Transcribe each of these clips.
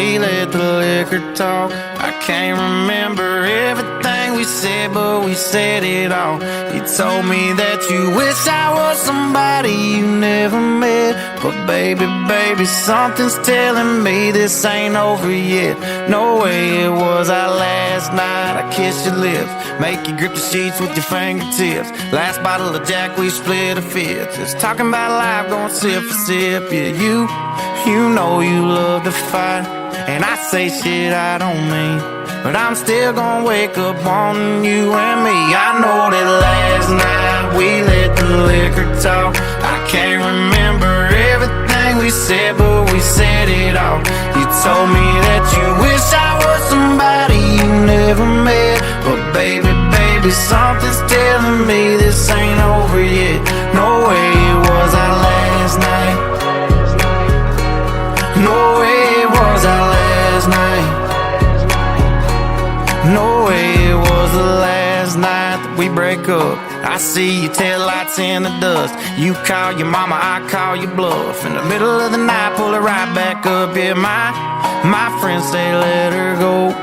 we let the liquor talk. I can't remember everything we said, but we said it all. You told me that you wish I was somebody you never met. But baby, baby, something's telling me this ain't over yet. No way it was our last night. I kissed your lips, make you grip the sheets with your fingertips. Last bottle of Jack, we split a fifth. Just talking about life, going sip for sip. Yeah, you know you love to fight, and I say shit I don't mean, but I'm still gonna wake up wanting you and me. I know that last night we let the liquor talk. I can't remember everything we said, but we said it all. You told me that you wish I was somebody you never met. But baby, baby, something's telling me this ain't over yet. No way it was our last night. No way it was our last night. No way it was the last night that we break up. I see your taillights in the dust. You call your mama, I call your bluff. In the middle of the night, pull it right back up. Yeah, my friends say let her go.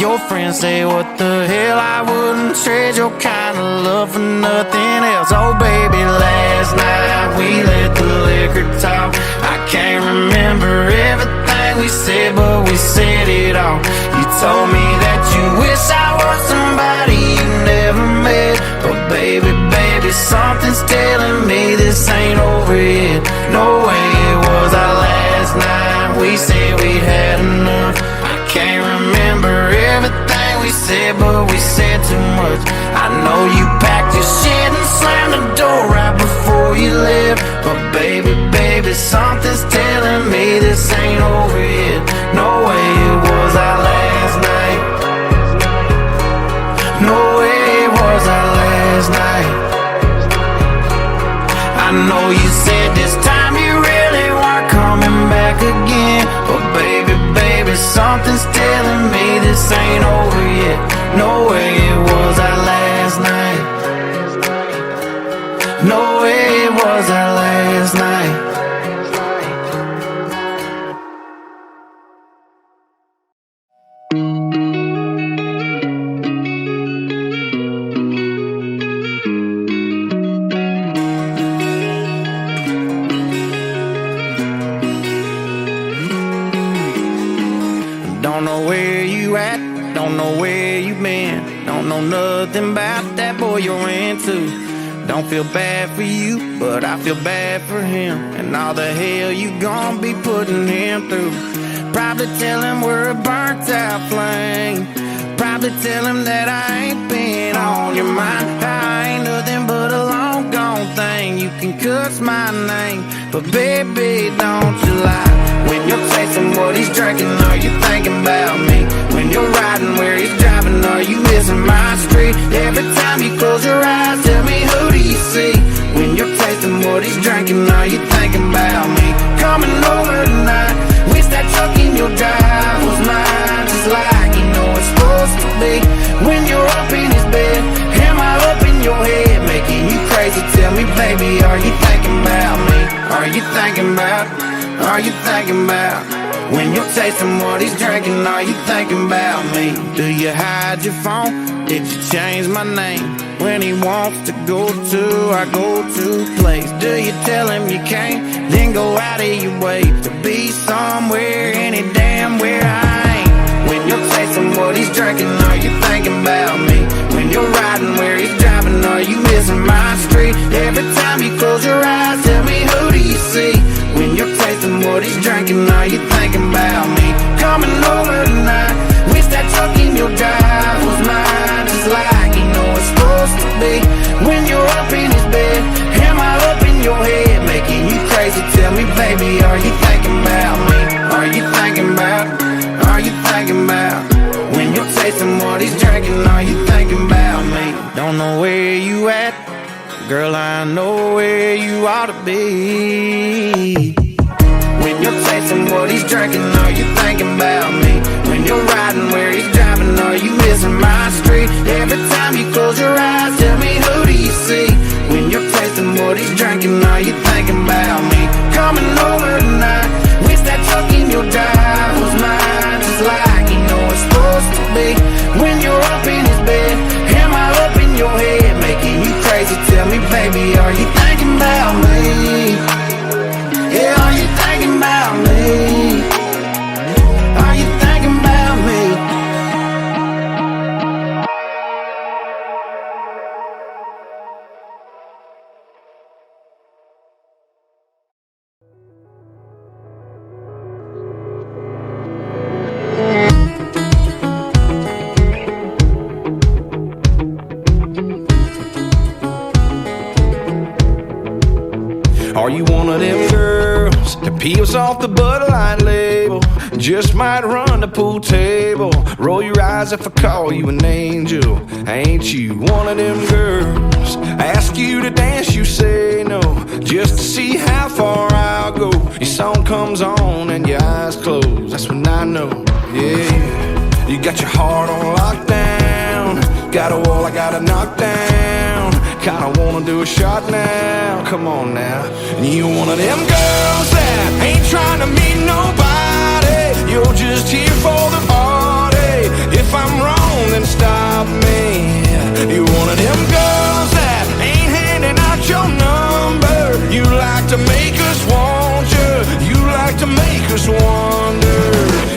Your friends say what the hell, I wouldn't trade your kind of love for nothing else. Oh baby, last night we let the liquor talk. I can't remember everything we said, but we said it all. You told me that you wish I was somebody you never met. But baby, baby, something's telling me this ain't over yet. No way it was our last night. We said we had enough. I can't remember everything we said, but we said too much. I know you packed your shit and slammed the door right before you left. But baby, baby, something's telling me this ain't over yet. No way it was our last night. No way it was our last night. I know you said this time you really weren't coming back again. But baby, baby, something's telling me this ain't over yet. No way it was our last night. No way it was our last night. Don't know where you at, don't know where you been. Don't know nothing about that boy you're into. Don't feel bad for you, but I feel bad for him, and all the hell you gon' be putting him through. Probably tell him we're a burnt out flame. Probably tell him that I ain't been on your mind. I ain't nothing but a long gone thing. You can cuss my name, but baby, don't you lie. When you're tasting what he's drinking, are you thinking about me? When you're riding where he's driving, are you missing my street? Every time you close your eyes, tell me who do you see? When you're tasting what he's drinking, are you thinking about me? Coming over tonight, wish that truck in your drive was mine, just like you know it's supposed to be. When you're up in his bed, am I up in your head, making you crazy? Tell me, baby, are you thinking about me? Are you thinking about? Are you thinking about? When you're tasting what he's drinking, are you thinking about me? Do you hide your phone? Did you change my name? When he wants to go to our go-to place, do you tell him you can't, then go out of your way to be somewhere, any damn where I ain't? When you're tasting what he's drinking, are you thinking about me? When you're riding where he's driving, are you missing my street? Every time you close your eyes, tell me who do you see? When you're tasting what he's drinking, are you thinking about me? Coming over tonight, wish that truck in your drive was mine, just like you know it's supposed to be. When you're up in his bed, am I up in your head, making you crazy? Tell me, baby, are you thinking about me? Are you thinking about? Are you thinking about? When you're tasting what he's drinking, are you thinking about me? Don't know where you at, girl, I know where you ought to be. When you're tasting what he's drinking, are you thinking about me? When you're riding where he's driving, are you missing my street? Every time you close your eyes, tell me who do you see? When you're tasting what he's drinking, are you thinking about me? Coming over tonight, wish that truck in your drive was mine, Are you one of them girls that peels off the Bud Light label? Just might run the pool table. Roll your eyes if I call you an angel. Ain't you one of them girls? Ask you to dance, you say no, just to see how far I'll go. Your song comes on and your eyes close, that's when I know, yeah. You got your heart on lockdown. Got a wall I gotta knock down. Kinda wanna do a shot now, come on now. And you one of them girls that ain't trying to meet nobody. You're just here for the party. If I'm wrong, then stop me. You're one of them girls that ain't handing out your number. You like to make us want you. You like to make us wonder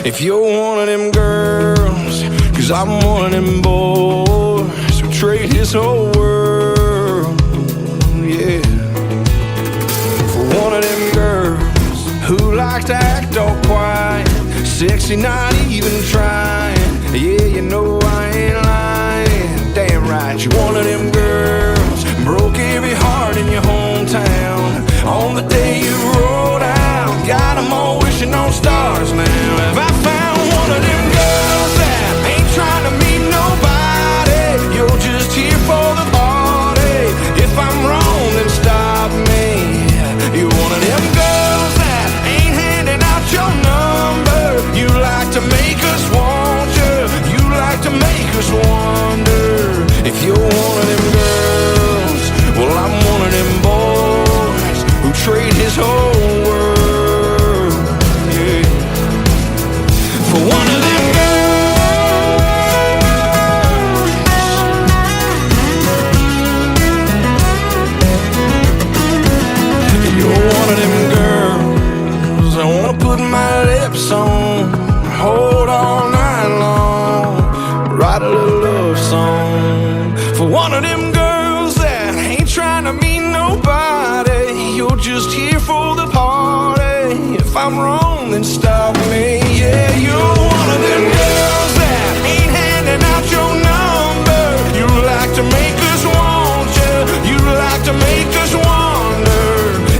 if you're one of them girls. 'Cause I'm one of them boys who trade his whole world, yeah, for one of them girls who likes to act all quiet, sexy, not even trying. Yeah, you know I ain't lying. Damn right, you're one of them girls broke every heart in your hometown on the day you rolled out. Got 'em all wishing on stars now. Have I found one of them girls that ain't trying to meet nobody? You're just here for the party. If I'm wrong, then stop me. You're one of them girls that ain't handing out your number. You like to make us want you. You like to make us wonder if you're one of them girls. Well, I'm one of them boys who trade his whole world, yeah, for one of them girls. You're one of them girls I wanna put my lips on, hold all night long, write a little love song for one of them girls that ain't trying to meet nobody. You're just here for the party. If I'm wrong, then stop me. Yeah, you're one of them girls that ain't handing out your number. You like to make us want you. You like to make us wonder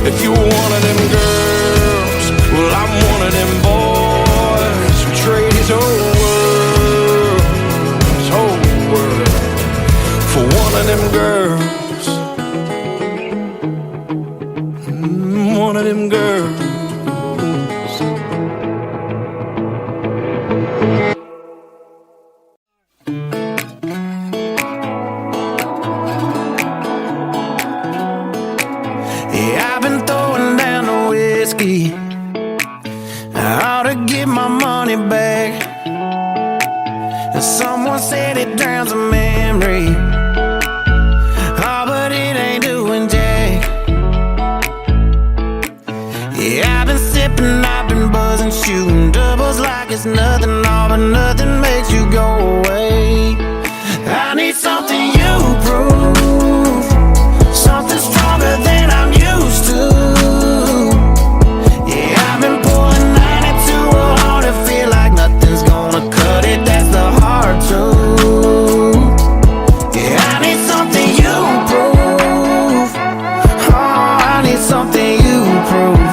if you're one of them girls. Well, I'm one of them boys who trade his whole world for one of them girls. One of them girls. Yeah, I've been throwing down the whiskey. I ought to get my money back. And someone said it drowns a memory. Oh, but it ain't doing jack. Yeah, I've been sipping, I've been buzzing, shooting doubles like it's nothing, all but nothing makes you go away. I need something you prove, something stronger than I'm used to. Yeah, I've been pulling 92 hard to feel like nothing's gonna cut it, that's the hard truth. Yeah, I need something you prove. Oh, I need something you prove.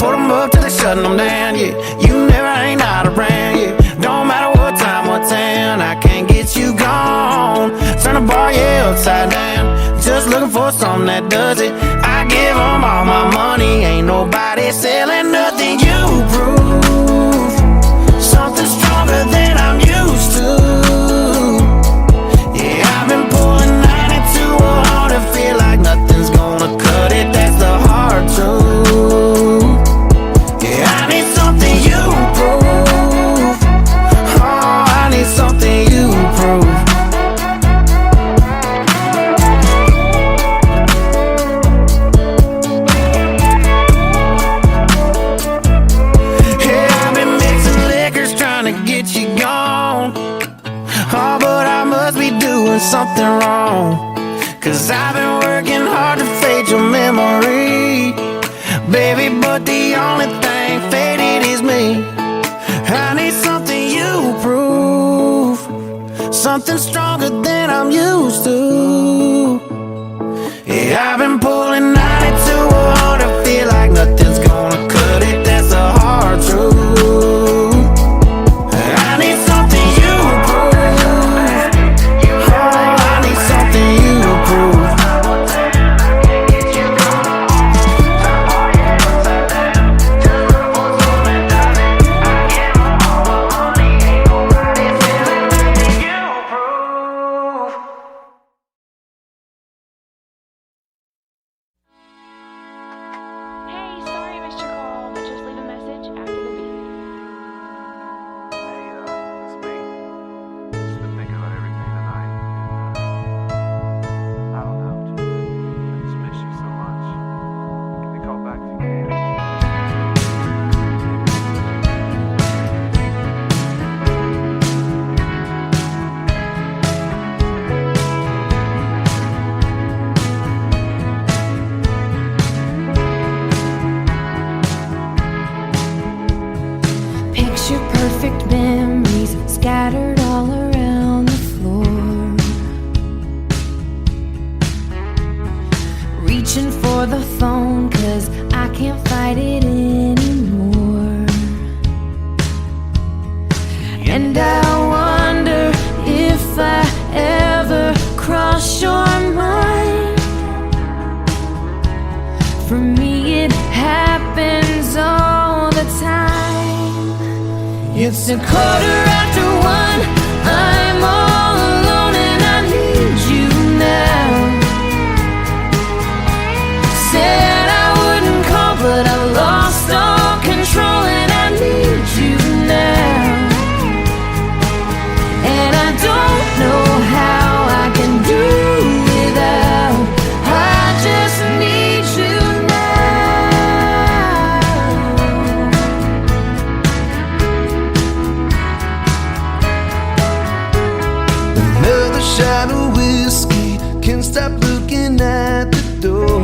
Put 'em up till they shutting them down, yeah. You never ain't out around, yeah. Don't matter what time, what town, I can't get you gone. Turn the bar, yeah, upside down. Just looking for something that does it. I give 'em all my money, ain't nobody selling nothing. You prove something stronger than I'm used to. Yeah, I've been pulling 92 hard to feel like nothing's gonna cut it, that's the hard truth. Yeah, I need something you prove. Oh, I need something you prove. Yeah, I've been mixing liquors trying to get you gone. Oh, but I must be doing something wrong. 'Cause I've been working hard to fade your memory, baby, but the only thing faded is me. I need something you prove, something stronger than I'm used to. I've been pulling 92 hard, I feel like nothing's gonna cut it. That's a hard truth. I need something you prove. Oh, I need something you prove. Hey, sorry I missed your call, but just leave a message after the beep. Hey, it's me. Just been thinking about everything tonight. I don't know, I just miss you so much. Give me a call back if you can. Picture perfect memories scattered all around the floor. Reaching for the phone 'cause I can't fight it anymore. And I wonder if I ever cross your mind. For me it happens all the time. It's a quarter after one, I'm all alone and I need you now. Said I wouldn't call, but I've lost all control and I need you now. And I don't know how I can do without. I just need you now. Another shot of whiskey, can't stop looking at the door.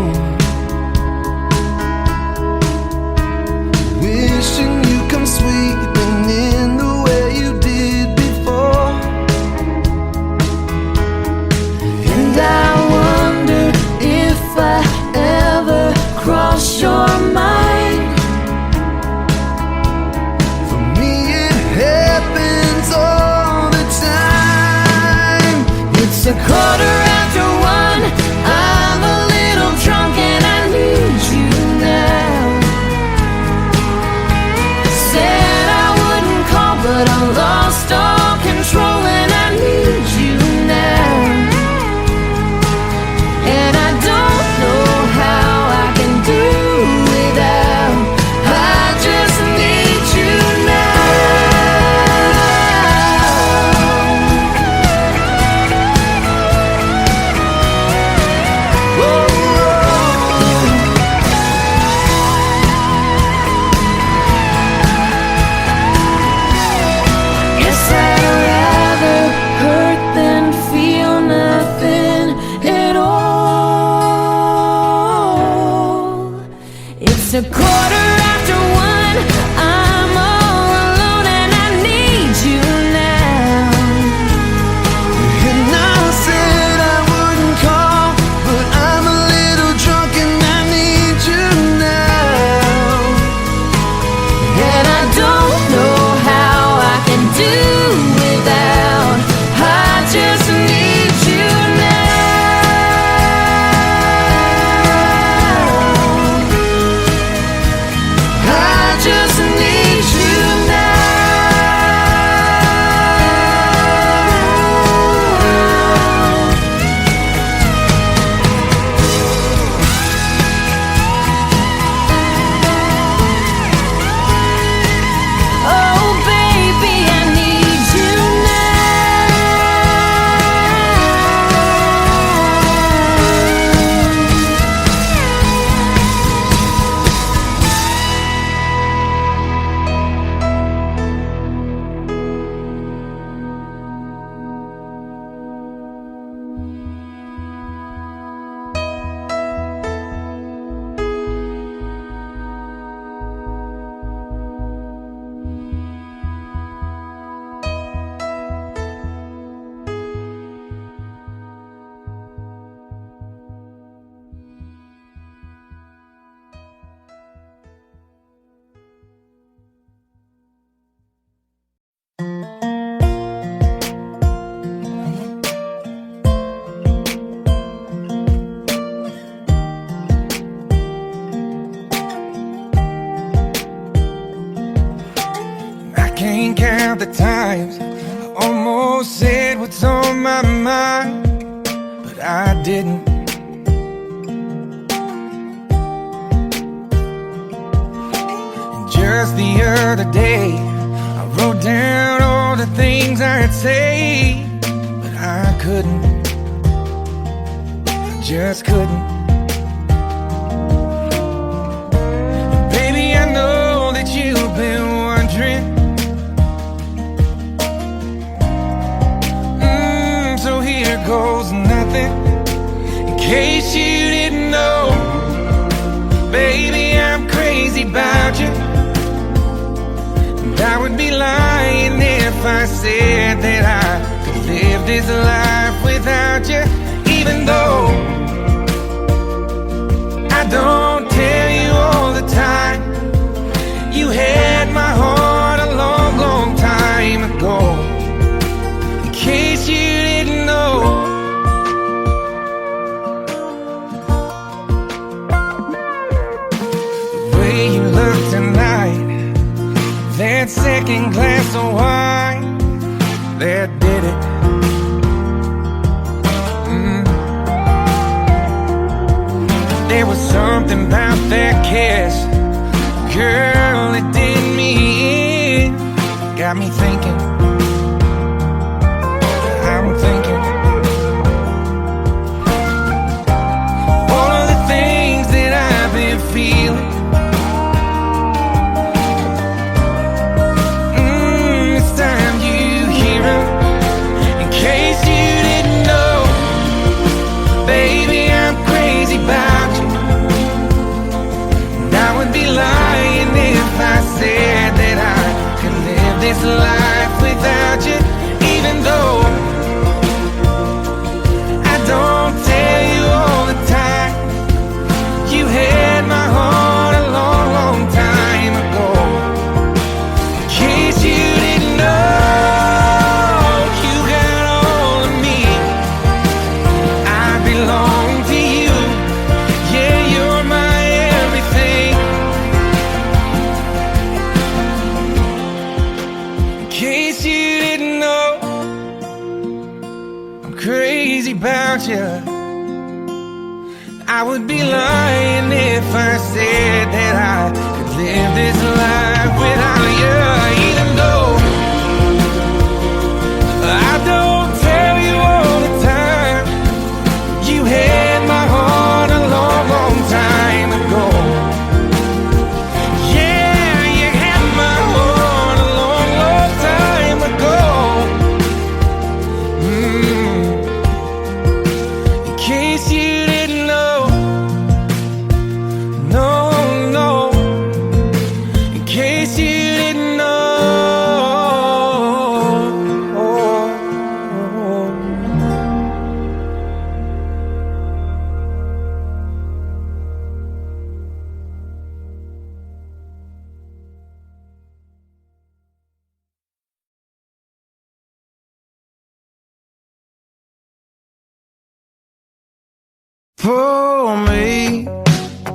Wishing you come sweeping in the way you did before. And I wonder if I ever cross your mind. For me it happens all the time. It's a quarter after one, I'm alone Almost said what's on my mind, but I didn't. And just the other day, I wrote down all the things I'd say, but I couldn't. I just couldn't. And baby, I know that you've been wondering. So here goes nothing. In case you didn't know, baby, I'm crazy about you. And I would be lying if I said that I could live this life without you. Even though I don't tell you all the time, you had my heart a long, long time ago. In case you didn't know, the way you look tonight, that second glass of wine, that did it. There was something about that kiss, girl, it did me in. Got me thinking, I'm thinking all of the things that I've been feeling. It's time you hear 'em. In case you didn't know, baby, I'm crazy about you. And I would be lying if I said that I could live this life without you. Even though I don't tell you all the time, you had my heart a long, long time ago. In case you didn't know, you got all of me. I belong to you. Yeah, you're my everything. In case you didn't know, I'm crazy about you. I would be lying if I said that I could live this life without you. Even though I don't tell you all the time, you had my heart a long, long time ago. Yeah, you had my heart a long, long time ago. In case you didn't know, no, no. In case you didn't know.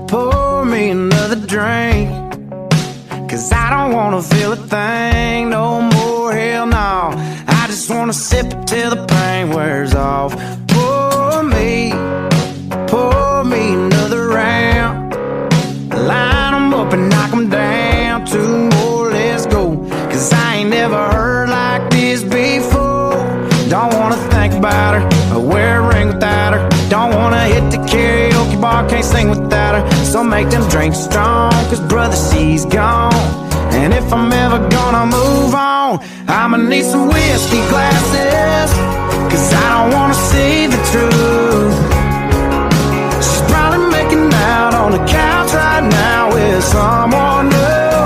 Pour me another drink, 'cause I don't wanna feel a thing no more, hell no. I just wanna sip it till the pain wears off. Pour me another round. Line 'em up and knock 'em down. Two more, let's go, 'cause I ain't never heard like this before. Don't wanna think about her or wear a ring without her. Don't wanna hit the karaoke bar, can't sing without her. So make them drinks strong, 'cause brother, she's gone. And if I'm ever gonna move on, I'ma need some whiskey glasses, 'cause I don't wanna see the truth. She's probably making out on the couch right now with someone new.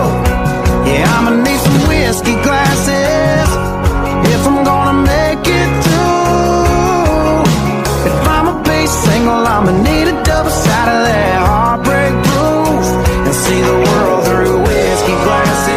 Yeah, I'ma need some whiskey glasses if I'm gonna make it through. If I'ma be single, I'ma need a double side of that heartbreak proof, and see the world through whiskey glasses.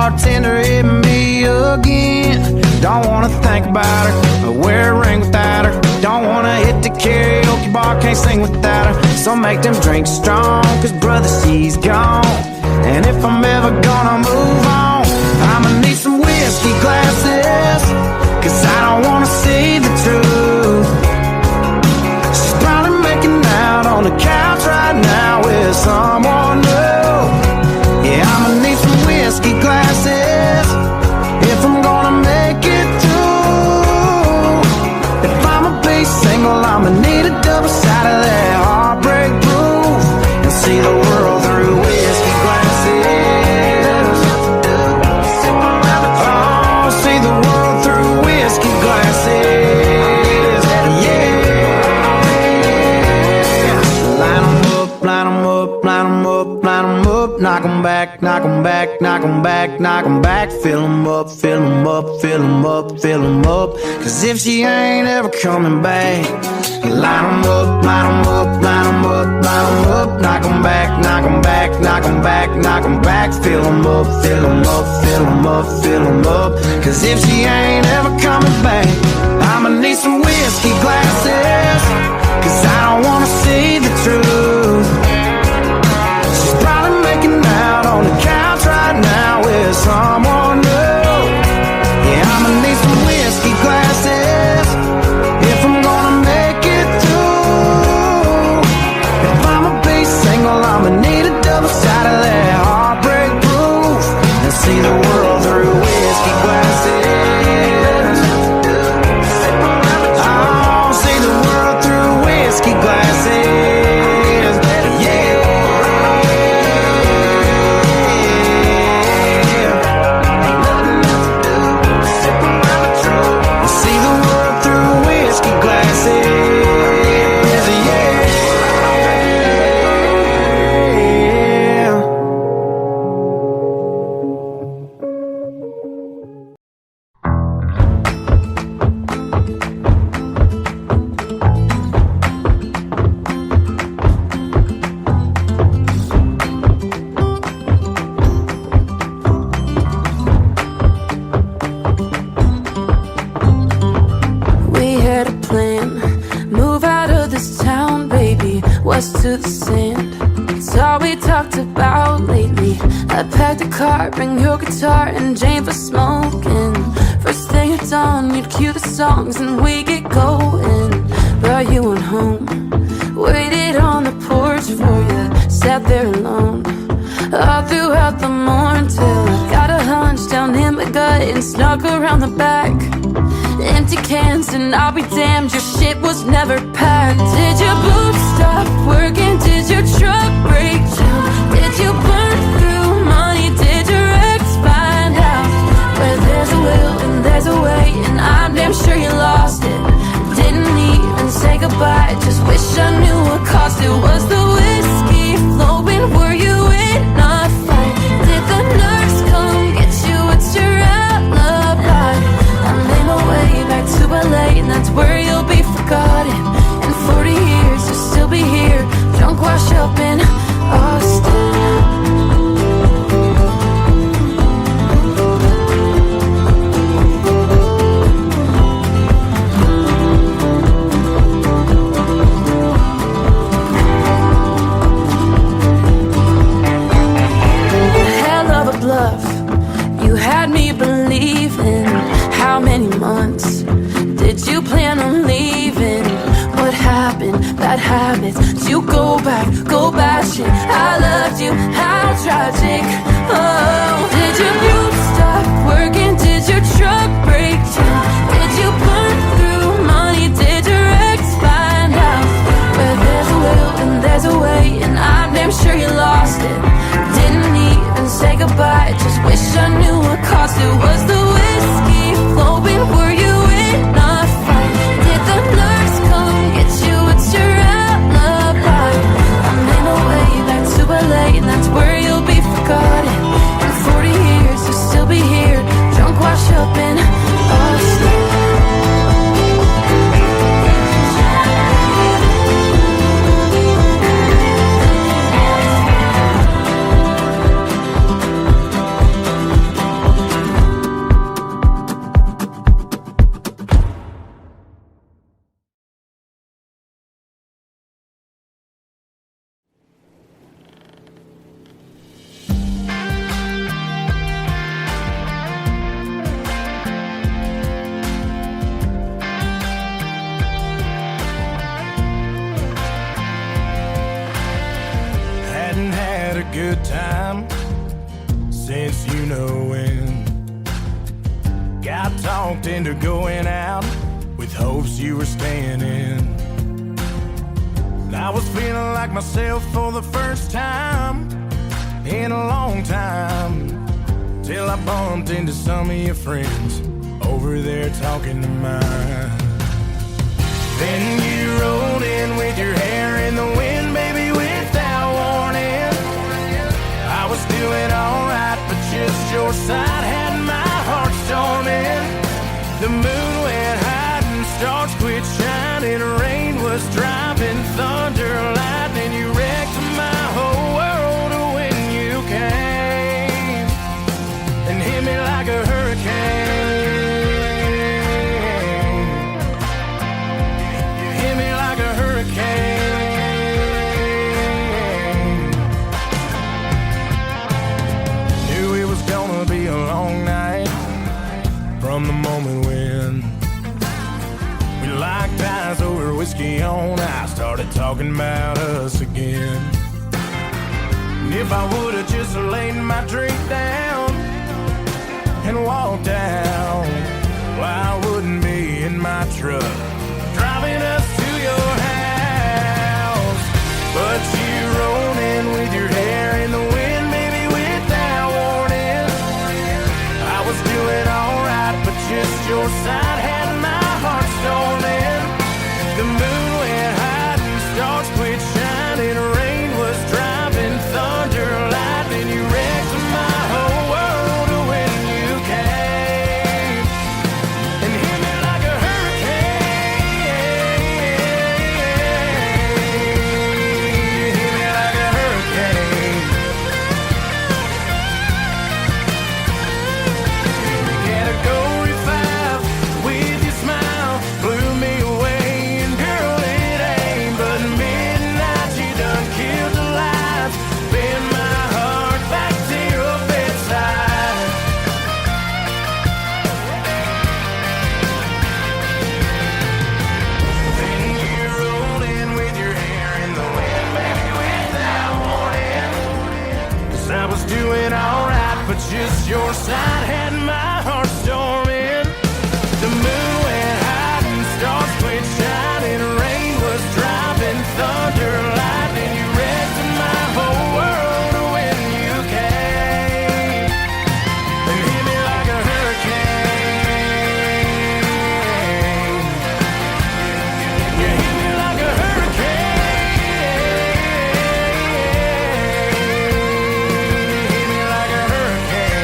bartender hitting me again. Don't wanna think about her or wear a ring without her. Don't wanna hit the karaoke bar, can't sing without her. So make them drinks strong, cause brother, she's gone. And if I'm ever gonna move on, I'ma need some whiskey glasses, cause I don't wanna see the truth. She's probably making out on the couch right now with someone new. Yeah, I'ma need some whiskey glasses if I'm gonna make it through. If I'ma be single, I'ma need a double shot of that heartbreak proof and see the world through whiskey glasses. Oh, see the world through whiskey glasses. Yeah. Line 'em up, line 'em up, line 'em up, line 'em up. Knock 'em back, knock 'em back, knock 'em back, knock 'em back. Fill 'em up, fill 'em up, fill 'em up, fill 'em up. Cause if she ain't ever coming back, line 'em up, line 'em up, line 'em up, line 'em up. Knock 'em back, knock 'em back, knock 'em back, knock 'em back. Fill 'em up, fill 'em up, fill 'em up, fill 'em up. Cause if she ain't ever coming back, I'ma need some whiskey glasses, cause I don't wanna see the truth. She's probably making out on the couch right now with someone new. Yeah, I'ma need some whiskey glasses if I'm gonna make it through. If I'ma be single, I'ma need a double shot of that heartbreak proof and see the world through whiskey glasses. Oh, see the world through whiskey glasses. Yeah. See the world through whiskey glasses. Yeah. We had a plan, move out of this town, baby, west to the sand. It's all we talked about lately. I packed a car, bring your guitar and Jane for smoking. First thing at dawn, you'd cue the songs and we get going. But you went home, waited on the porch for you, sat there alone all throughout the morning till I got a hunch down in my gut and snuck around the back. Empty cans and I'll be damned, your shit was never packed. Did your boobs stop working? Did your truck break down? Did you burn through money? Did your ex find out? Where there's a will and there's a way, and I'm damn sure you lost it. Didn't even say goodbye, just wish I knew what cost it. Was the whiskey flowing? Were you in a fight? Did the nurse come get you? What's your alibi? I made my way back to LA, and that's where you'll be forgotten. In 40 years, you'll still be here, drunk, wash up in Austin. Hell of a bluff, you had me believing. How many months did you plan on leaving? What happened? Bad habits. Did you go back, go bashing? I loved you, how tragic. Oh, did your boobs stop working? Did your truck break down? Did you burn through money? Did your ex find out? Where there's a will and there's a way, and I'm damn sure you lost it. Didn't even say goodbye, just wish I knew what cost it. Was the whiskey flowing? Were you in a fight? Did the nurse come get you? What's your alibi? I made my way back to LA, and that's where you'll be forgotten. In 40 years, you'll still be here, drunk, wash up in Austin. since you know when. Got talked into going out with hopes you were staying in. And I was feeling like myself for the first time in a long time, till I bumped into some of your friends over there talking to mine. Then you rolled in with your hair in the wind, baby, without warning. I was doing alright, but just your side had my heart storming. The moon went high and stars quit shining. Rain was driving, thunder, lightning. You wrecked my whole world when you came and hit me like a hurricane. You hit me like a hurricane. Knew it was gonna be a long night from the moment when we locked eyes over whiskey on ice, started talking about us again. And if I would've just laid my drink down and walked down, well, I wouldn't be in my truck driving us to your house. But you rolled in with your hair in the wind, baby, without warning. I was doing alright, but just your side had my heart storming. The moon went high and stars quit shining. Rain was driving, thunder, lightning. You wrecked my whole world when you came and hit me like a hurricane. You hit me like a hurricane. Category 5 with your smile blew me away. And girl, it ain't but midnight. You done killed the lights, bend my heart back to your bedside. Then you rolled in with your hair in the wind, baby, without warning. 'Cause I was doing alright, but just your side had my heart storming. The moon went high and stars quit shining. Rain was driving, thunder, lightning. You wrecked my whole world when you came and hit me like a hurricane. You hit me like a hurricane. Hit me like a hurricane.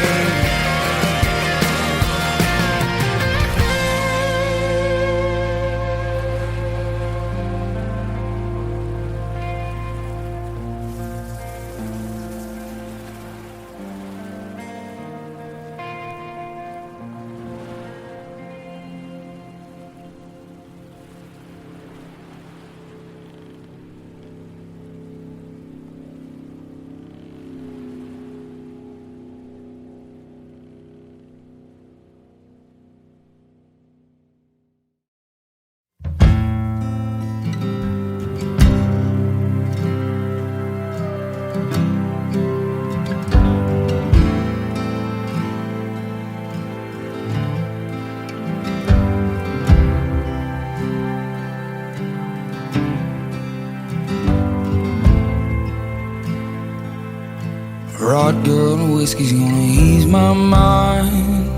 Rod girl and whiskey's gonna ease my mind.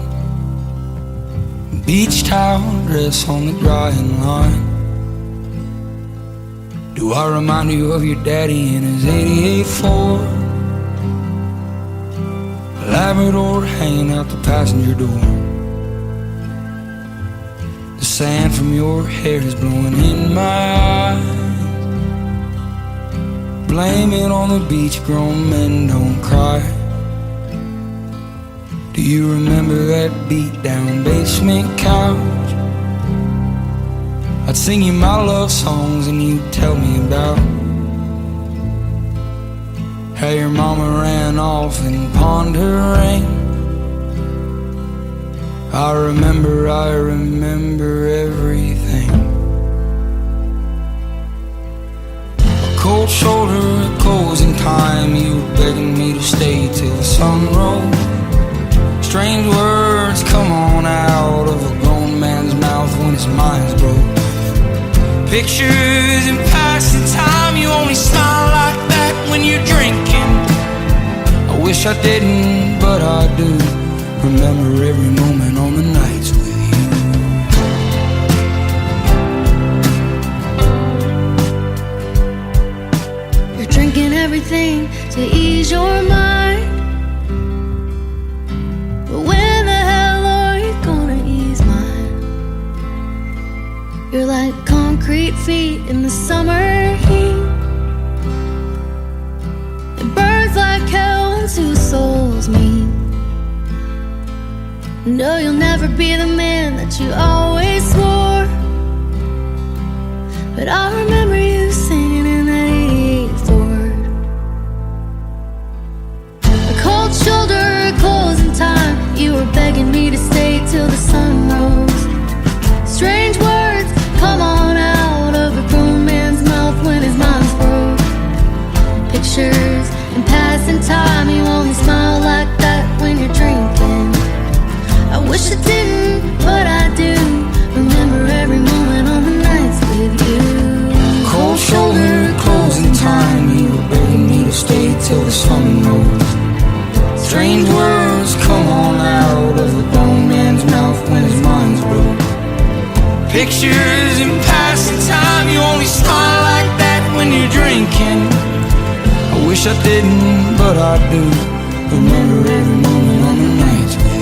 Beach towel dress on the drying line. Do I remind you of your daddy in his 88 Ford? Labrador hanging out the passenger door. The sand from your hair is blowing in my eyes. Blame it on the beach, grown men don't cry. Do you remember that beat down basement couch? I'd sing you my love songs and you'd tell me about how your mama ran off and pawned her ring. I remember everything. A cold cold shoulder at closing time. You were begging me to stay till the sun rose. Strange words come on out of a grown man's mouth when his mind's broke. Pictures and passing time, you only smile like that when you're drinking. I wish I didn't, but I do. Remember every moment on the nights with you. You're drinking everything to ease your mind. But when the hell are you gonna ease mine? You're like concrete feet in the summer heat. It burns like hell when two souls meet. No, you'll never be the man that you always swore. But I remember you singing in that 88th word. A cold shoulder, closing time. You were begging me to stay till the sun rose. Strange words come on out of a grown man's mouth when his mind's broke. Pictures and passing time, you only smile like that when you're drinking. I wish I didn't, but I do. Remember every moment on the nights with you. Cold shoulder at closing time. You were begging me to stay till the sun rose. Strange words come on out of a grown man's mouth when his mind's broke. Pictures and passing time, you only smile like that when you're drinking. I wish I didn't, but I do. Remember every moment on the nights with you.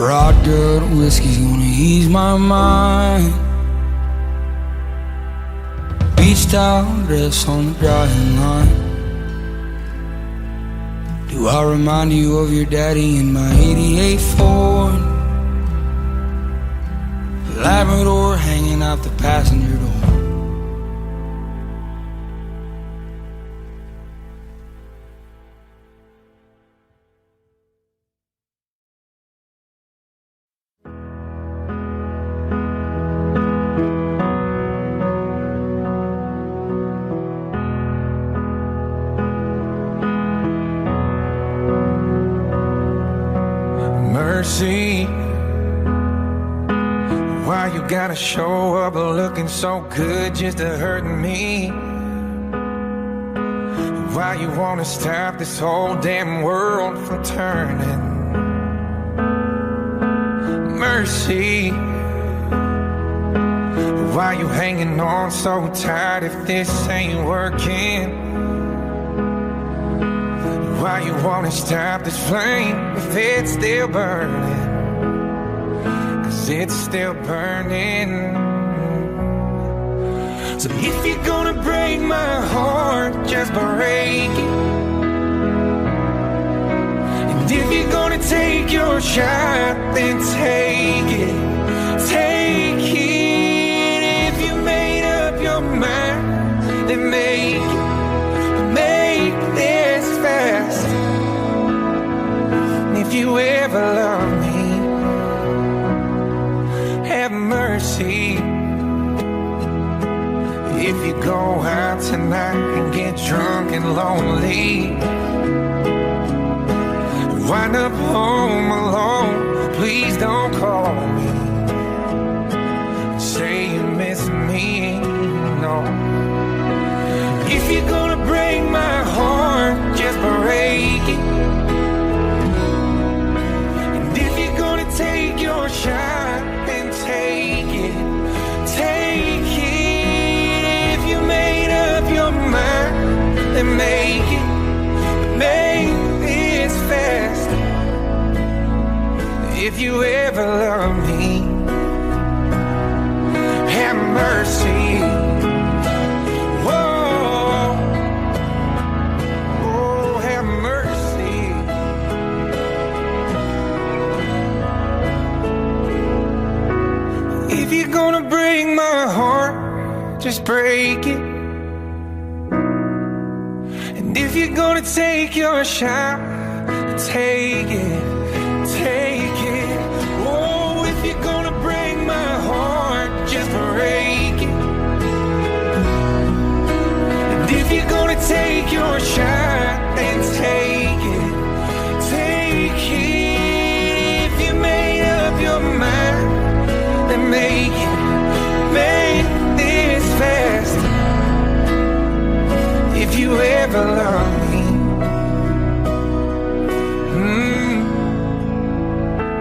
Rod good whiskey's gonna ease my mind. Beach towel dress on the drying line. Do I remind you of your daddy in my 88 Ford? Labrador hanging out the passenger door. Mercy, why you gotta show up looking so good just to hurt me? Why you wanna stop this whole damn world from turning? Mercy, why you hanging on so tight if this ain't working? Why you wanna stop this flame if it's still burning? 'Cause it's still burning. So if you're gonna break my heart, just break it. And if you're gonna take your shot, then take it. Take it. If you made up your mind, then make it. Make this fast. If you ever love me, have mercy. If you go out tonight and get drunk and lonely, wind up home alone, please don't call me. Say you miss me, no. If you're gonna break my heart, just break it. And if you're gonna take your shot, then take it. Take it. If you made up your mind, then make it. Make this fast. If you ever love me, have mercy. If you're gonna break my heart, just break it. And if you're gonna take your shot, take it, take it. Oh, if you're gonna break you ever love me,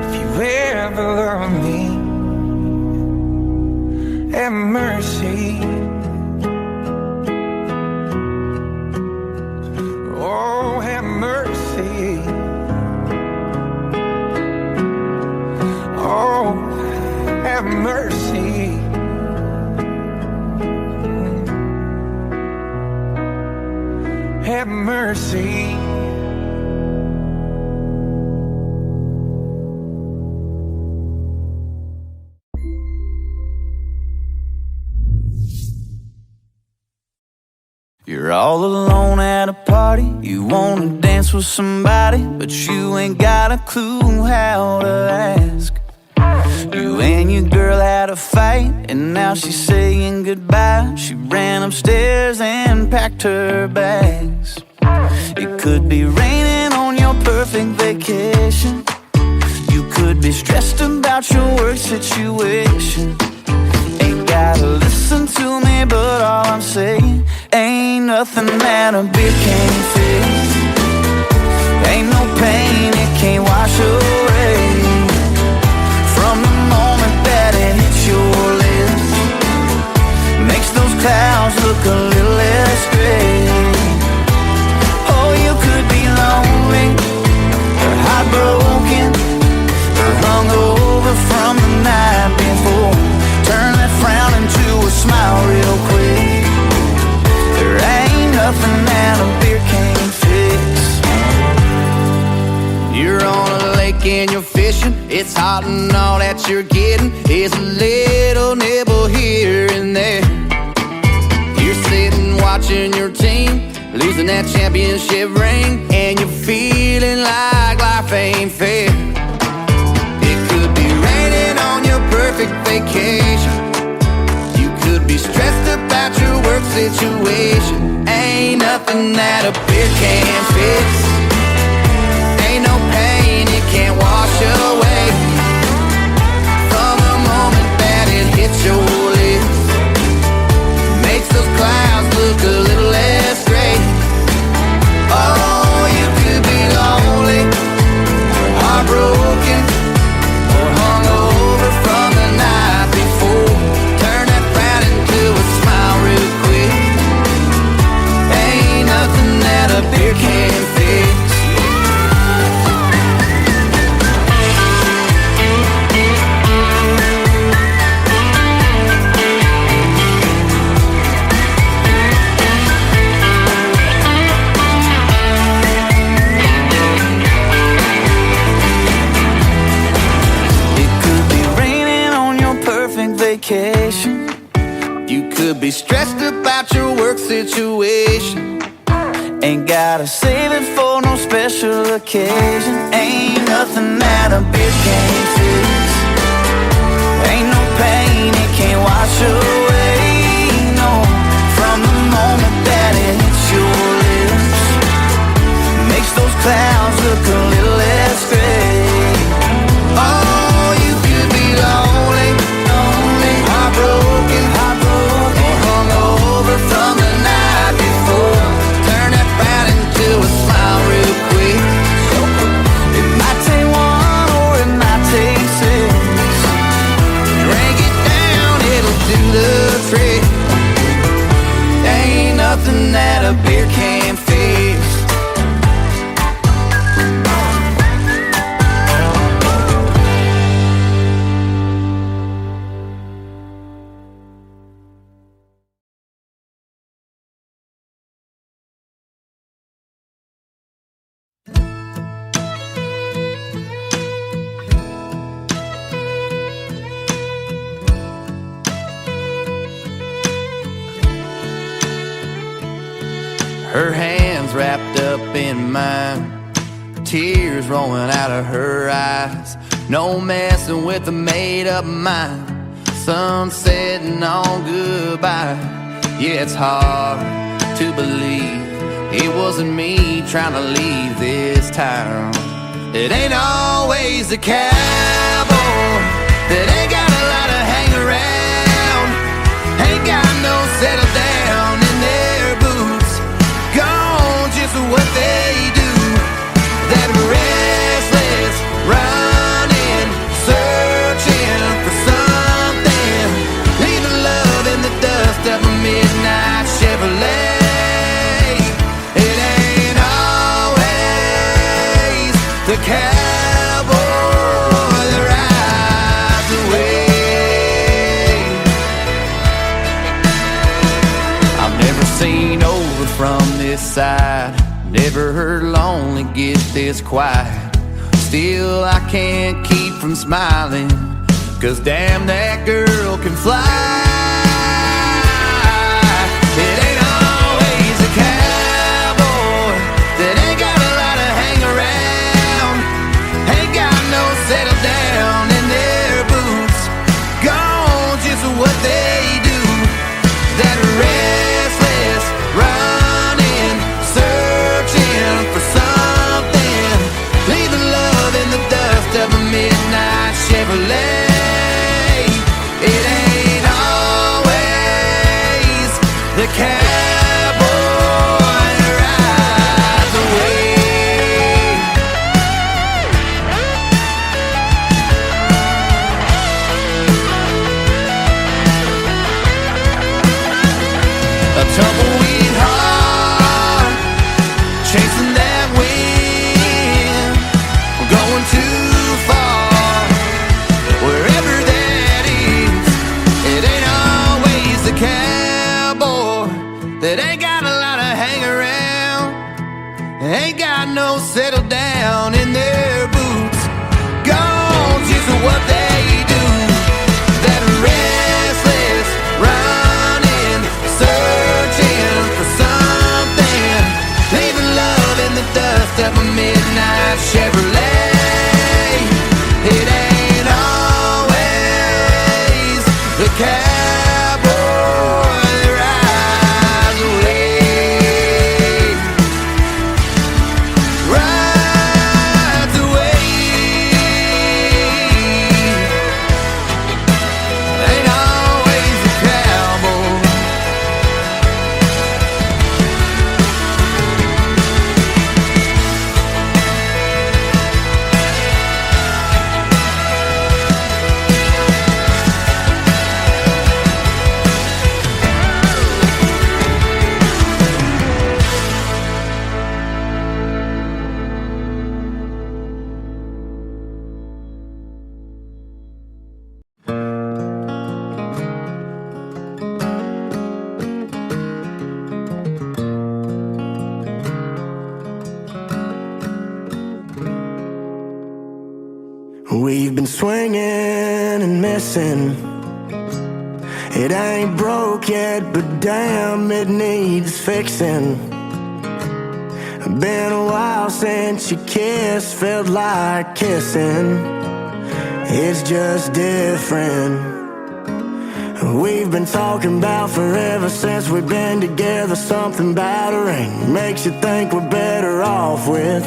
if you ever love me, have mercy. Oh, have mercy. Oh, have mercy. Have mercy. You're all alone at a party, you wanna dance with somebody, but you ain't got a clue how to ask. You and your girl had a fight, and now she's saying goodbye. She ran upstairs and packed her bags. It could be raining on your perfect vacation. You could be stressed about your work situation. Ain't gotta listen to me, but all I'm saying, ain't nothing that a beer can't fix. Ain't no pain it can't wash away. From the moment that it hits your lips, makes those clouds look a little less gray. Oh, you could be lonely, or heartbroken, or hungover from the night before. Turn that frown into a smile real quick. There ain't nothing that a beer can't fix. You're on a lake and you're fishing. It's hot and all that you're getting is a little nibble here and there. You're sitting watching your team losing that championship ring, and you're feeling like life ain't fair. It could be raining on your perfect vacation. You could be stressed about your work situation. Ain't nothing that a beer can't fix. Ain't no pain it can't wash away. From the moment that it hits your lips, makes those clouds look a little less gray. Oh, you could be lonely, or heartbroken, or hungover from the night before. Turn that frown into a smile real quick. Ain't nothing that a beer can't fix. Vacation. You could be stressed about your work situation. Ain't gotta save it for no special occasion. Ain't nothing that a beer can't fix. Ain't no pain it can't wash away. No, from the moment that it hits your lips, makes those clouds look a little less gray. Oh, you could be lonely, heartbroken, or hungover from the night before. Turn that frown into a smile real quick. It might take one or it might take six. Drink it down, it'll do the trick. Ain't nothing that a beer can't fix. Her hands wrapped up in mine, tears rolling out of her eyes. No messing with a made-up mind. Sun setting on goodbye. Yeah, it's hard to believe it wasn't me trying to leave this town. It ain't always the cowboy that ain't got a lot to hang around, ain't got no settle down in their boots. this side. Never heard lonely get this quiet. Still I can't keep from smiling, 'cause damn, that girl can fly. It ain't always a cowboy that ain't got a lot of hang around, ain't got no settle down in their boots, gone just what they do. That restless running, searching for something, leaving love in the dust of a midnight Chevrolet. It ain't always the cowboy rides away. A tumbleweed heart, chasing that wind, going too far, wherever that is. It ain't always the cowboy that ain't got a lot of hang around, ain't got no settle down in their boots, gone just what they do. That restless running, searching for something, leaving love in the dust of a midnight Chevrolet. It ain't always the cowboy that rides away. Rides away. Ain't always the cowboy. We've been swinging and missing. It ain't broke yet, but damn, it needs fixing. Been a while since you kissed, felt like kissing. It's just different. We've been talking about forever since we've been together. Something about a ring makes you think we're better off with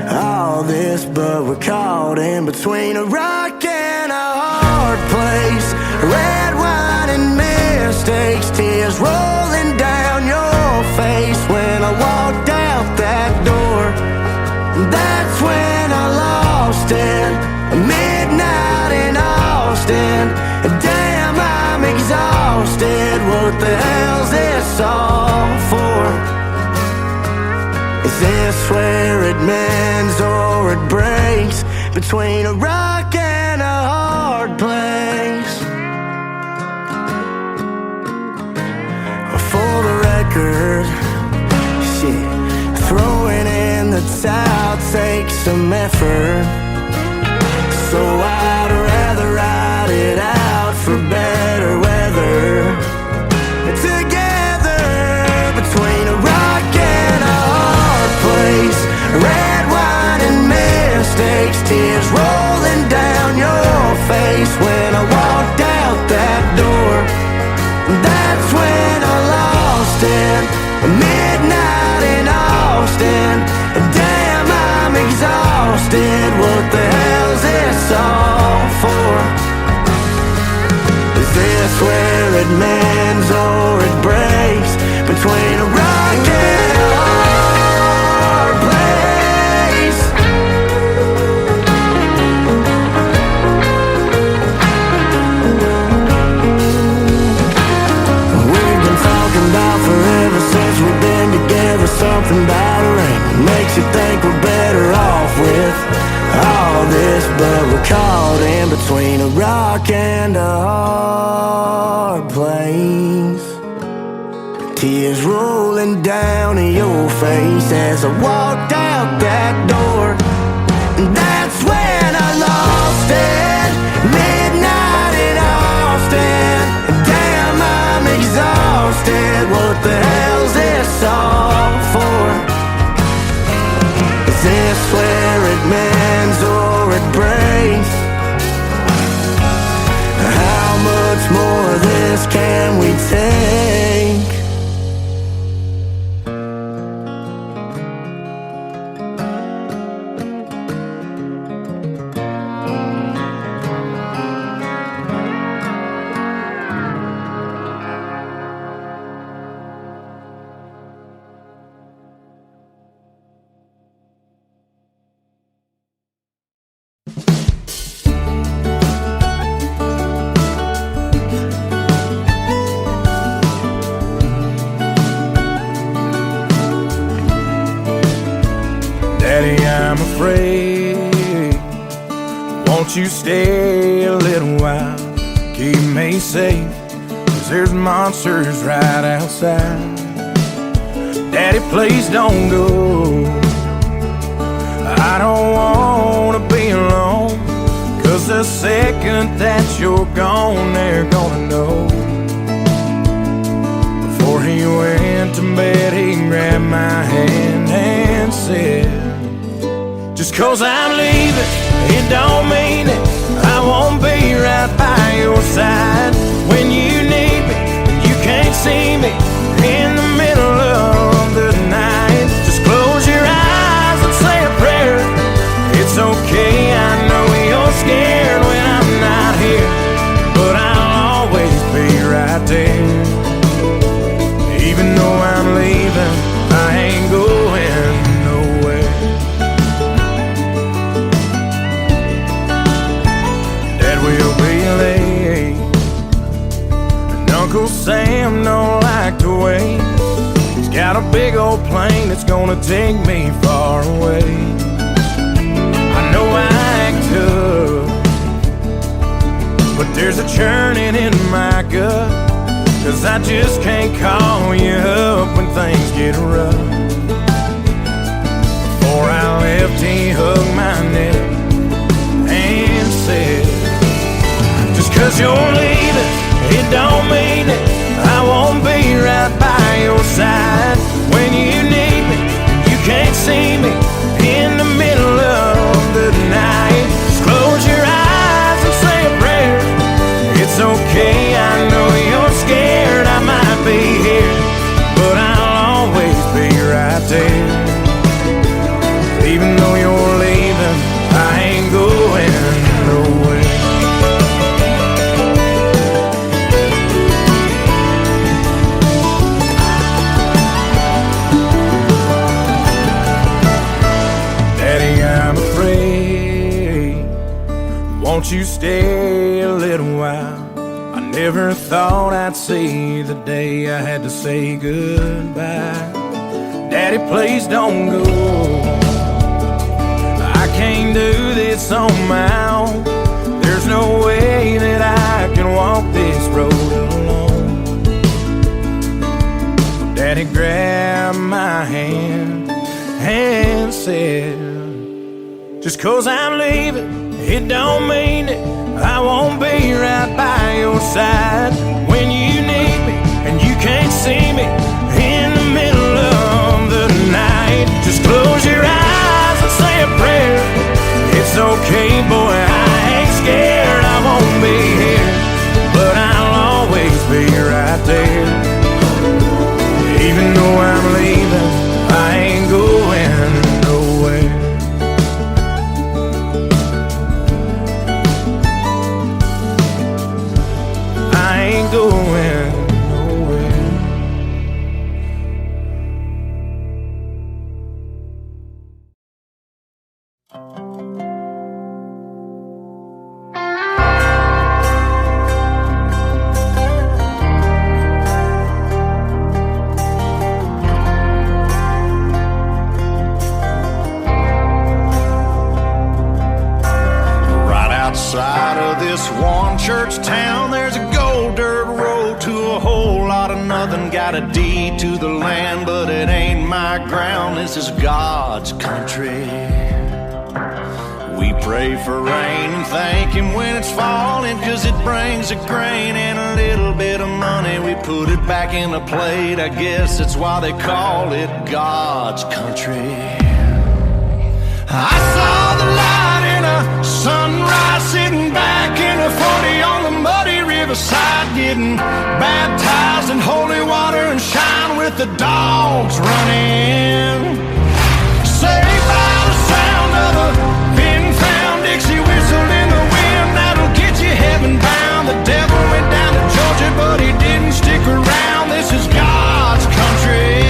all this, but we're caught in between a rock and a hard place. Red wine and mistakes, tears rolling down your face. When I walked out that door, that's when I lost it. Midnight in Austin, damn, I'm exhausted. What the hell's this all for? Is this where it mends or it breaks? Between a rock and a hard place. For the record, shit, throwing in the towel takes some effort. So I'd rather ride it out for better weather. Together, between a rock and a hard place. Red wine and mistakes, tears rolling down your face. When I walked out that door, that's when I lost it. Midnight in Austin, damn, I'm exhausted. What the hell's this all for? Is this where it mends or it breaks? Between a rock and a hard place. We've been talking about forever since we've been together. Something about a ring makes you think we're better off with all this, but we're caught in between a rock and a hard place. Tears tears rolling down your face as I walked out that door. And that's when I lost it. Midnight in Austin. Damn, I'm exhausted. What the hell's this all for? Is this where it mends or it breaks? How much more of this can we take? Daddy, I'm afraid. Won't you stay a little while? Keep me safe, 'cause there's monsters right outside. Daddy, please don't go. I don't wanna be alone, 'cause the second that you're gone, they're gonna know. Before he went to bed, he grabbed my hand and said, just 'cause I'm leaving, it don't mean it. I won't be right by your side when you need me. You can't see me in the middle of the night. Just close your eyes and say a prayer. It's okay, I know you're scared when I'm not here, but I'll always be right there. Even though I'm leaving, I ain't going nowhere. Dad will be late, and Uncle Sam don't like to wait. He's got a big old plane that's gonna take me far away. I know I act tough, but there's a churning in my gut, 'cause I just can't call you up when things get rough. Before I left, he hugged my neck and said, just 'cause you're leaving, it don't mean it. I won't be right by your side when you need me. You can't see me in the middle of the night. Just close your eyes and say a prayer. It's okay, I know you're scared. I might be here, but I'll always be right there. Even though you're leaving, I ain't going nowhere. Daddy, I'm afraid. Won't you stay a little while? I never thought I'd see the day I had to say goodbye. Daddy, please don't go. I can't do this on my own. There's no way that I can walk this road alone. Daddy grabbed my hand and said, just 'cause I'm leaving, it don't mean it. I won't be right by your side when you need me, and you can't see me in the middle of the night. Just close your eyes and say a prayer. It's okay, boy, I ain't scared. I won't be here, but I'll always be right there. Even though I'm leaving, I ain't going nowhere. I ain't going nowhere. land, but it ain't my ground. This is God's country. We pray for rain and thank Him when it's falling, 'cause it brings a grain and a little bit of money. We put it back in the plate, I guess that's why they call it God's country. I saw the light in a sunrise, sitting back in a 40 on the muddy riverside, getting baptized in holy water and shine with the dogs running. Saved by the sound of a pin-found Dixie whistle in the wind, that'll get you heaven bound. The devil went down to Georgia, but he didn't stick around. This is God's country.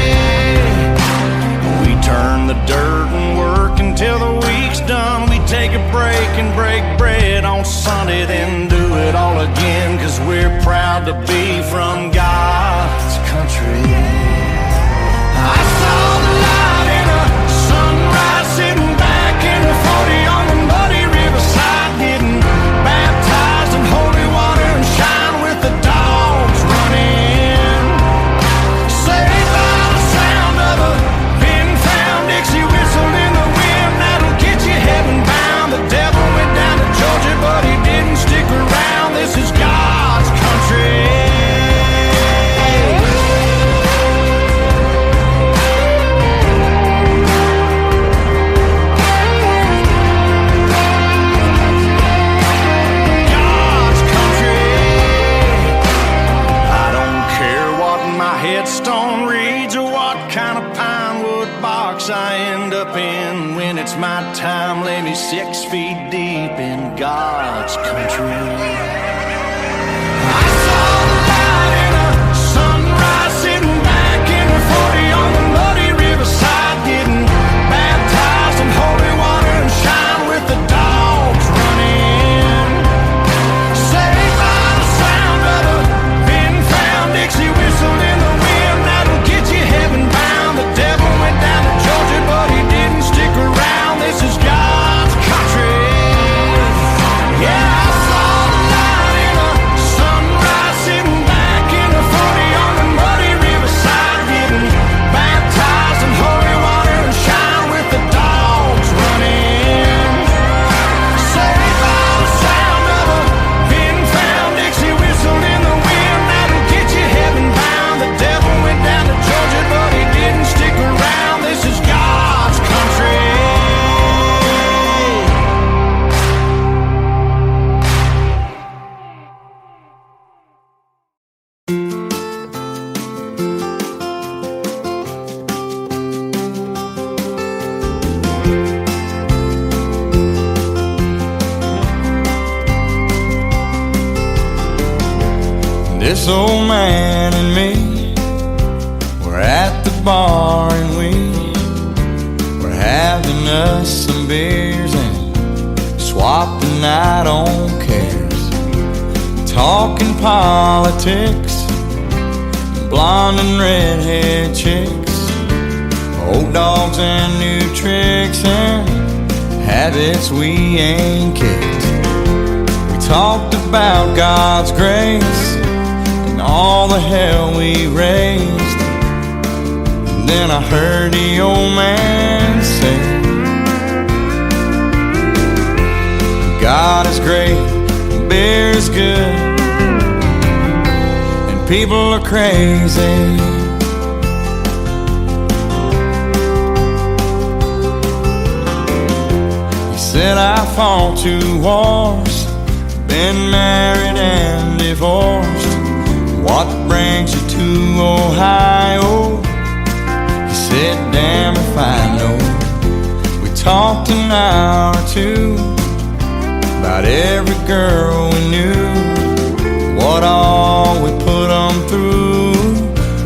We turn the dirt and work until the week's done. We take a break and break bread on Sunday, then do it all again, 'cause we're proud to be from God's country. I saw the light in a sunrise, sitting back in a 40 on the muddy riverside, getting baptized in holy water and shine with the dogs running. Saved by the sound of a pin-found Dixie whistle in the wind, that'll get you heaven bound. The devil went down to Georgia, but he didn't stick around. This is God's country. God's country. I don't care what my headstone reads or what kind of pine wood box I end up in. When it's my time, lay me 6 feet deep in God's country. I saw the light in a sunrise, sitting back in a 40 on the muddy riverside, getting baptized in holy water and shine with the dogs running. Saved by the sound of a pin-found Dixie whistle in the wind, that'll get you heaven bound. The devil went down to Georgia, but he didn't stick around. This is God's country. Yeah, I saw the light in a sunrise, sitting back in a 40 on the muddy riverside, getting baptized in holy water and shine with the dogs running. Saved by the sound of a pin-found Dixie whistle in the wind, that'll get you heaven bound. The devil went down to Georgia, but he didn't stick around. This is God's country. This old man and me, we're at the bar and we're having us some beers and swap the night on cares, talking politics, blonde and redhead chicks, old dogs and new tricks and habits we ain't kicked. We talked about God's grace, all the hell we raised. And then I heard the old man say, God is great, beer is good, and people are crazy. He said I fought 2 wars, been married and divorced. What brings you to Ohio? He said, damn if I know. We talked an hour or 2 about every girl we knew, what all we put them through,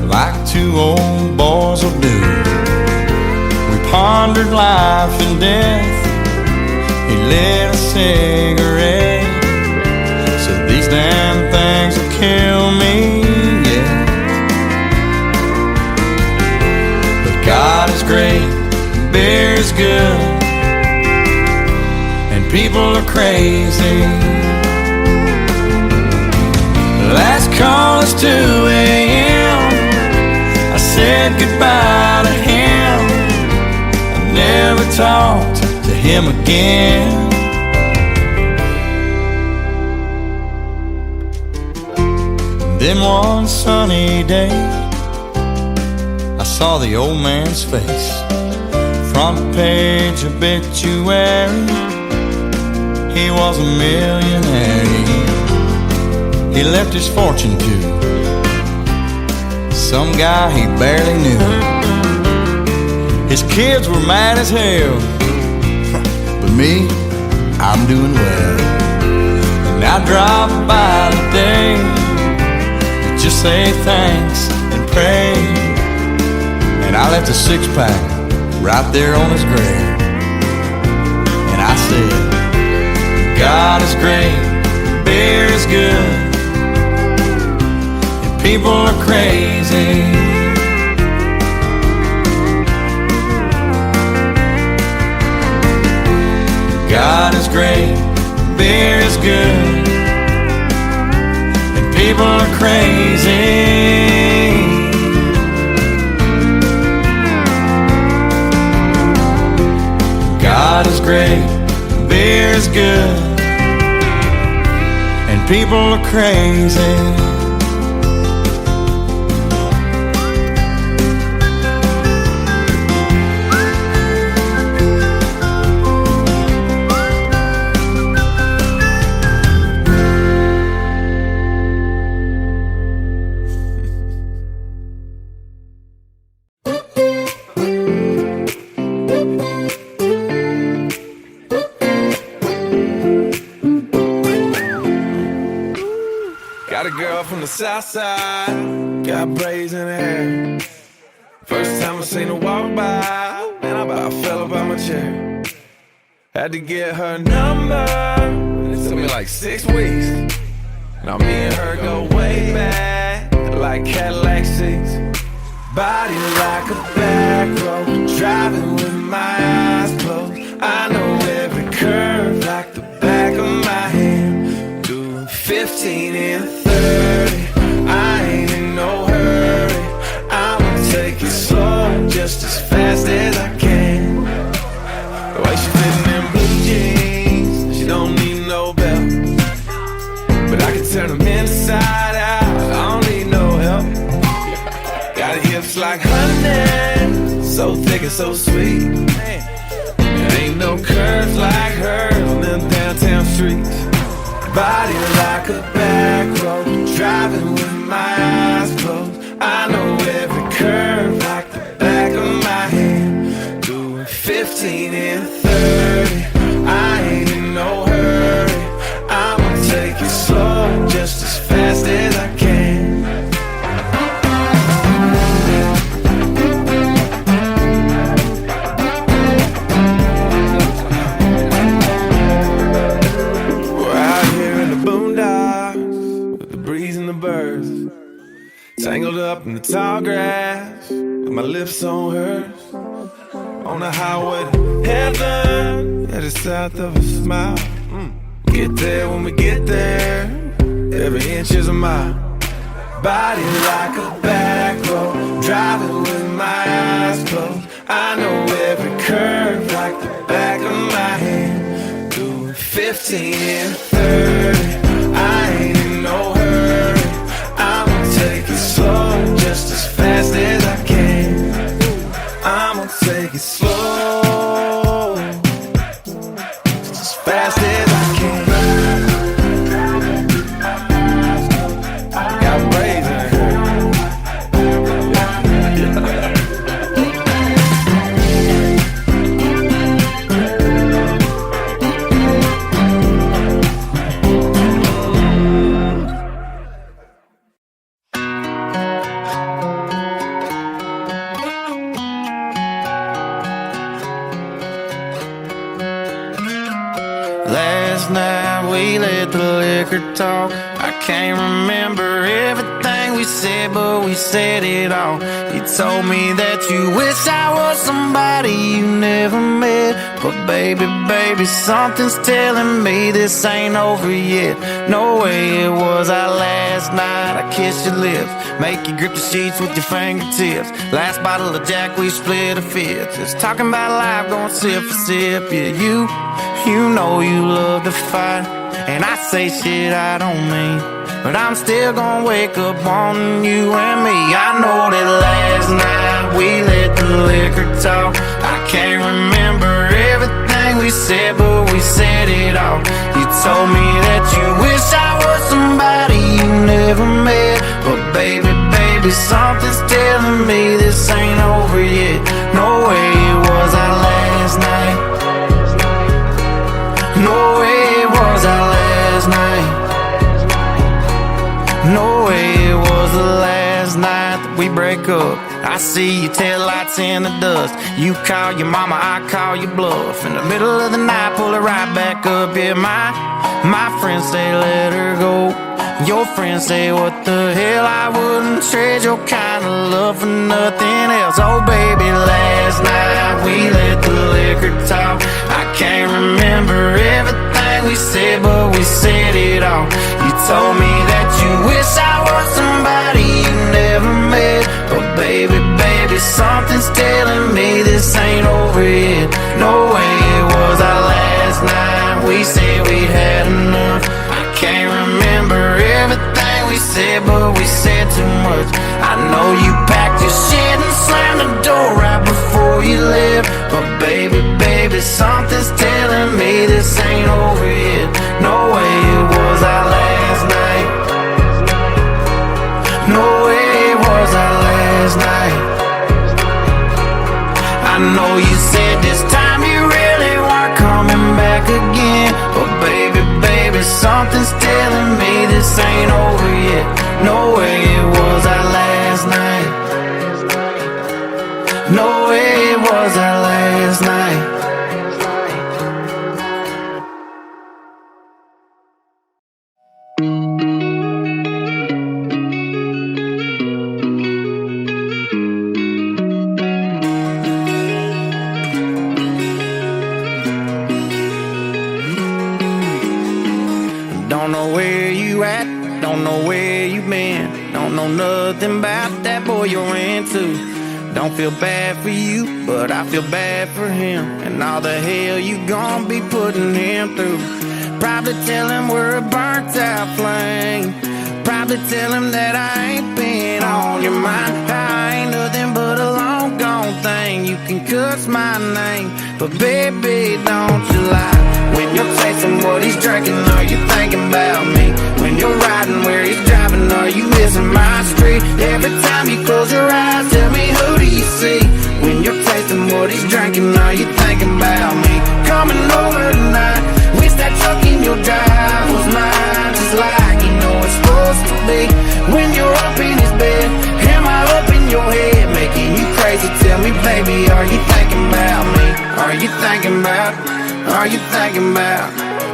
like 2 old boys will do. We pondered life and death. He lit a cigarette, said these damn things will kill me, yeah. But God is great, beer is good, and people are crazy. Last call is 2 a.m. I said, goodbye to him. I never talked to him again. Then one sunny day, I saw the old man's face. Front page obituary, he was a millionaire. He left his fortune to some guy he barely knew. His kids were mad as hell, but me, I'm doing well. And I drive by today, just say thanks and pray. And I left a 6-pack right there on his grave. And I said, God is great, beer is good, and people are crazy. God is great, beer is good, and people are crazy. God is great, beer is good, and people are crazy. Got a girl from the south side, got braids in her hair. First time I seen her walk by, man, I about fell up out my chair. Had to get her number, it took me like 6 weeks. Now me and her go way back, like Cadillac seats. Body like a back road, driving with my eyes closed. I know every curve like the back of my hand. Doing 15 and 30, I ain't in no hurry. I'ma take it slow, just as fast as I can. The way she fitting in blue jeans, she don't need no belt, but I can turn them inside out, I don't need no help. Got hips like honey, so thick and so sweet. There ain't no curves like hers on them downtown streets. Body like a back road, driving with my eyes closed. I know every curve like the back of my hand. Doing 15 and 30, I ain't in no hurry. I'ma take it slow, just as fast as I can. Tangled up in the tall grass, with my lips on hers. On the highway to heaven, yeah, just south of a smile. Get there when we get there, every inch is a mile. Body like a back road, driving with my eyes closed. I know every curve like the back of my hand. Doing 15 and 30, I ain't in no hurry. I'ma take it slow, just as fast as I can. I'ma take it slow, just as fast as I can. Got braids in her. Last night we let the liquor talk. I can't remember everything we said, but we said it all. You told me that you wish I was somebody you never met. But baby, baby, something's telling me this ain't over yet. No way, it was our last night. I kissed your lips, make you grip the sheets with your fingertips. Last bottle of Jack, we split a fifth. Just talking about life, going sip for sip. Yeah, you know you love to fight, and I say shit I don't mean, but I'm still gonna wake up on you and me. I know that last night we let the liquor talk. I can't remember everything we said, but we said it all. You told me that you wish I was somebody you never met. But baby, baby, something's telling me this ain't over yet. No way, it was our last night. No way, it was our last night. No way, it was the last night that we break up. I see your taillights in the dust. You call your mama, I call your bluff. In the middle of the night, pull it right back up. Yeah, my friends say let her go. Your friends say what the hell, I wouldn't trade your kind of love for nothing else. Oh baby, last night we let the liquor talk. I can't remember everything we said, but we said it all. You told me that you wish I was somebody you never met. But baby, baby, something's telling me this ain't over yet. No way, it was our last night. We said we'd had enough. I can't remember everything we said, but we said too much. I know you packed your shit and slammed the door right before you left. But baby, baby, something's telling me this ain't over yet. No way, it was our last night. No way, it was our last night. I know you said this time you really weren't coming back again. But baby, baby, something's telling me this ain't over yet. No way, it was our last night. No way, it was our last night. Don't know where you at, don't know where you been. Don't know nothing about that boy you're into. Don't feel bad for you, but I feel bad for him, and all the hell you gon' be putting him through. Probably tell him we're a burnt out flame. Probably tell him that I ain't been on your mind. I ain't nothing but a long gone thing. You can cuss my name, but baby, don't you lie. When you're tasting what he's drinking, are you thinking about me? When you're riding where he's driving, are you missing my street? Every time you close your eyes, tell me, who do you see? When you're tasting what he's drinking, are you thinking about me? Coming over tonight, wish that truck in your drive was mine, just like you know it's supposed to be. When you're up in his bed, am I up in your head, making you crazy? Tell me, baby, are you thinking about me? Are you thinking about? Are you thinking about?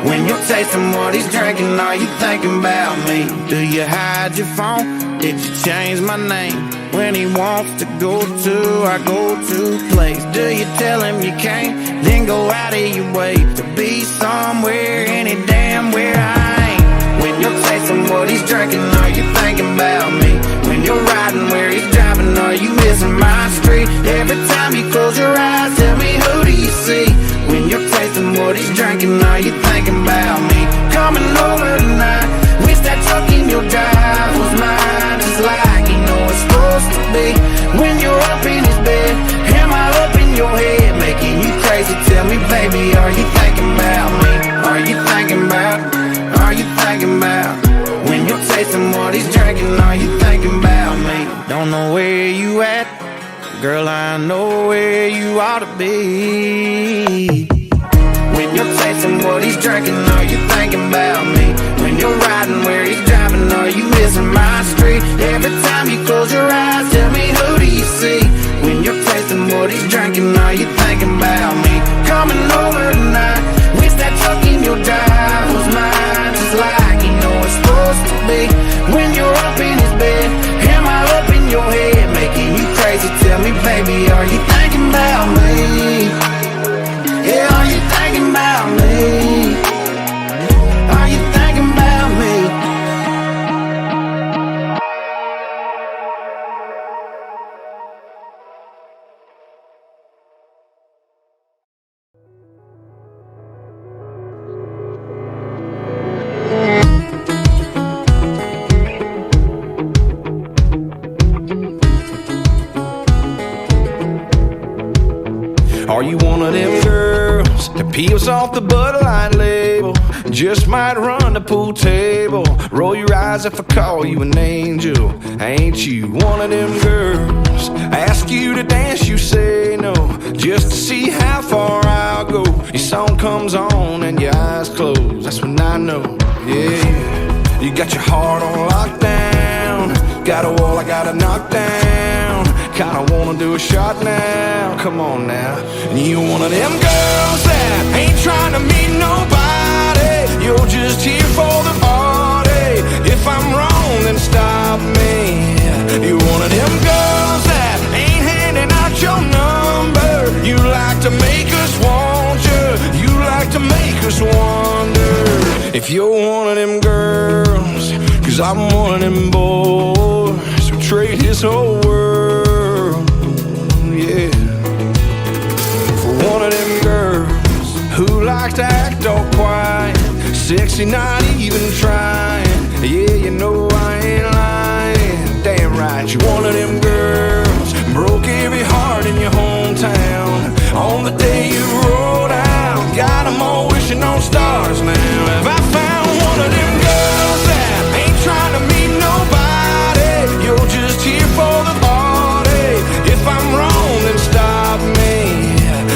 When you're tasting what he's drinking, are you thinking about me? Do you hide your phone? Did you change my name? When he wants to go to our go-to place, do you tell him you can't, then go out of your way to be somewhere, any damn where I ain't? When you're tasting what he's drinking, are you thinking about me? When you're riding where he's driving, are you missing my street? Every time you close your eyes, tell me, who do you see? When you're tasting what he's drinking, are you thinking about me? Coming over tonight, wish that truck in your drive was mine, just like you know it's supposed to be. When you're up in his bed, am I up in your head, making you crazy? Tell me, baby, are you thinking about me? Are you thinking about? Are you thinking about? When you're tasting what he's drinking, are you thinking about me? Don't know where you at, girl, I know where you ought to be. When you're tasting what he's drinking, are you thinking about me? When you're riding where he's driving, are you missing my street? Every time you close your eyes, tell me, who do you see? When you're tasting what he's drinking, are you thinking about me? Coming over tonight, wish that truck in your drive was mine, just like you know it's supposed to be. When you're up in his bed, am baby, are you thinking about me? Yeah, are you thinking about me? Are you thinking about me? Are you one of them girls that peels off the Bud Light label? Just might run the pool table. Roll your eyes if I call you an angel. Ain't you one of them girls? I ask you to dance, you say no, just to see how far I'll go. Your song comes on and your eyes close, that's when I know, yeah. You got your heart on lockdown, got a wall I gotta knock down. Kinda wanna do a shot now, come on now. And you one of them girls that ain't trying to meet nobody, you're just here for the party. If I'm wrong, then stop me. You're one of them girls that ain't handing out your number. You like to make us want you, you like to make us wonder if you're one of them girls. Cause I'm one of them boys who trade his whole world, yeah, for one of them girls who likes to act all quiet, sexy, not even trying. Yeah, you know I ain't lying, damn right. You're one of them girls, broke every heart in your hometown on the day you rolled out. Got them all wishing on stars now. Have I found one of them girls that ain't trying to meet nobody? You're just here for the party. If I'm wrong, then stop me.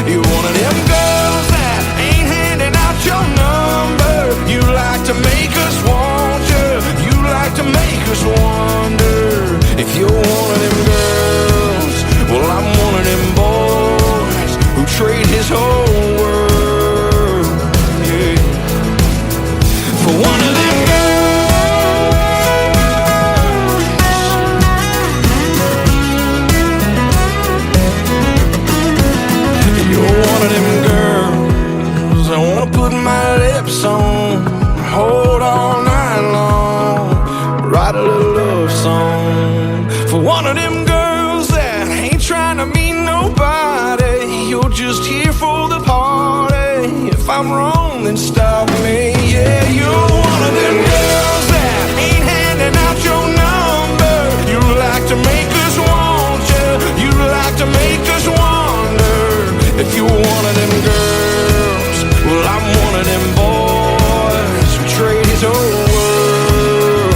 You're one of them girls that ain't handing out your number. You like to make us want you, you like to make us wonder if you're one of them girls. Well, I'm one of them boys who trade his whole world, yeah, for one of them girls. You're one of them girls I wanna put my lips on, hold all night long, write a little love song for one of them girls that ain't trying to meet nobody. You're just here for the party. If I'm wrong, then stop me. Yeah, you're one of them girls that ain't handing out your number. You like to make us want you, you like to make us wonder if you're one of them girls. Well, I'm one of them boys who trade his whole world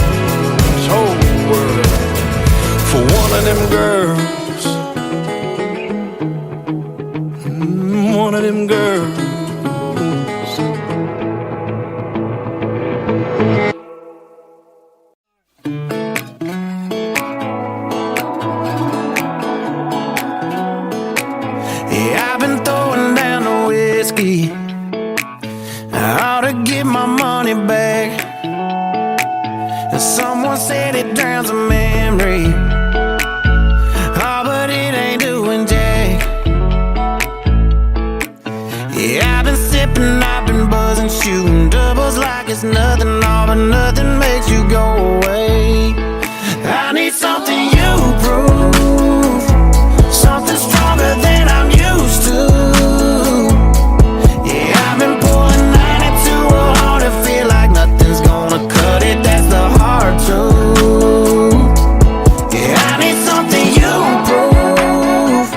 for one of them girls. One of them girls. Yeah, I've been throwing down the whiskey. I ought to get my money back. And someone said it drowns a memory. Oh, but it ain't doing jack. Yeah, I've been sipping, I've been buzzing, shooting doubles like it's nothing. All but nothing makes you go away. I need something you prove, something stronger than I'm used to. Yeah, I've been pulling 92 hard to feel like nothing's gonna cut it. That's the hard truth. Yeah, I need something you prove.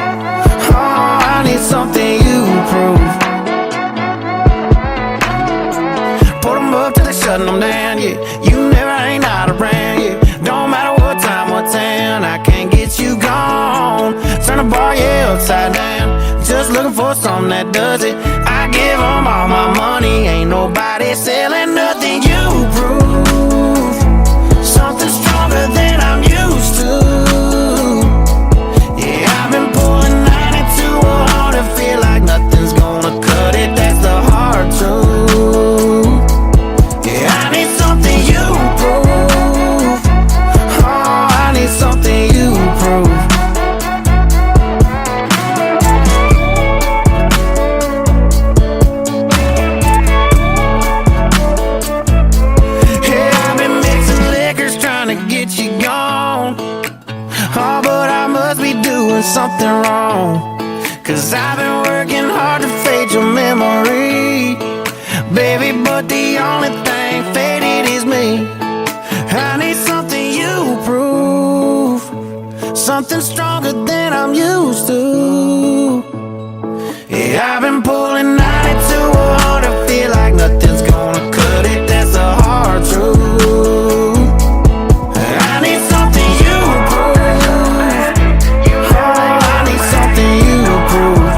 Oh, I need something you prove. Put 'em up till they shutting them down, yeah. You never ain't out around, yeah. Don't matter what time, what town, I can't get you gone. Turn the bar, yeah, upside down. Just looking for something that does it. I give 'em all my money, ain't nobody selling nothing. You prove something stronger than I'm used to. Yeah, I've been pulling 92 hard to feel like nothing's gonna cut it. That's the hard truth. Yeah, I need something you prove. Oh, I need something you prove. phone. 'Cause I've been working hard to fade your memory, baby, but the only thing faded is me. I need something you prove, something stronger than I'm used to. Yeah, I've been pulling 90 to 100, feel like nothing's gonna cut it, that's a hard truth. I need something you prove, oh, I need something you prove.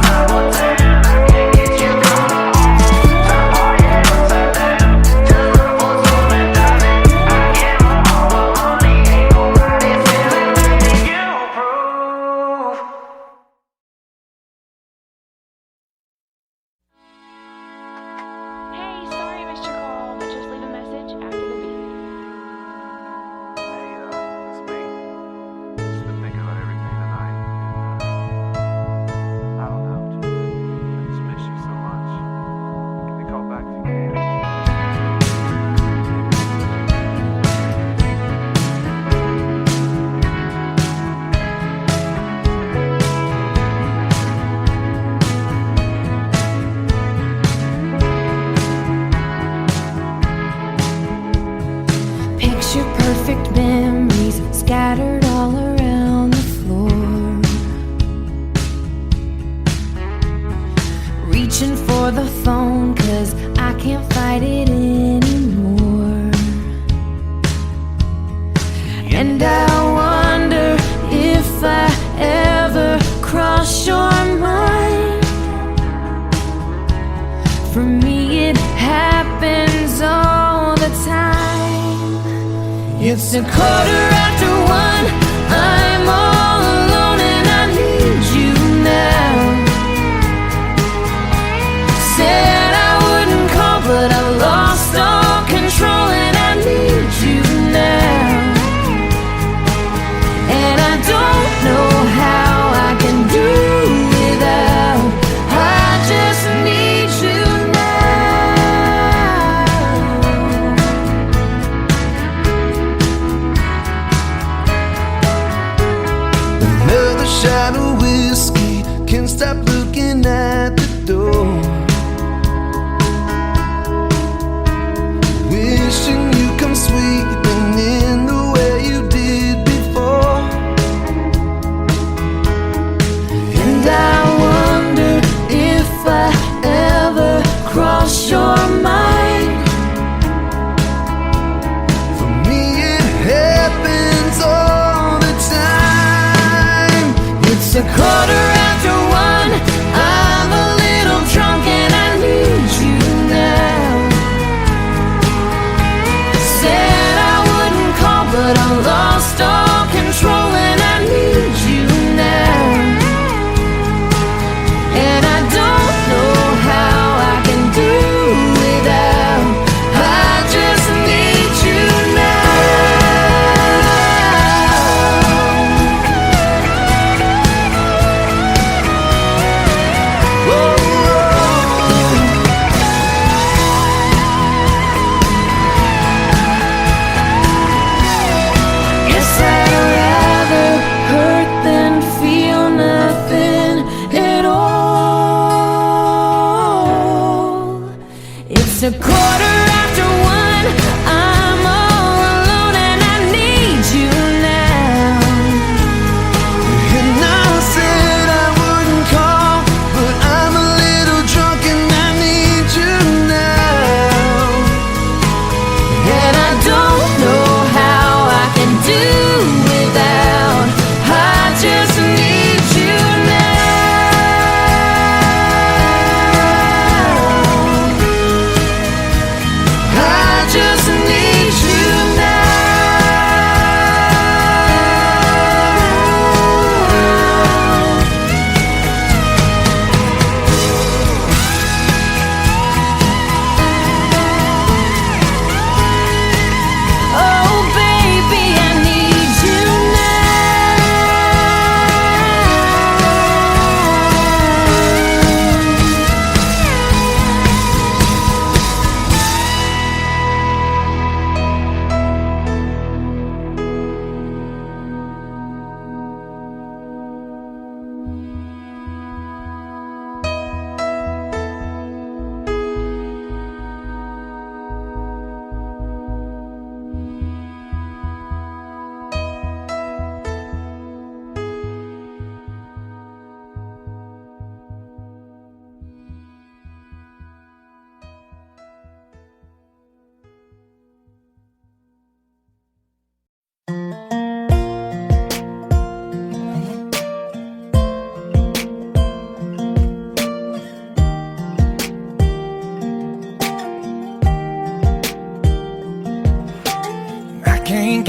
Hey, sorry I missed your call, but just leave a message after the beep. Hey, it's me. Just been thinking about everything tonight. I don't know. I just miss you so much. Give me a call back if you can. Picture perfect memories scattered all around the floor. Reaching for the phone 'cause I can't fight it anymore. And I wonder if I ever cross your mind. For me it happens all the time. It's 1:15. I'm all alone and I need you now. Said I wouldn't call, but I've lost all control and I need you now. And I don't know how I can do without. I just need you now. Another shot of whiskey, can't stop looking at the door. Wishing you come sweeping in the way you did before. And I wonder if I ever cross your mind. For me it happens all the time. It's 1:15. I'm a little drunk and I need you now. Said I wouldn't call, but I lost all control and I need you now. And I don't know how I can do without. I just need you now. Whoa, Guess I'd rather hurt than feel nothing at all. It's 1:15. I'm all alone and I need you now. and I said I wouldn't call, but I'm a little drunk and I need you now. And I don't know how I can do without. I just need you now.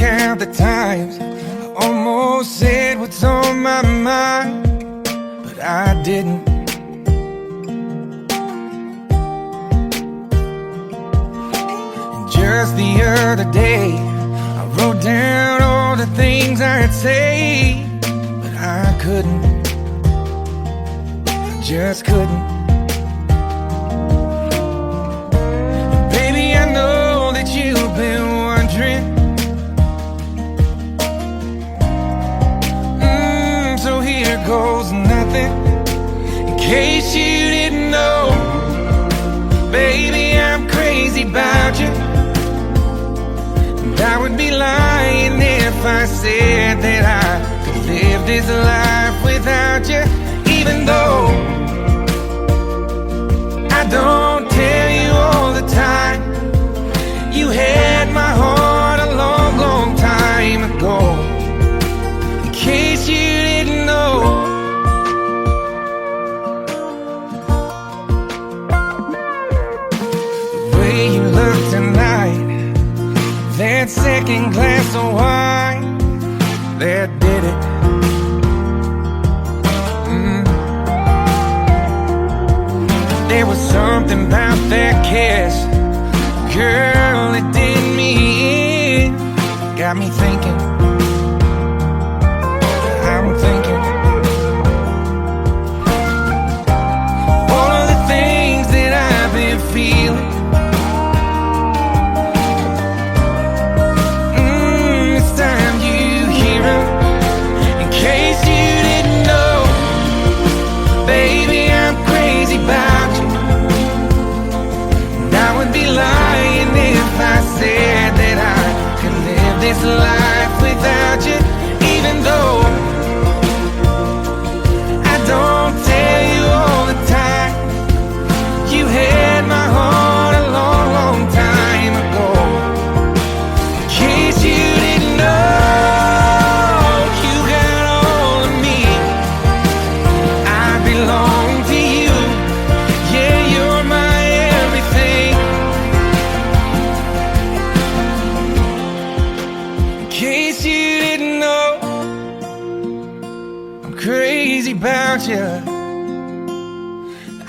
count the times I almost said what's on my mind, but I didn't. And just the other day, I wrote down all the things I'd say, but I couldn't. I just couldn't. Baby, I know that you've been wondering. So here goes nothing. In case you didn't know, baby, I'm crazy about you. And I would be lying if I said that I could live this life without you. Even though I don't tell you all the time, you had my heart a long, long time ago. In case you didn't know, the way you look tonight, that second glass of wine, that did it. There was something about that kiss, girl, it did me in. Got me thinking, I'm thinking all of the things that I've been feeling. It's time you hear 'em. In case you didn't know, baby, I'm crazy about you. And I would be lying if I said that I could live this life without you. Even though I don't tell you all the time, you had my heart a long, long time ago. In case you didn't know, you got all of me. I belong to you. Yeah, you're my everything. In case you didn't know, I'm crazy about you.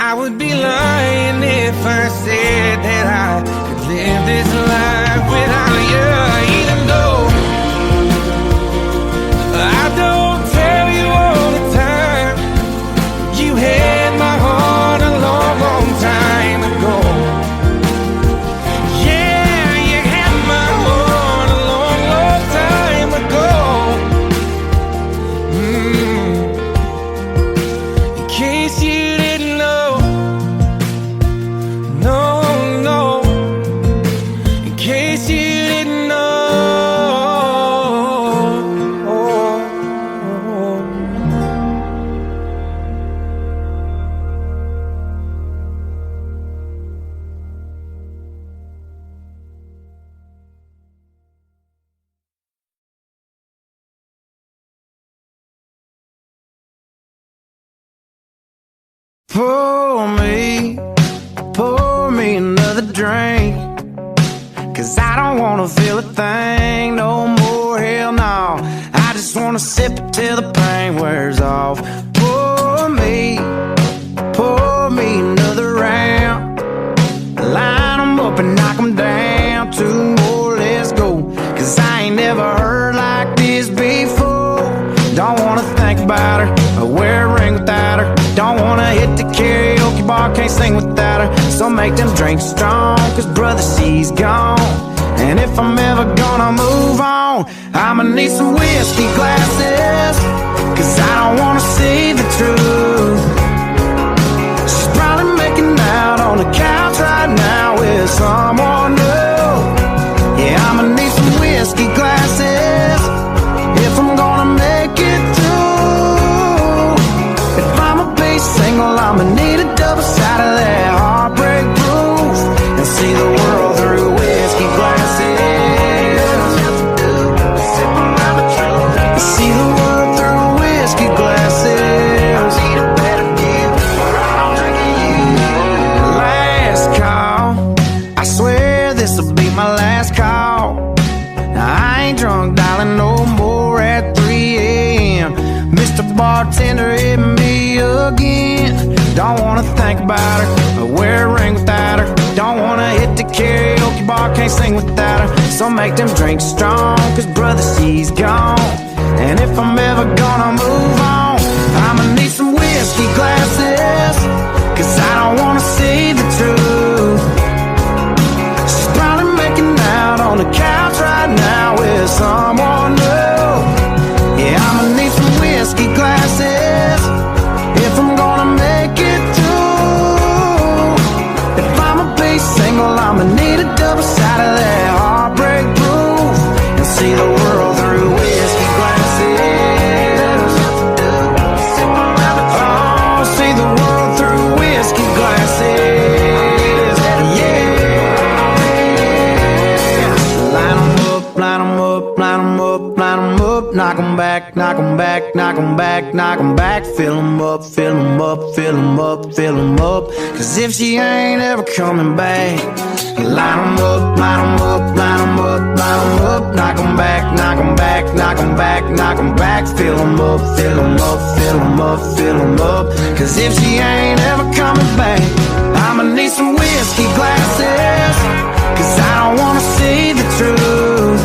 I would be lying if I said that I could live this life without you. Even though I don't tell you all the time, you had my heart a long, long time ago. Yeah, you had my heart a long, long time ago. In case you didn't know, no, no. In case you didn't know. Pour me another drink, 'cause I don't wanna feel a thing no more, hell no. I just wanna sip it till the pain wears off. Pour me another round. Line 'em up and knock 'em down. Two more, let's go, 'cause I ain't never heard like this before. Don't wanna think about her or wear a ring without her. Don't wanna hit the karaoke bar, can't sing without her. So make them drinks strong, 'cause brother, she's gone. And if I'm ever gonna move on, I'ma need some whiskey glasses, 'cause I don't wanna see the truth. She's probably making out on the couch right now with someone new. Yeah, I'ma need some whiskey glasses if I'm gonna make it through. If I'ma be single, I'ma need a double side of that heartbreak proof, and see the world through whiskey glasses. See the world through whiskey glasses. Last call, I swear this'll be my last call. Now I ain't drunk Don't wanna think about her or wear a ring without her. Don't wanna hit the karaoke bar, can't sing without her. So make them drinks strong, cause brother, she's gone. And if I'm ever gonna move on, I'ma need some whiskey glasses, cause I don't wanna see the truth. She's probably making out on the couch right now with someone new. Yeah, I'ma need some whiskey glasses if I'm gonna make it through. If I'ma be single, I'ma need a double shot of that heartbreak proof, and see the world through whiskey glasses. Oh, see the world through whiskey glasses. Yeah. Line 'em up, line 'em up, line 'em up, line 'em up. Knock 'em back, knock 'em back, knock 'em back, knock 'em back. Fill 'em up, fill 'em up, fill 'em up, fill 'em up. Cause if she ain't ever coming back, line 'em up, line 'em up, line 'em up, line 'em up. Knock 'em back, knock 'em back, knock 'em back, knock 'em back. Fill 'em up, fill 'em up, fill 'em up, fill 'em up. Cause if she ain't ever coming back, I'ma need some whiskey glasses, cause I don't wanna see the truth.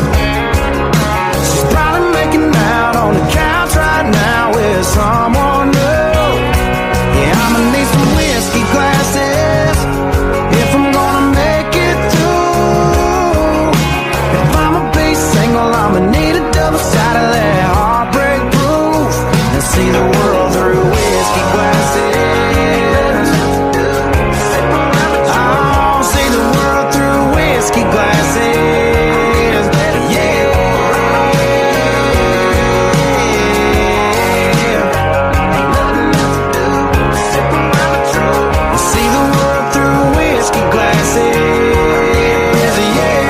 She's probably making out on the couch right now with someone new. Yeah, I'ma need some whiskey glasses if I'm gonna make it through. If I'ma be single, I'ma need a double shot of that heartbreak proof, and see the world through whiskey glasses. Oh, see the world through whiskey glasses. Yeah. See the world through whiskey glasses. Yeah.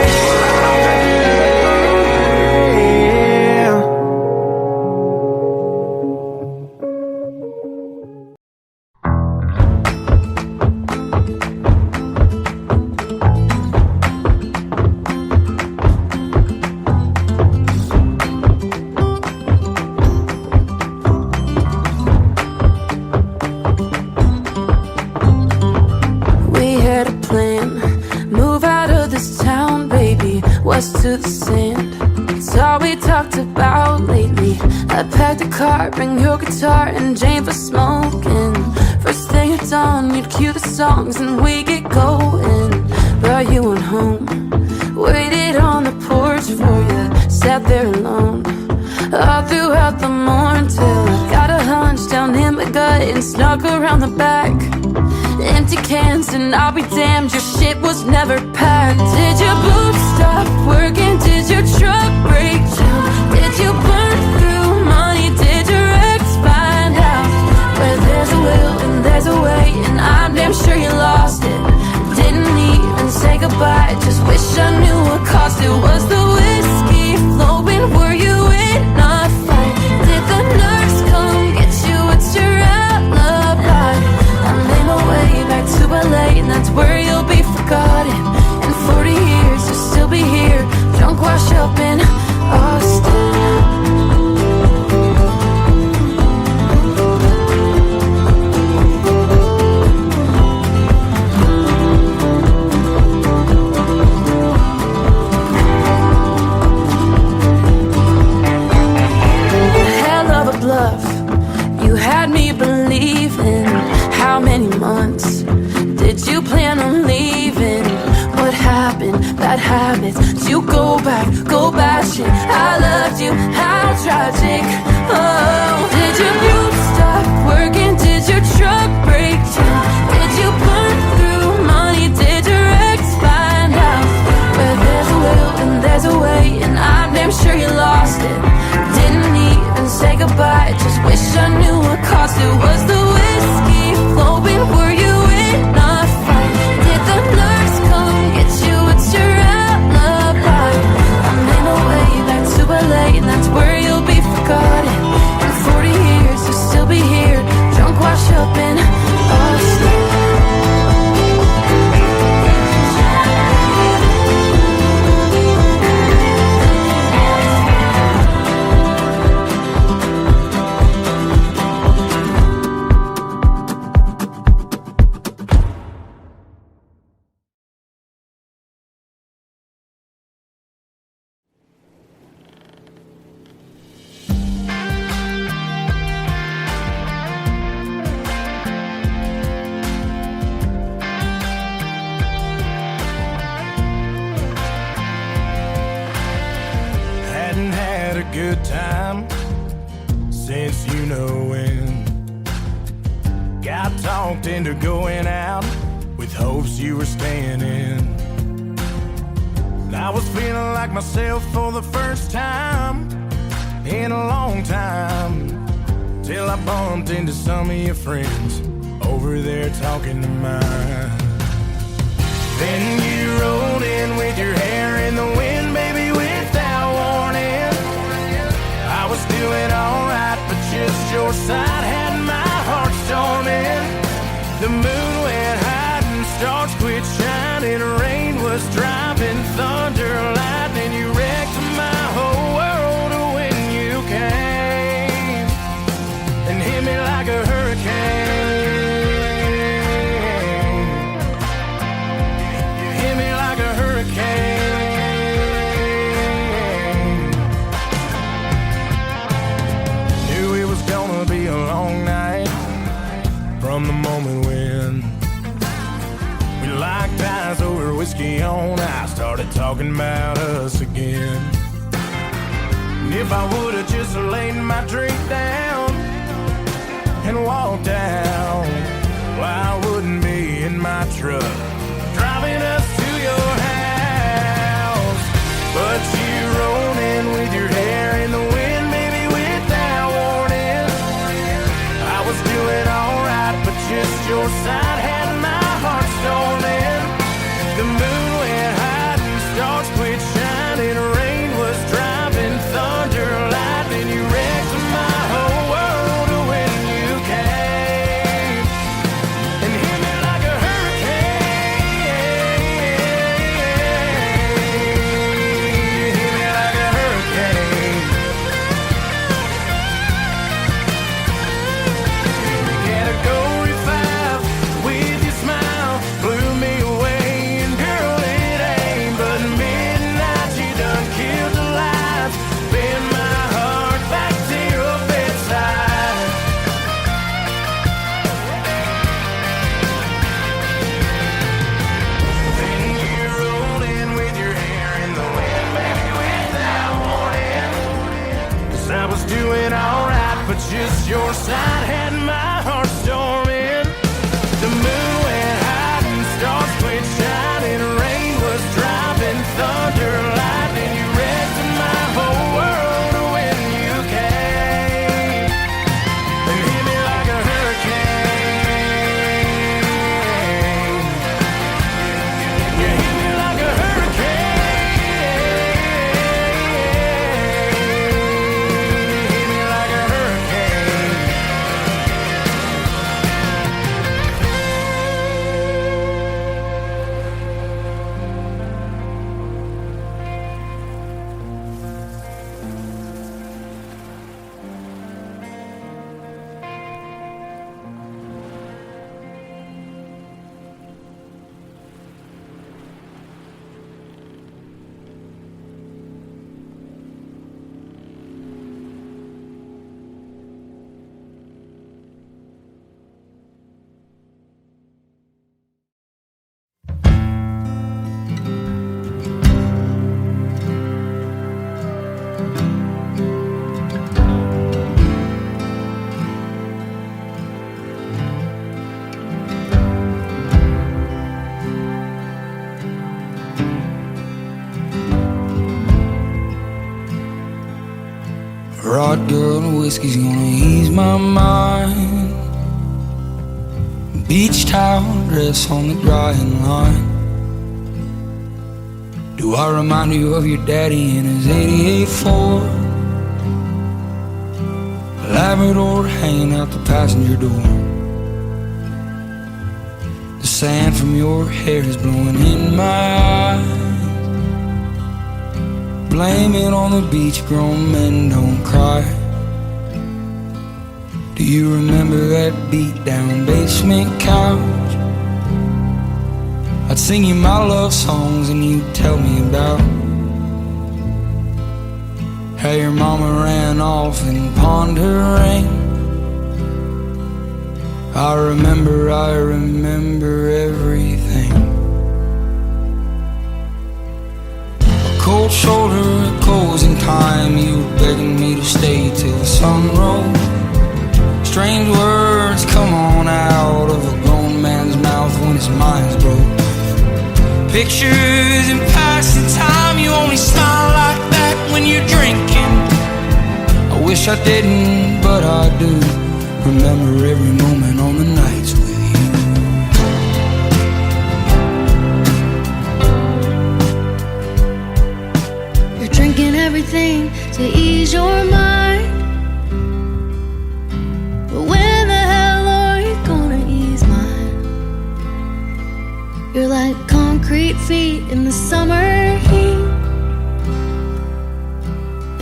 We had a plan, move out of this town, baby, west to the sand. It's all we talked about lately. I packed a car, bring your guitar, and Jane for smoking. First thing at dawn, you'd cue the songs and we get going. But you went home, waited on the porch for you, sat there alone all throughout the morning till I got a hunch down in my gut and snuck around the back. Empty cans and I'll be damned, your shit was never packed. Did your boobs stop working? Did your truck break down? Did you burn through money? Did your ex find out? Where there's a will and there's a way, and I'm damn sure you lost it. Didn't even say goodbye, just wish I knew what cost it. Was the whiskey flowing? Were you in a fight? Did the nurse come get you? What's your alibi? I made my way back to LA, and that's where you'll be forgotten. In 40 years, you'll still be here, drunk, wash up in Austin. Hell of a bluff, you had me believing. How many months did you plan on leaving? What happened? Bad habits. Did you go back, go bashing? I loved you, how tragic. Oh, did your boobs stop working? Did your truck break down? Did you burn through money? Did your ex find out? Where there's a will and there's a way, and I'm damn sure you lost it. Didn't even say goodbye, just wish I knew what cost it. Was the whiskey flowing? Were you in a fight? Did the nurse come get you? What's your alibi? I made my way back to LA, and that's where you'll be forgotten. knowing. Got talked into going out with hopes you were staying in. And I was feeling like myself for the first time in a long time, till I bumped into some of your friends over there talking to mine. Then you rolled in with your hair in the wind, baby, without warning. I was doing alright, but just your side had my heart storming. The moon went high and stars quit shining. Rain was driving, thunder, lightning. You wrecked my whole world when you came and hit me like a hurricane. You hit me like a hurricane. Knew it was gonna be a long night from the moment when we locked eyes over whiskey on ice, started talking about us again. And if I would've just laid my drink down and walked down, well, I wouldn't be in my truck driving us to your house. But you rolled in with your hair in the wind, baby, without warning. I was doing alright, but just your side had my heart storming. The moon went high and stars quit shining. Rain was driving, thunder, lightning. You wrecked my whole world when you came and hit me like a hurricane. You hit me like a hurricane. Category 5 with your smile blew me away. And girl, it ain't but midnight. You done killed the lights, bend my heart back to your bedside. Then you rolled in with your hair in the wind, baby, without warning. 'Cause I was doing alright, but just your side had my heart storming. The moon went high and stars quit shining. Rain was driving, thunder, lightning. You wrecked my whole world when you came and hit me like a hurricane. You hit me like a hurricane. Hit me like a hurricane. Rod girl and whiskey's gonna ease my mind. Beach towel dress on the drying line. Do I remind you of your daddy in his 88 Ford? Labrador hanging out the passenger door. The sand from your hair is blowing in my eyes. Blame it on the beach, grown men don't cry. Do you remember that beat down basement couch? I'd sing you my love songs and you'd tell me about how your mama ran off and pawned her ring. I remember everything. Cold shoulder, closing time. You were begging me to stay till the sun rose. Strange words come on out of a grown man's mouth when his mind's broke. Pictures and passing time, you only smile like that when you're drinking. I wish I didn't, but I do. Remember every moment on the nights with you. You're drinking everything to ease your mind, but when the hell are you gonna ease mine? You're like concrete feet in the summer heat.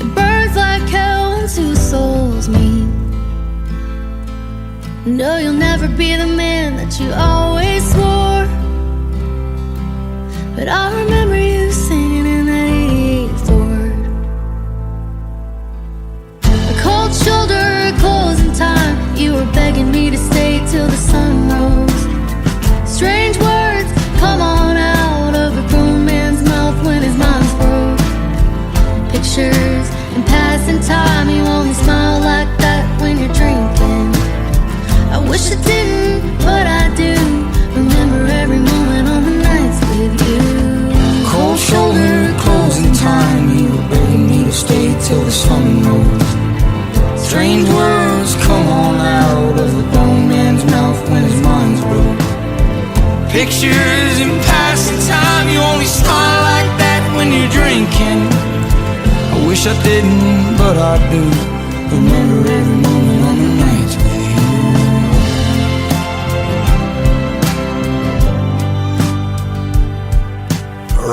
It burns like hell when two souls meet. No, you'll never be the man that you always swore, but I remember you singing in that 88th word. A cold shoulder, closing time. You were begging me to stay till the sun rose. Strange words come on out of a grown man's mouth when his mind's broke. Pictures and passing time, you only smile like that when you're drinking. I wish I didn't, but I do. Remember every moment on the nights with you. Cold shoulder, closing time. You were begging me to stay till the sun rose. Strange words come on out of a grown man's mouth when his mind's broke. Pictures and passing time, you only smile like that when you're drinking. I wish I didn't, but I do. Remember every moment on the nights with you.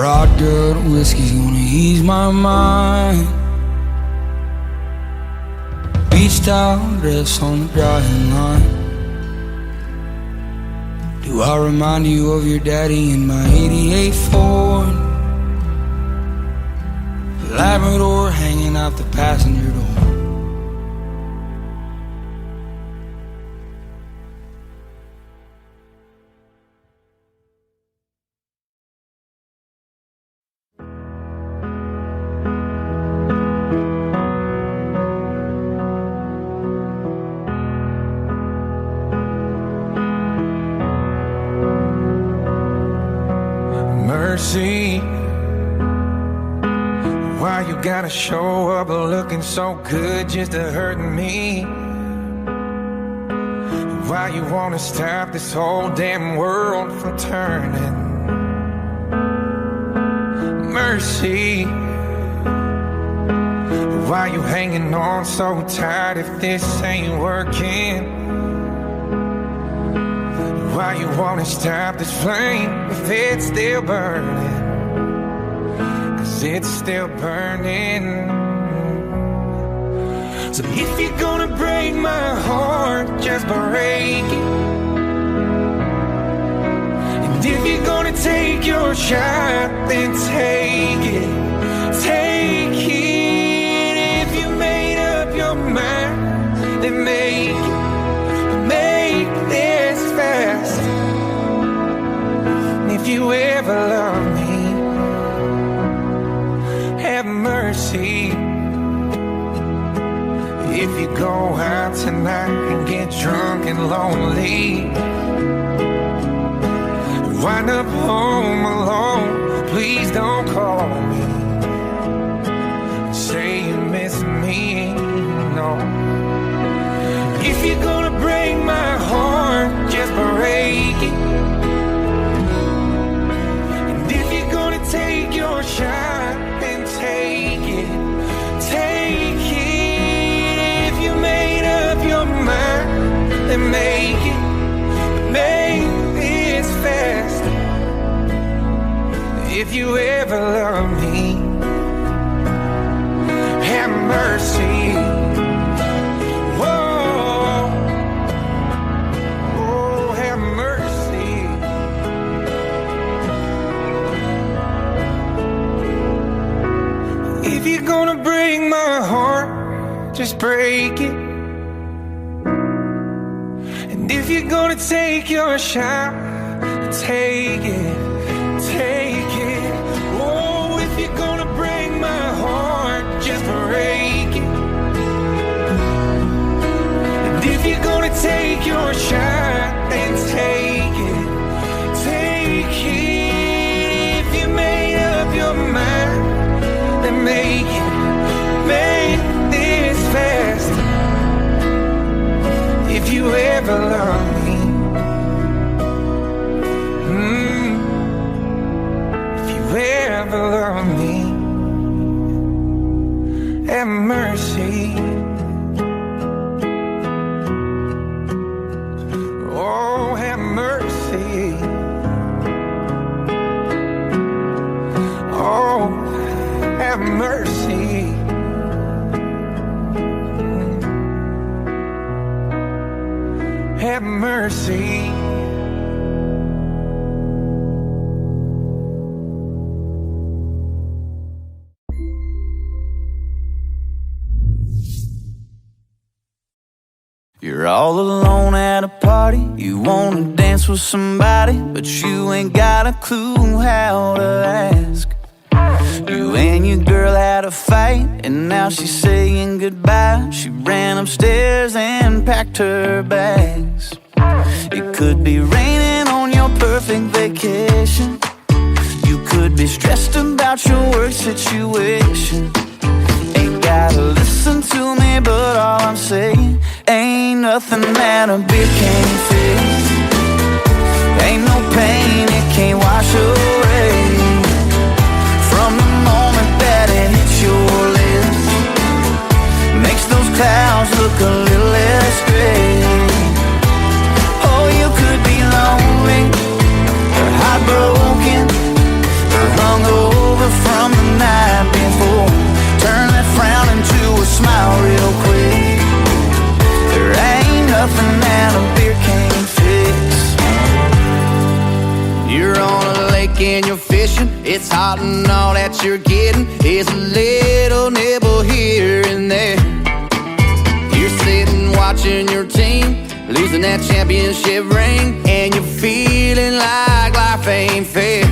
Rod good whiskey's gonna ease my mind. Beach towel dress on the drying line. Do I remind you of your daddy in my 88 Ford? Labrador hanging out the passenger door. Mercy, why you gotta show up looking so good just to hurt me? Why you wanna stop this whole damn world from turning? Mercy, why you hanging on so tight if this ain't working? Why you wanna stop this flame if it's still burning? 'Cause it's still burning. So if you're gonna break my heart, just break it. And if you're gonna take your shot, then take it. Take it. If you made up your mind, then make it. Make this fast. If you ever love me, have mercy. If you go out tonight and get drunk and lonely, wind up home alone, please don't call me. Say you miss me, no. If you're gonna break my heart, just break it. And if you're gonna take your shot, then take it. Take it. If you made up your mind, then make it. Make this fast. If you ever love me, have mercy. If you're gonna break my heart, just break it. And if you're gonna take your shot, take it, take it. Oh, if you're gonna break my heart, just break it. And if you're gonna your shine and take it. Take it. If you made up your mind, then make it. Make this fast. If you ever love me, if you ever love me, have mercy. Oh, have mercy. Oh, have mercy. Have mercy. You're all alone at a party. You wanna dance with somebody, but you ain't got a clue how to ask. You and your girl had a fight, and now she's saying goodbye. She ran upstairs and packed her bags. It could be raining on your perfect vacation. You could be stressed about your work situation. Ain't gotta listen to me, but all I'm saying, ain't nothing that a beer can't fix. Ain't no pain it can't wash away. From the moment that it hits your lips, makes those clouds look a little less gray. Oh, you could be lonely, or heartbroken, or hungover from the night before. Turn that frown into a smile real quick. There ain't nothing that a beer can't fix. You're on a lake and you're fishing. It's hot and all that you're getting is a little nibble here and there. You're sitting watching your team losing that championship ring, and you're feeling like life ain't fair.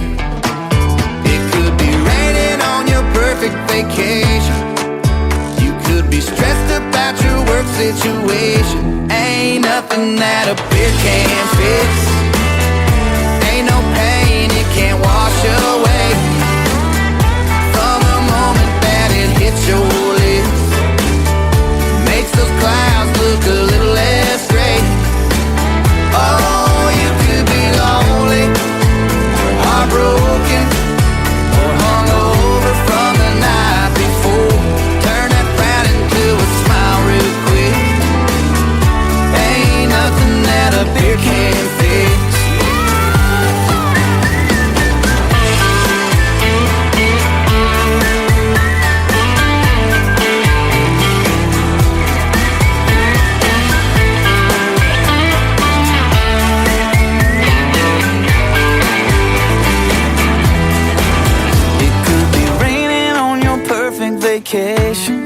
It could be raining on your perfect vacation. You could be stressed about your work situation. Ain't nothing that a beer can't fix. Ain't no pain it can't wash away. From the moment that it hits your lips, makes those clouds look a little less gray. Oh, you could be lonely, or heartbroken, or hungover from the night before. Turn that frown into a smile real quick. Ain't nothing that a beer can't fix. Vacation.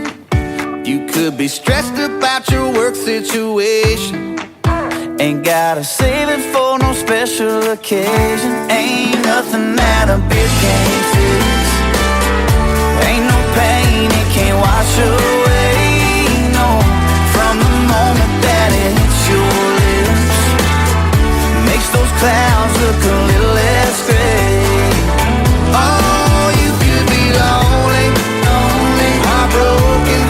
You could be stressed about your work situation. Ain't gotta save it for no special occasion. Ain't nothing that a beer can't fix. Ain't no pain it can't wash away. No, from the moment that it hits your lips, makes those clouds look a little less gray. Oh, you could be lonely, heartbroken,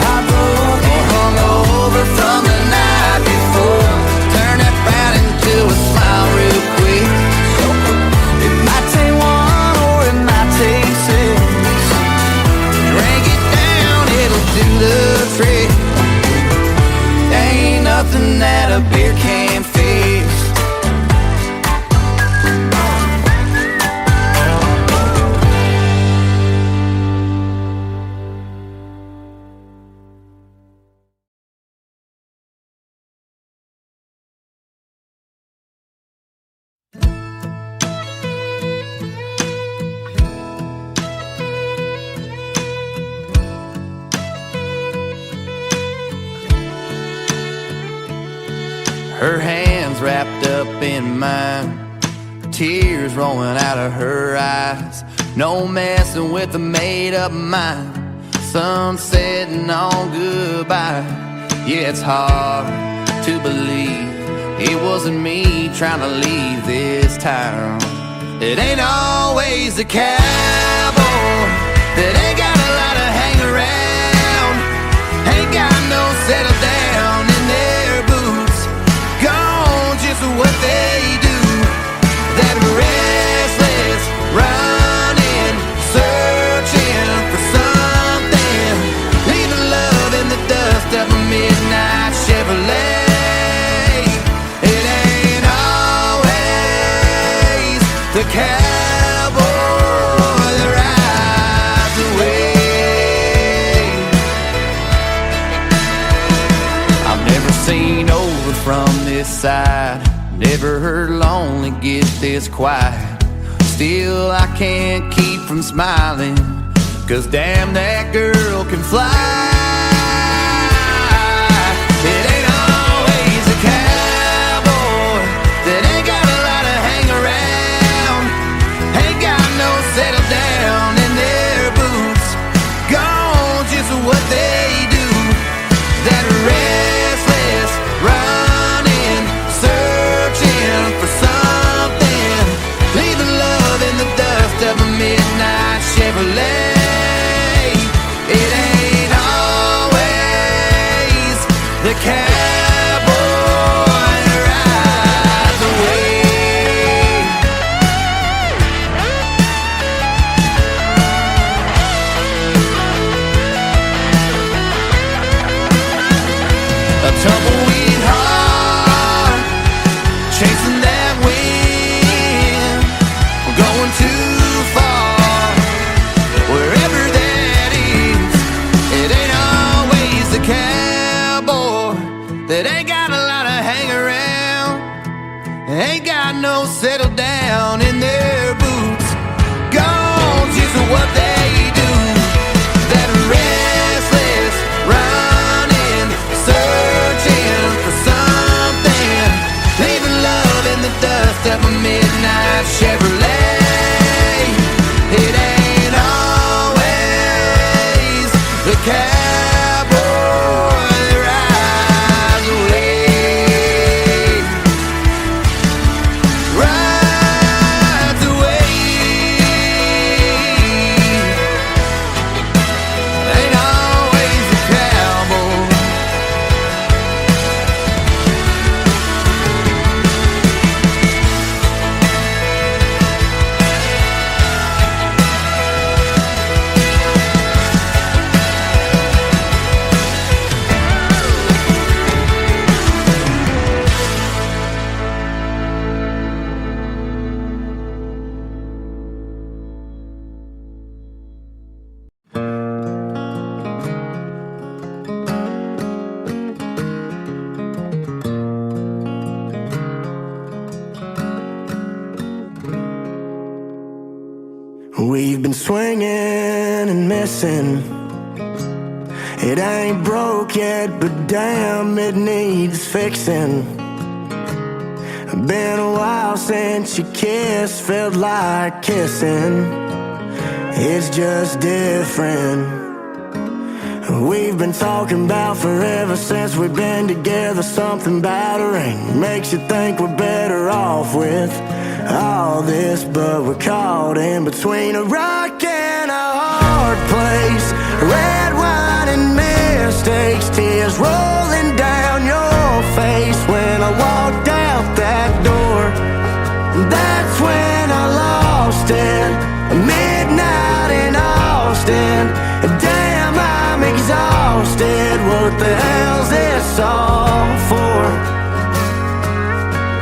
or hungover from the night before. Turn that frown into a smile real quick. It might take one or it might take six. Drink it down, it'll do the trick. Ain't nothing that a beer can't fix. Her hands wrapped up in mine, tears rolling out of her eyes. No messing with a made-up mind. Sun setting on goodbye. Yeah, it's hard to believe, It wasn't me trying to leave this town. It ain't always the cowboy that ain't got a lot of hang around, ain't got no settle down in their boots, gone just what they do. That restless running, searching for something, leaving love in the dust of a midnight Chevrolet. It ain't always the cowboy that rides away. I've never seen over from this side, never heard lonely get this quiet. Still I can't keep from smiling, 'cause damn, that girl can fly. It ain't always a cowboy that ain't got a lot of hang around, ain't got no settle down in their boots, gone just what they do. That restless running, searching for something, leaving love in the dust of a midnight Chevrolet. It ain't always the cowboy that rides away. A tumbleweed heart, chasing that wind, going too far, wherever that is. It ain't always the cowboy that ain't got a lot of hang around, ain't got no settle down in their boots, gone just what they do. That restless running, searching for something, leaving love in the dust of a midnight Chevrolet. It ain't always the cowboy that rides away. Rides away. Ain't always the cowboy. We've been swinging and missing. It ain't broke yet, but damn, it needs fixing. Been a while since you kissed, felt like kissing. It's just different. We've been talking about forever since we've been together. Something about a ring makes you think we're better off with all this, but we're caught in between a rock and a hard place. Red wine and mistakes, tears rolling down your face. When I walked out that door, that's when I lost it. Midnight in Austin, damn, I'm exhausted. What the hell's this all for?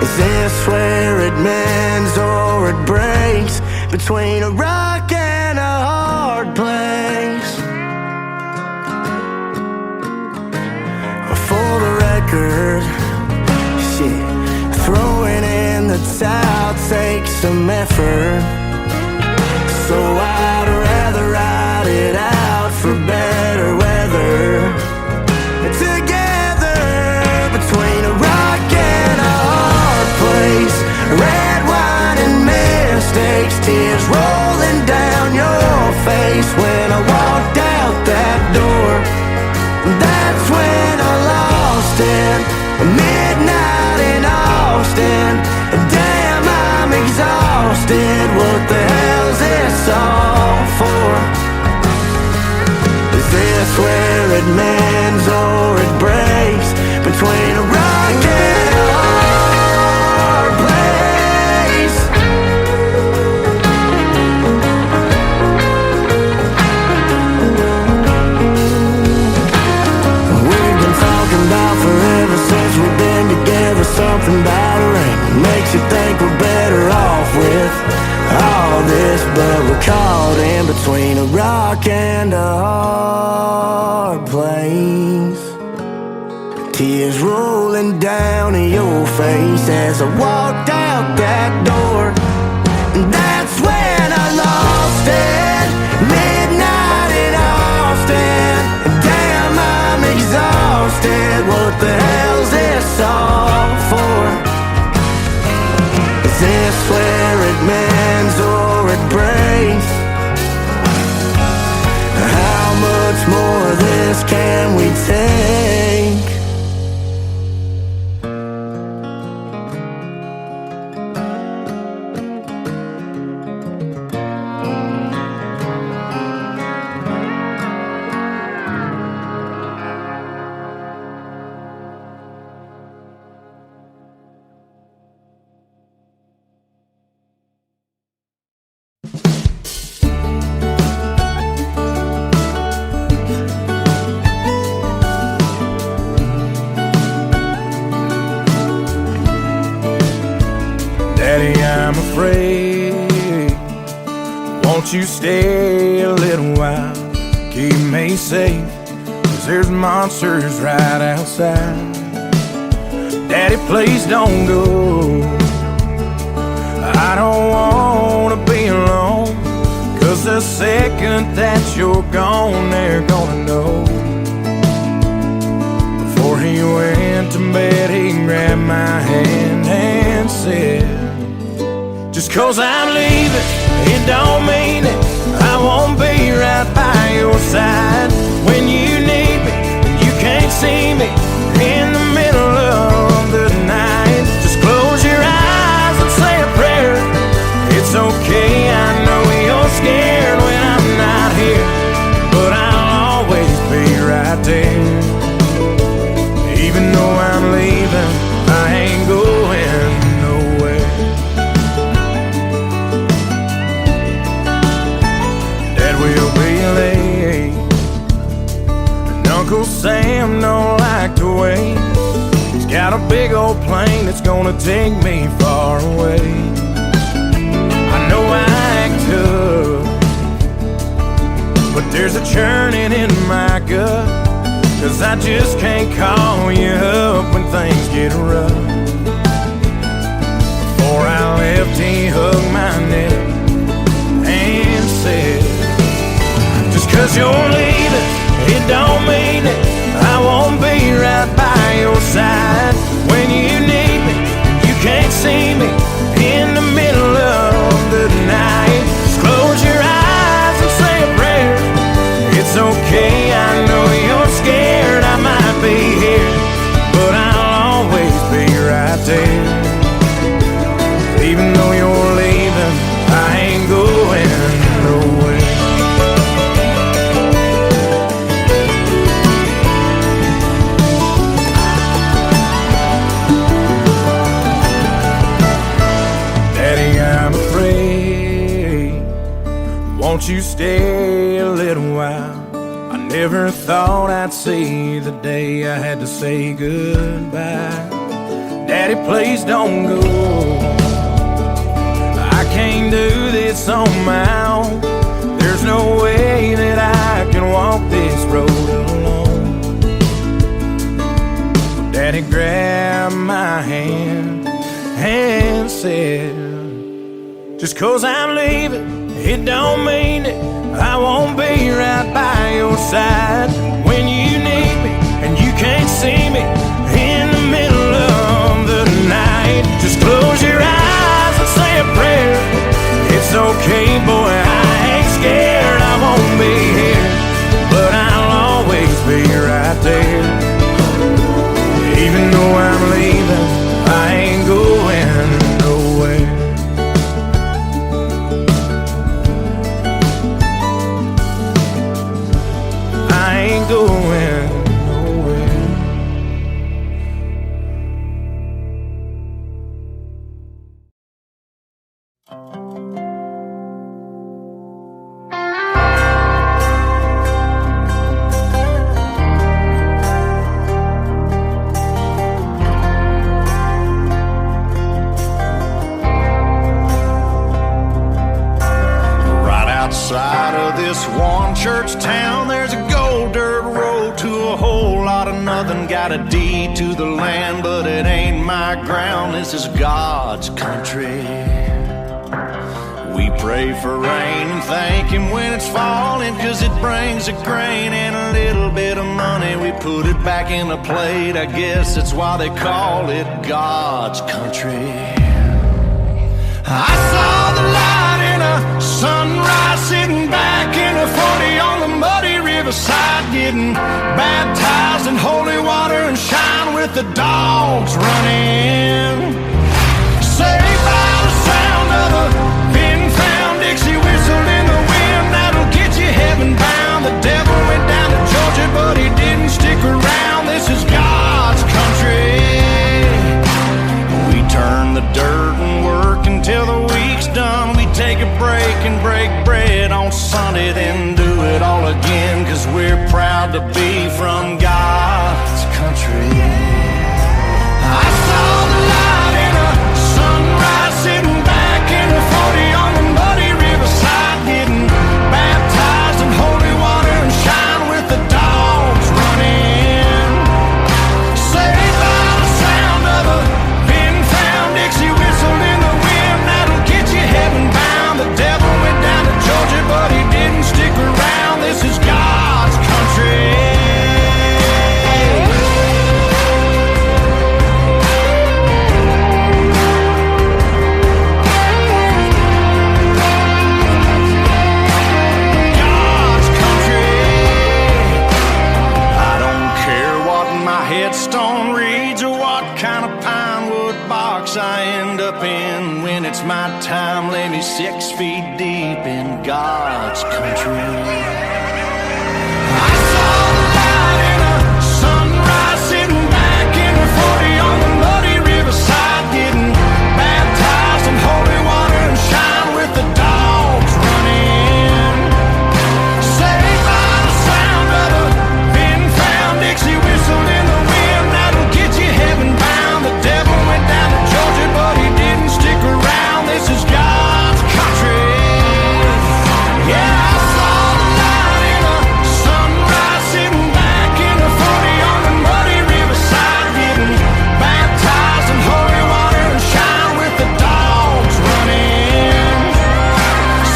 Is this where it mends or it breaks? Between a rock and a hard place. For the record, shit, throwing in the towel takes some effort. So I'd rather ride it out for better weather. Together, between a rock and a hard place. Red wine and mistakes, tears rolling down your face. When I walked out that door, that's when I lost it. Midnight in Austin. lost it. What the hell's this all for? Is this where it mends or it breaks? Between a rock and a hard place. We've been talking about forever since we've been together. Something about a ring makes you think we're better off with all this, but we're caught in between a rock and a hard place. Tears rolling down your face as I walked out that door. And that's when I lost it. Midnight in Austin. Damn, I'm exhausted. What the hell's this all for? Is this where it mends or it breaks? How much more of this can we take? Daddy, I'm afraid. Won't you stay a little while? Keep me safe, 'cause there's monsters right outside. Daddy, please don't go. I don't wanna be alone, 'cause the second that you're gone, they're gonna know. Before he went to bed, he grabbed my hand and said, just 'cause I'm leaving, it don't mean it. I won't be right by your side when you need me. You can't see me in the middle of the night. Just close your eyes and say a prayer. It's okay, I know you're scared when I'm not here, but I'll always be right there. Even though I'm leaving, I ain't going nowhere. Dad will be late, and Uncle Sam don't like to wait. He's got a big old plane that's gonna take me far away. I know I act tough, but there's a churning in my gut, 'cause I just can't call you up when things get rough. Before I left, he hugged my neck and said, just 'cause you're leaving, it don't mean it. I won't be right by your side when you need me. You can't see me in the middle of the night. Just close your eyes and say a prayer. It's okay, I know you're scared. I might be here, but I'll always be right there. Even though you're leaving, I ain't going nowhere. Daddy, I'm afraid. Won't you stay a little while? I never thought I'd see the day I had to say goodbye. Daddy, please don't go. I can't do this on my own. There's no way that I can walk this road alone. Daddy grabbed my hand and said, just 'cause I'm leaving, it don't mean it. I won't be right by your side when you need me, and you can't see me in the middle of the night. Just close your eyes and say a prayer. It's okay, boy, I ain't scared. I won't be here, but I'll always be right there. Even though I'm leaving, I ain't going nowhere. Outside of this one church town, there's a gold dirt road to a whole lot of nothing. Got a deed to the land, but it ain't my ground. This is God's country. We pray for rain and thank Him when it's falling, 'cause it brings a grain and a little bit of money. We put it back in the plate, I guess that's why they call it God's country. I saw the light in a sunrise, sitting back in a 40 on the muddy riverside, getting baptized in holy water and shine with the dogs running. Saved by the sound of a pin-found Dixie whistle in the wind, that'll get you heaven bound. The devil went down to Georgia, but he didn't stick around. This is God's country. We turn the dirt and work until the week's done. We take a break and break bread on Sunday, then do it all again, 'cause we're proud to be from God's country. I saw the light in a sunrise, sitting back in a 40 on the muddy riverside, getting baptized in holy water and shine with the dogs running. Saved by the sound of a pin-found Dixie whistle in the wind, that'll get you heaven bound. The devil went down to Georgia, but he didn't stick around. This is God's country. God's country. I don't care what my headstone reads or what kind of pine wood box I end up in. When it's my time, lay me 6 feet deep in God's country. I saw the light in a sunrise, sitting back in a 40 on the muddy riverside, getting baptized in holy water and shine with the dogs running. Saved by the sound of a pin-found Dixie whistle in the wind, that'll get you heaven bound. The devil went down to Georgia, but he didn't stick around. This is God's country. Yeah, I saw the light in a sunrise, sitting back in a 40 on the muddy riverside, getting baptized in holy water and shine with the dogs running.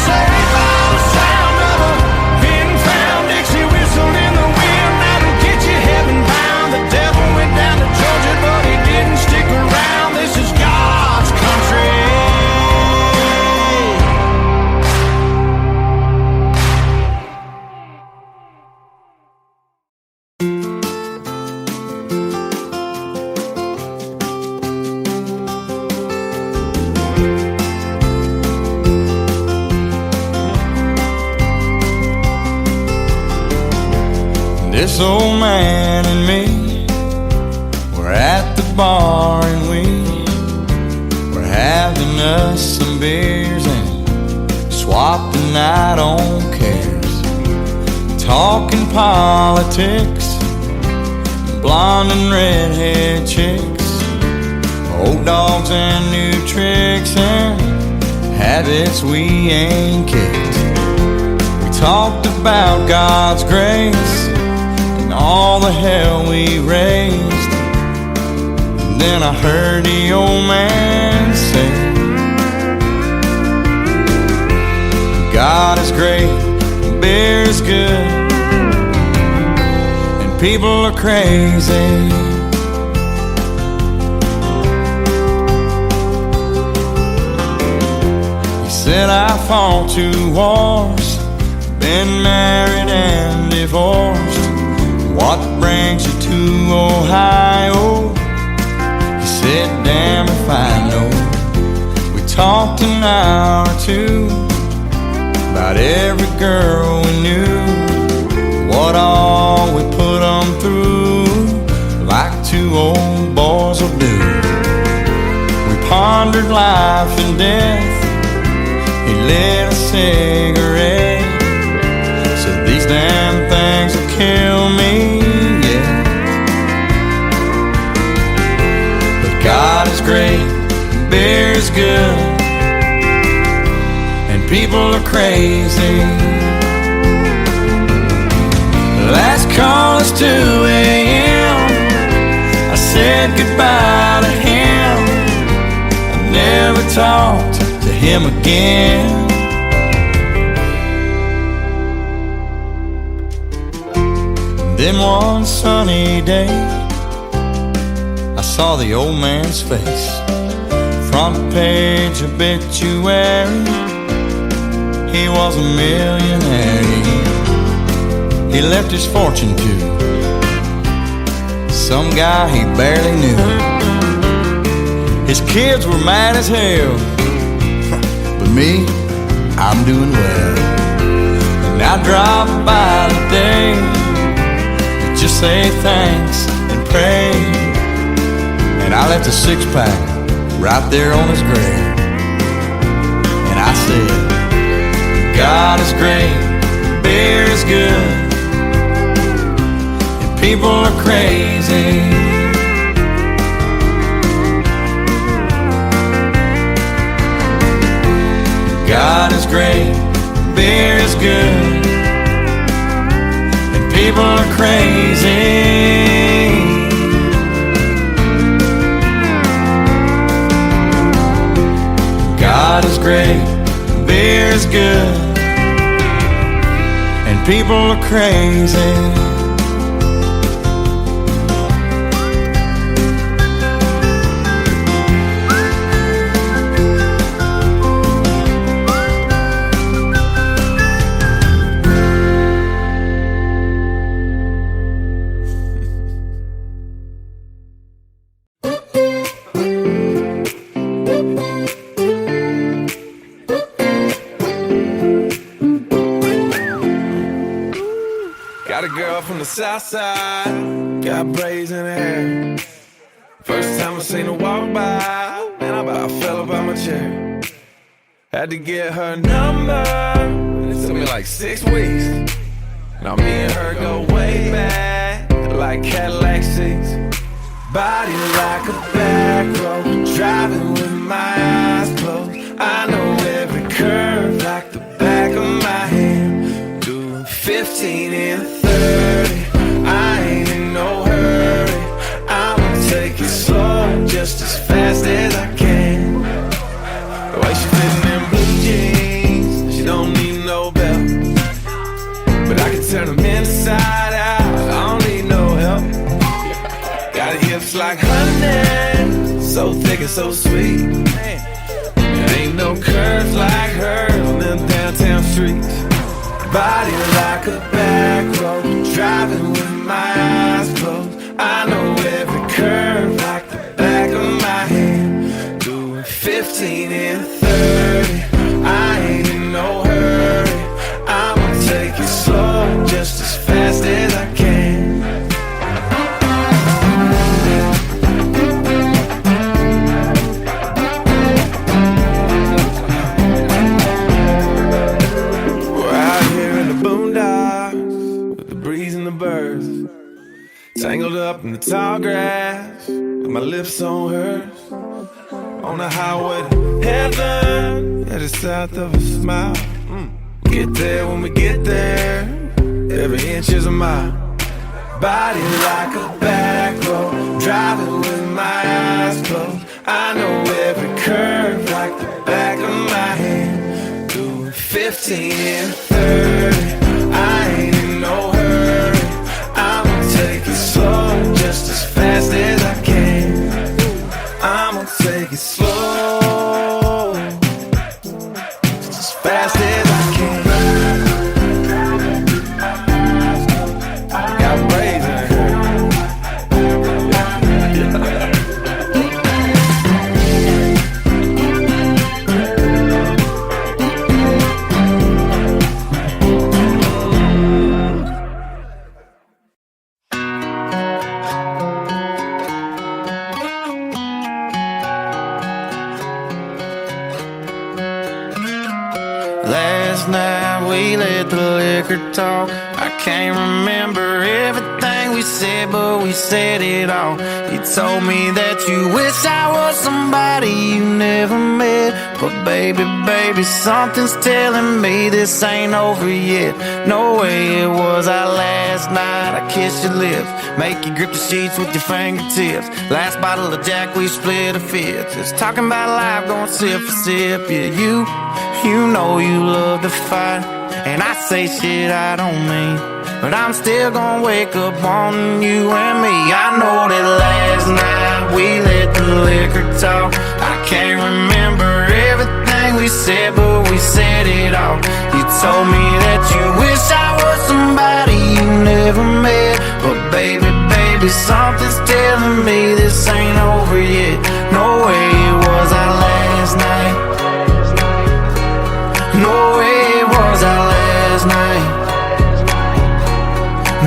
Saved by the sound of a pin-found Dixie whistle in the wind, that'll get you heaven bound. The devil went down to Georgia, but he didn't stick around. This is God's country. This old man and me, we're at the bar and we're having us some beers and swap the night on cares, talking politics, blonde and redhead chicks, old dogs and new tricks and habits we ain't kicked. We talked about God's grace and all the hell we raised. And then I heard the old man say, God is great, beer is good, and people are crazy. He said I fought 2 wars, been married and divorced. What brings you to Ohio? He said, damn if I know. We talked an hour or 2 about every girl we knew, what all we put them through, like 2 old boys will do. We pondered life and death, he lit a cigarette. Said these damn things will kill me, yeah. But God is great, beer is good, and people are crazy. Last call is 2 a.m. I said goodbye to him. I never talked to him again. Then one sunny day, I saw the old man's face. Front page obituary, he was a millionaire. He left his fortune to some guy he barely knew. His kids were mad as hell, but me, I'm doing well. And I drive by today to just say thanks and pray. And I left a 6-pack right there on his grave. And I said, God is great, beer is good, people are crazy. God is great, beer is good, and people are crazy. God is great, beer is good, and people are crazy. Got a girl from the south side, got braids in her hair. First time I seen her walk by, man, I about fell up out my chair. Had to get her number, it took me like 6 weeks. Now me and her go way back, like Cadillac seats. Body like a back road, driving with my eyes closed. I know every curve like the back of my hand. Doing 15 and 30, I ain't in no hurry. I'ma take it slow, just as fast as I can. The way she fitting in blue jeans, she don't need no belt, but I can turn them inside out, I don't need no help. Got hips like honey, so thick and so sweet. There ain't no curves like hers on them downtown streets. Body like a back road, driving with my eyes closed. I know every curve like the back of my hand. Doing 15 and 30, I ain't in no hurry. I'ma take it slow, just as fast as I can. Tangled up in the tall grass, with my lips on hers. On the highway to heaven, yeah, just south of a smile. Get there when we get there, every inch is a mile. Body like a back road, driving with my eyes closed. I know every curve like the back of my hand. Doing 15 and 30, I ain't in no hurry. I'ma take it slow, just as fast as I can. I'ma take it slow, just as fast as I can. Got braids in her. Last night we let the liquor talk. I can't remember everything we said, but we said it all. You told me that you wish I was somebody you never met. But baby, baby, something's telling me this ain't over yet. No way it was our last night. I kissed your lips, make you grip the sheets with your fingertips. Last bottle of Jack, we split a fifth. Just talking about life, going sip for sip. Yeah, you know you love to fight, and I say shit I don't mean, but I'm still gonna wake up wanting you and me. I know that last night we let the liquor talk. I can't remember everything we said, but we said it all. You told me that you wish I was somebody you never met. But baby, baby, something's telling me this ain't over yet. No way it was our last night. No way it was our last night.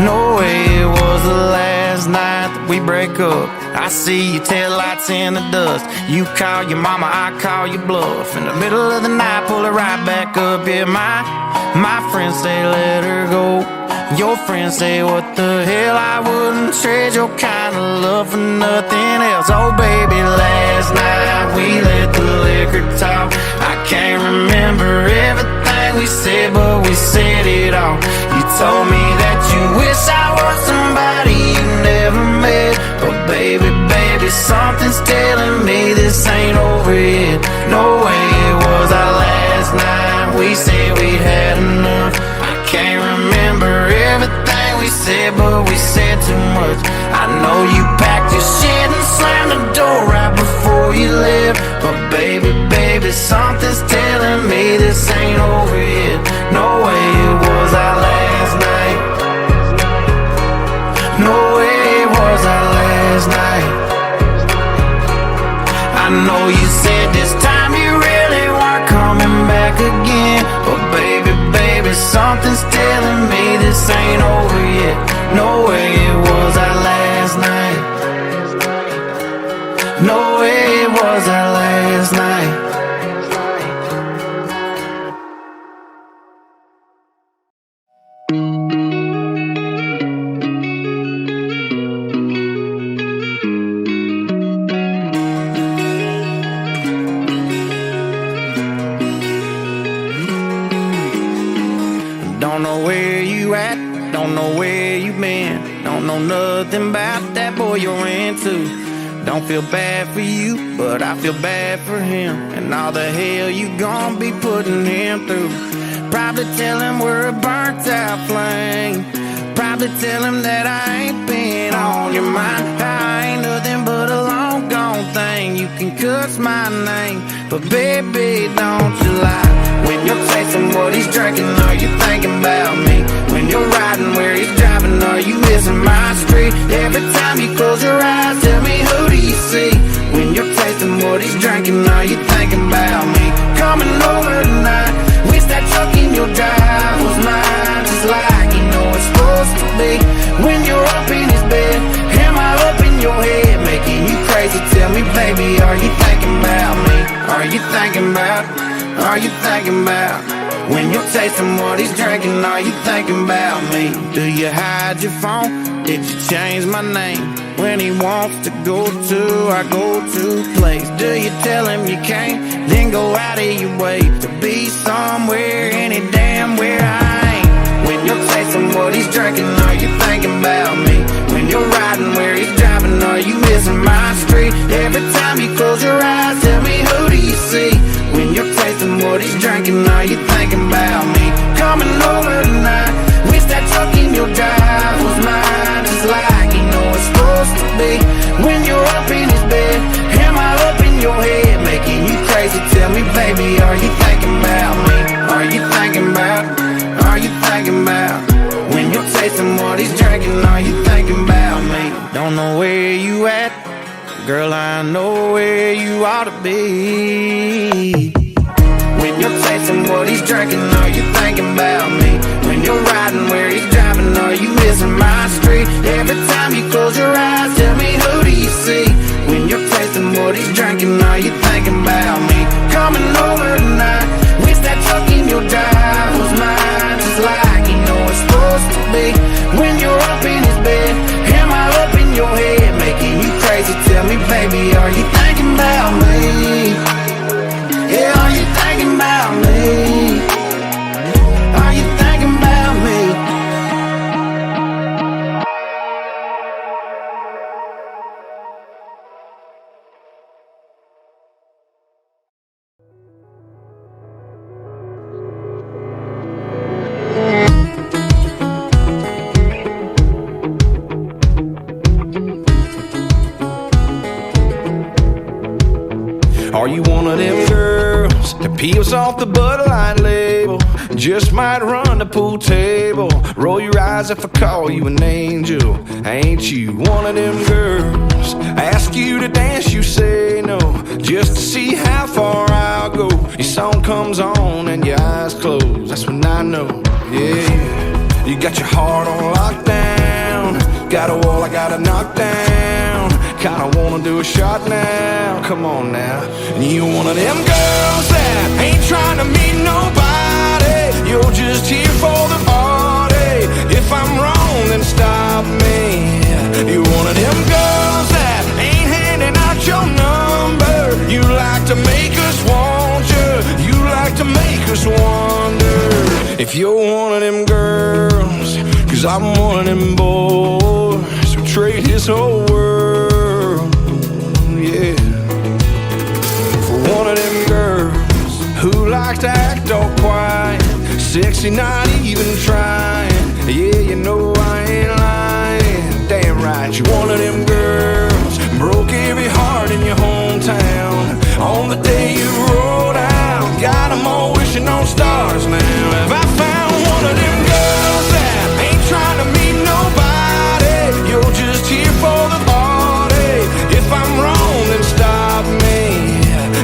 No way it was the last night that we break up. I see your taillights in the dust. You call your mama, I call your bluff. In the middle of the night, pull it right back up. Yeah, my friends say let her go. Your friends say what the hell, I wouldn't trade your kind of love for nothing else. Oh baby, last night we let the liquor talk. I can't remember everything we said, but we said it all. You told me that you wish I was somebody you never met. But baby, baby, something's telling me this ain't over yet. No way it was our last night. We said we'd had enough. I can't remember everything we said, but we said too much. I know you packed your shit and slammed the door right before you left. But baby, baby, something's telling me this ain't over yet. No way it was our last night. No way it was our last night. I know you said this time you really weren't coming back again. But baby, baby, something's telling me this ain't over yet. No way it was our last night. No way it was our last night. Don't know where you at, don't know where you been. Don't know nothing about that boy you're into. Don't feel bad for you, but I feel bad for him, and all the hell you gon' be putting him through. Probably tell him we're a burnt out flame. Probably tell him that I ain't been on your mind. I ain't nothing but a long gone thing. You can cuss my name, but baby, don't you lie. When you're tasting what he's drinking, are you thinking about me? When you're riding where he's driving, are you missing my street? Every time you close your eyes, tell me who do you see? When you're tasting what he's drinking, are you thinking about me? Coming over tonight, wish that truck in your drive was mine, just like you know it's supposed to be. When you're up in his bed, am I up in your head, making you crazy? Tell me, baby, are you thinking about me? Are you thinking about? Are you thinking about? When you're tasting what he's drinking, are you thinking about me? Do you hide your phone? Did you change my name? When he wants to go to, I go to place. Do you tell him you can't, then go out of your way to be somewhere, any damn where I ain't? When you're tasting what he's drinking, are you thinking about me? When you're riding where he's driving, are you missing my street? Every time you close your eyes, tell me who do you see? When you're tasting what he's drinking, are you thinking about me? Coming over tonight, wish that truck in your drive was mine, just like you know it's supposed to be. When you're up in his bed, am I up in your head, making you crazy? Tell me, baby, are you thinking about me? Are you thinking about? Are you thinking about? When you're tasting what he's drinking, are you thinking about me? Don't know where you at, girl, I know where you ought to be. When you're tasting what he's drinking, are you thinking about me? When you're riding where he's driving, are you missing my street? Every time you close your eyes, tell me who do you see? When you're tasting what he's drinking, are you thinking about me? Coming over tonight, wish that truck in your drive piss off the Bud Light label. Just might run the pool table. Roll your eyes if I call you an angel. Ain't you one of them girls? Ask you to dance, you say no, just to see how far I'll go. Your song comes on and your eyes close, that's when I know, yeah. You got your heart on lockdown. Got a wall I gotta knock down. Kinda wanna do a shot now, come on now. And you one of them girls that ain't trying to meet nobody. You're just here for the party. If I'm wrong, then stop me. You're one of them girls that ain't handing out your number. You like to make us want you. You like to make us wonder if you're one of them girls. 'Cause I'm one of them boys who trade his whole world, yeah, for one of them girls who likes to act all quiet, sexy, not even trying. Yeah, you know I ain't lying. Damn right, you're one of them girls broke every heart in your hometown on the day you rolled out. Got 'em all wishing on stars now. Have I found one of them girls that ain't trying to meet nobody? You're just here for the party. If I'm wrong, then stop me.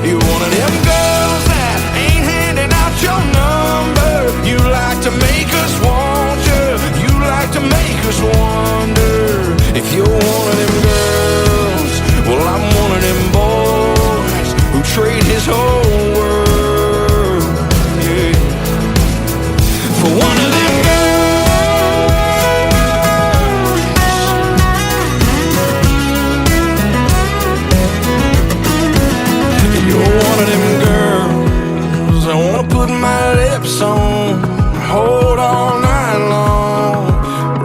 You're one of them girls that ain't handing out your number. You like to make us want you. You like to make us wonder if you're one of them girls. Well, I'm one of them boys who trade his whole world, yeah, for one of them girls. You're one of them girls I wanna put my lips on, hold all night long,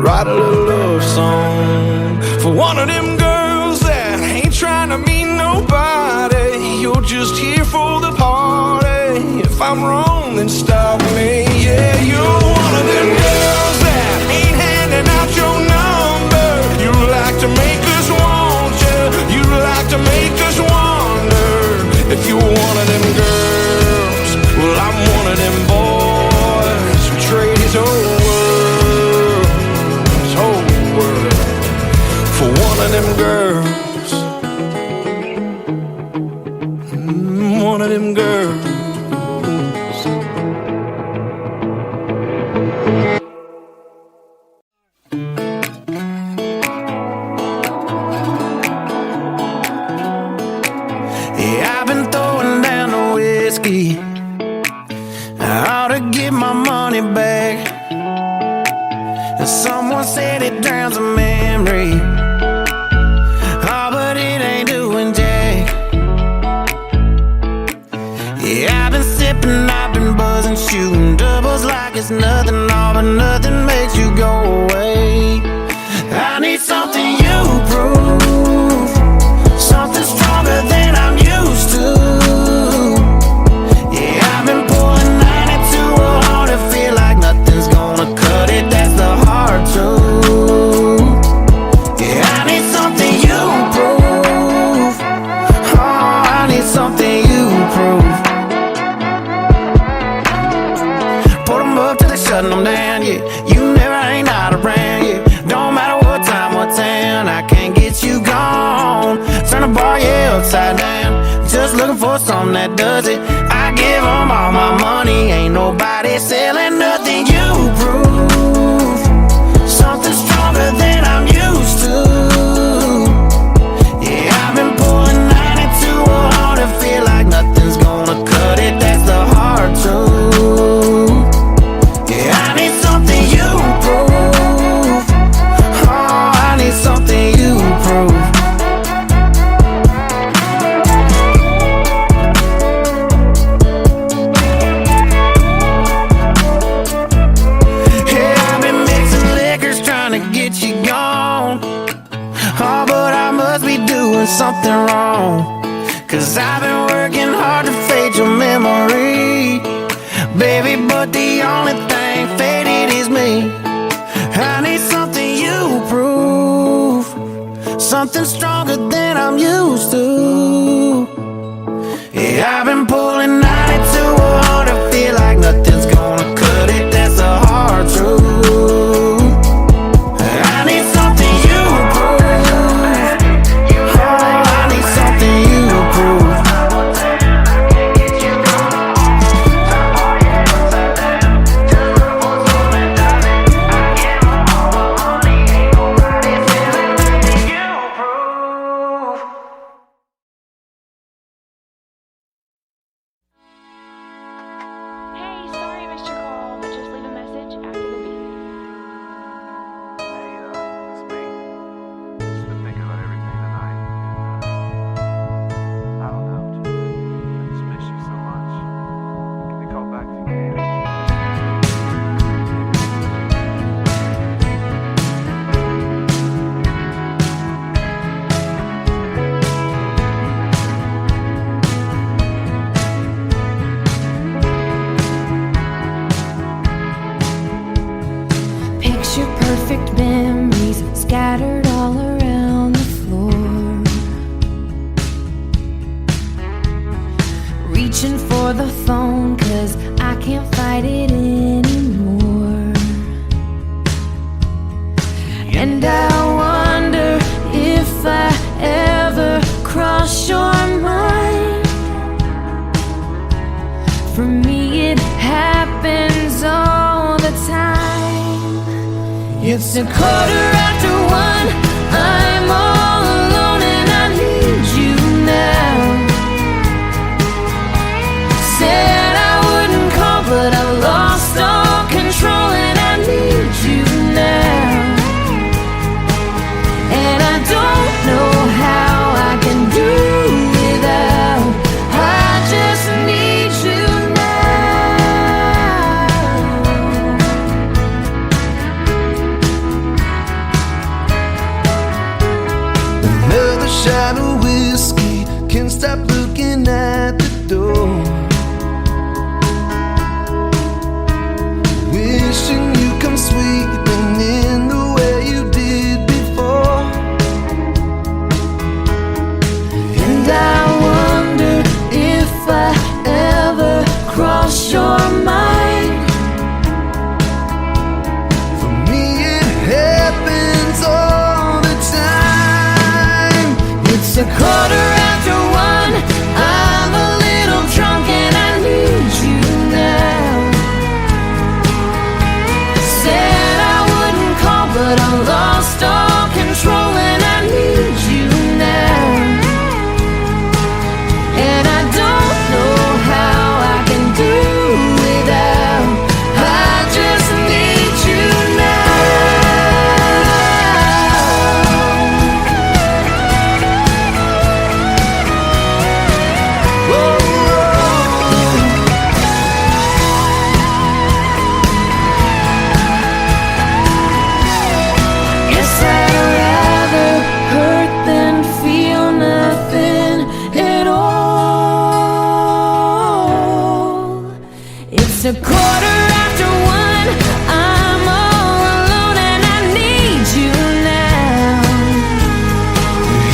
write a little love song for one of them girls that ain't trying to meet nobody. You're just here for the party. If I'm wrong, then stop me. Yeah, you're one of them girls that ain't handing out your number. You like to make us want you. You like to make us wonder if you're one of them girls. Well, I'm one of them boys who trade his whole world for one of them girls. One of them girls. Yeah, I've been throwing down the whiskey. I ought to get my money back. And someone said it drowns a memory. Oh, but it ain't doing jack. Yeah, I've been sipping, I've been buzzing, shooting doubles like it's nothing, all but nothing makes you go away. I need something you prove, something stronger than I'm used to. Yeah, I've been pulling 92 hard to feel like nothing's gonna cut it, that's the hard truth. Yeah, I need something you prove. Oh, I need something you prove. Put 'em up till they shutting them down, yeah. You never ain't out around, yeah. Don't matter what time, what town, I can't get you gone. Turn the bar, yeah, upside down. Just looking for something that does it. I give 'em all my money, ain't nobody selling nothing. You prove something stronger than I'm used to. Yeah, I've been pulling 92 hard to feel like nothing's gonna cut it, that's the hard truth. Yeah, I need something you prove. Oh, I need something you prove. Yeah, I've been mixing liquors trying to get you gone. Oh, but I must be doing something wrong. 'Cause I've been working hard to fade your memory, baby, but the only thing faded is me. I need something you prove, something stronger than I'm used to. Yeah, I've been pulling 92 hard fight it anymore. And I wonder if I ever cross your mind. For me it happens all the time. It's 1:15, I'm all alone and I need you now. Said I wouldn't call, but I've lost all control and I need you now. And I don't know how I can do without. I just need you now. Another shot of whiskey, can't stop looking at the door. Wishing you come sweeping in the way you did before. And I wonder if I ever cross your mind. For me it happens all the time. It's 1:15, I'm a little drunk and I need you now. Said I wouldn't call, but I lost all control and I need you now. And I don't know how I can do without. I just need you now. Guess I'd rather hurt than feel nothing at all. It's 1:15, I'm all alone and I need you now.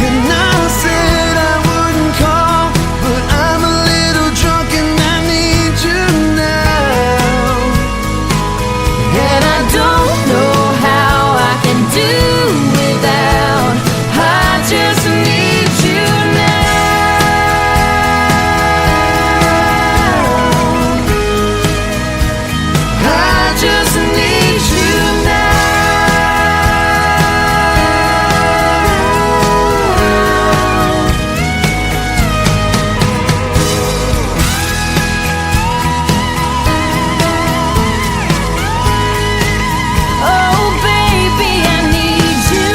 And I said I wouldn't call, but I'm a little drunk and I need you now. And I don't know how I can do without. I just need you now. I just need you now. Oh baby, I need you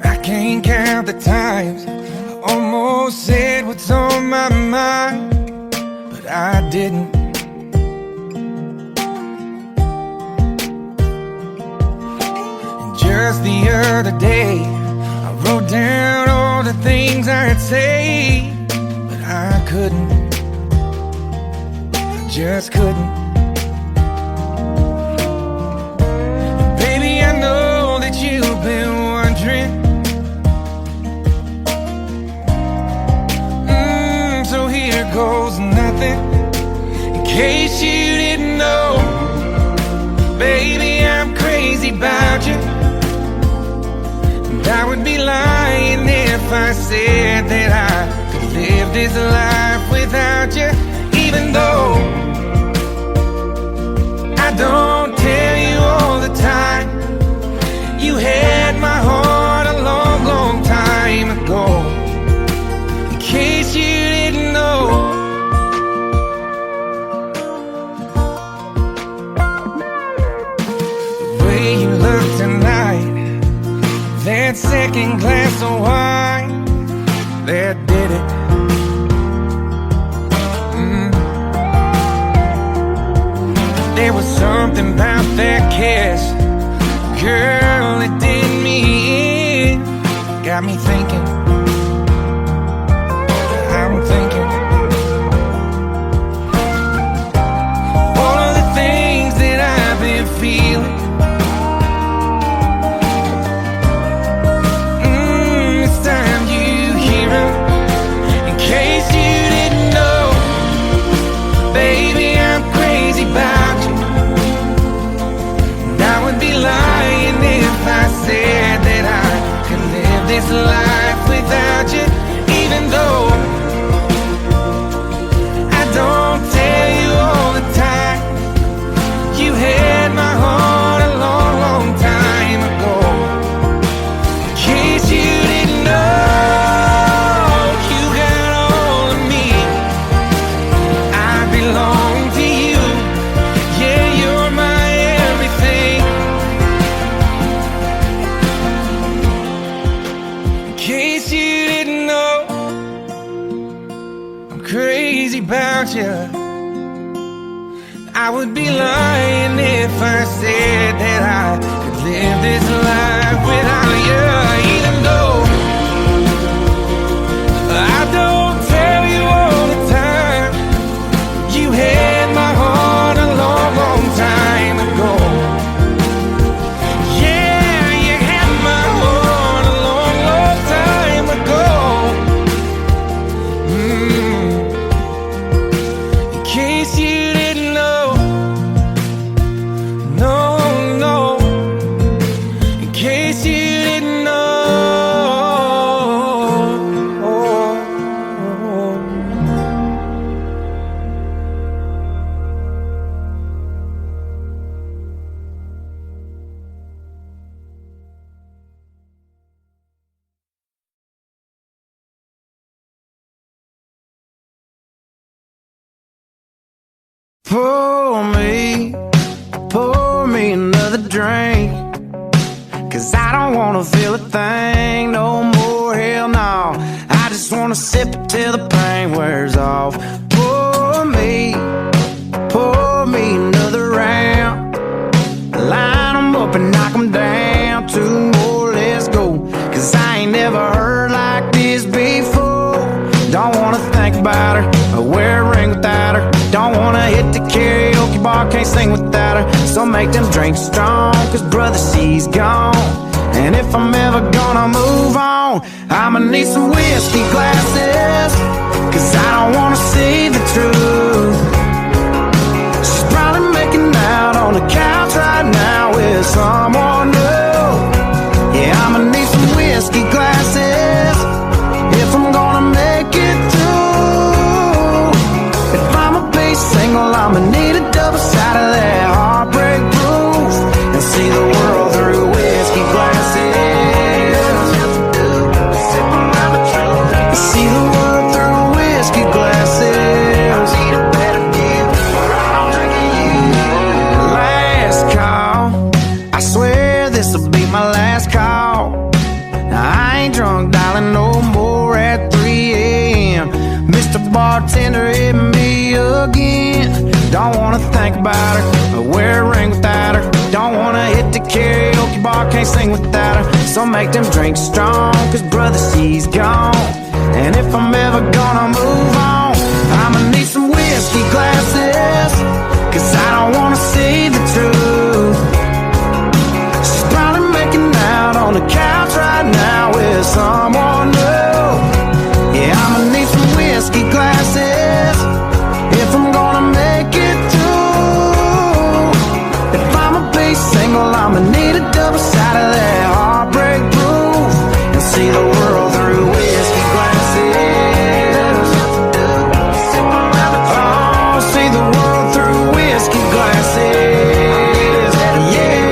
I can't count the times I almost said what's on my mind, but I didn't. And just the other day, I wrote down all the things I'd say, but I couldn't. I just couldn't. Baby, I know that you've been wondering. So here goes nothing. In case you didn't know, baby, I'm crazy about you. And I would be lying if I said that I could live this life without you. Even though I don't tell you all the time, second glass of wine that did it. There was something about that kiss, girl, it did me in. Got me thinking, I'm thinking all of the things that I've been feeling. It's time you hear 'em. In case you didn't know, baby, I'm crazy about you. And I would be lying if I said that I could live this life without you, even though I don't tell you all the time. You had my heart a long, long time ago. In case you didn't know, you got all of me. I belong to you. Yeah, you're my everything. In case you didn't know, I'm crazy about you. I would be lying if I said that I could live this life without you, even though I don't tell you all the time. You had my heart a long, long time ago. Yeah, you had my heart a long, long time ago. In case you didn't know, no, no. In case you didn't know. Pour me another drink, 'cause I don't wanna feel a thing no more, hell no. I just wanna sip it till the pain wears off. Pour me another round. Line 'em up and knock 'em down. Two more, let's go, 'cause I ain't never heard like this before. Don't wanna think about her or wear a ring without her. Don't wanna hit the karaoke bar, can't sing without her. So make them drinks strong, 'cause brother, she's gone. And if I'm ever gonna move on, I'ma need some whiskey glasses, 'cause I don't wanna see the truth. She's probably making out on the couch right now with someone new. Yeah, I'ma need some whiskey glasses if I'm gonna make it through. If I'ma be single, I'ma need a double shot of that heartbreak proof, and see the world through whiskey glasses. See the world through whiskey glasses. Last call, I swear this'll be my last call. Now I ain't drunk, darling, no more at 3 a.m. Mr. Bartender, hit me again. Don't wanna think about her or wear a ring without her. Don't wanna hit the karaoke bar, can't sing without her. So make them drinks strong, 'cause brother, she's gone. And if I'm ever gonna move on, I'ma need some whiskey glasses, 'cause I don't wanna see the truth. She's probably making out on the couch right now with someone new. Yeah, I'ma need some whiskey glasses if I'm gonna make it through. If I'ma be single, I'ma need a double shot of that heartbreak proof, and see the world through whiskey glasses. Oh, see the world through whiskey glasses. Yeah.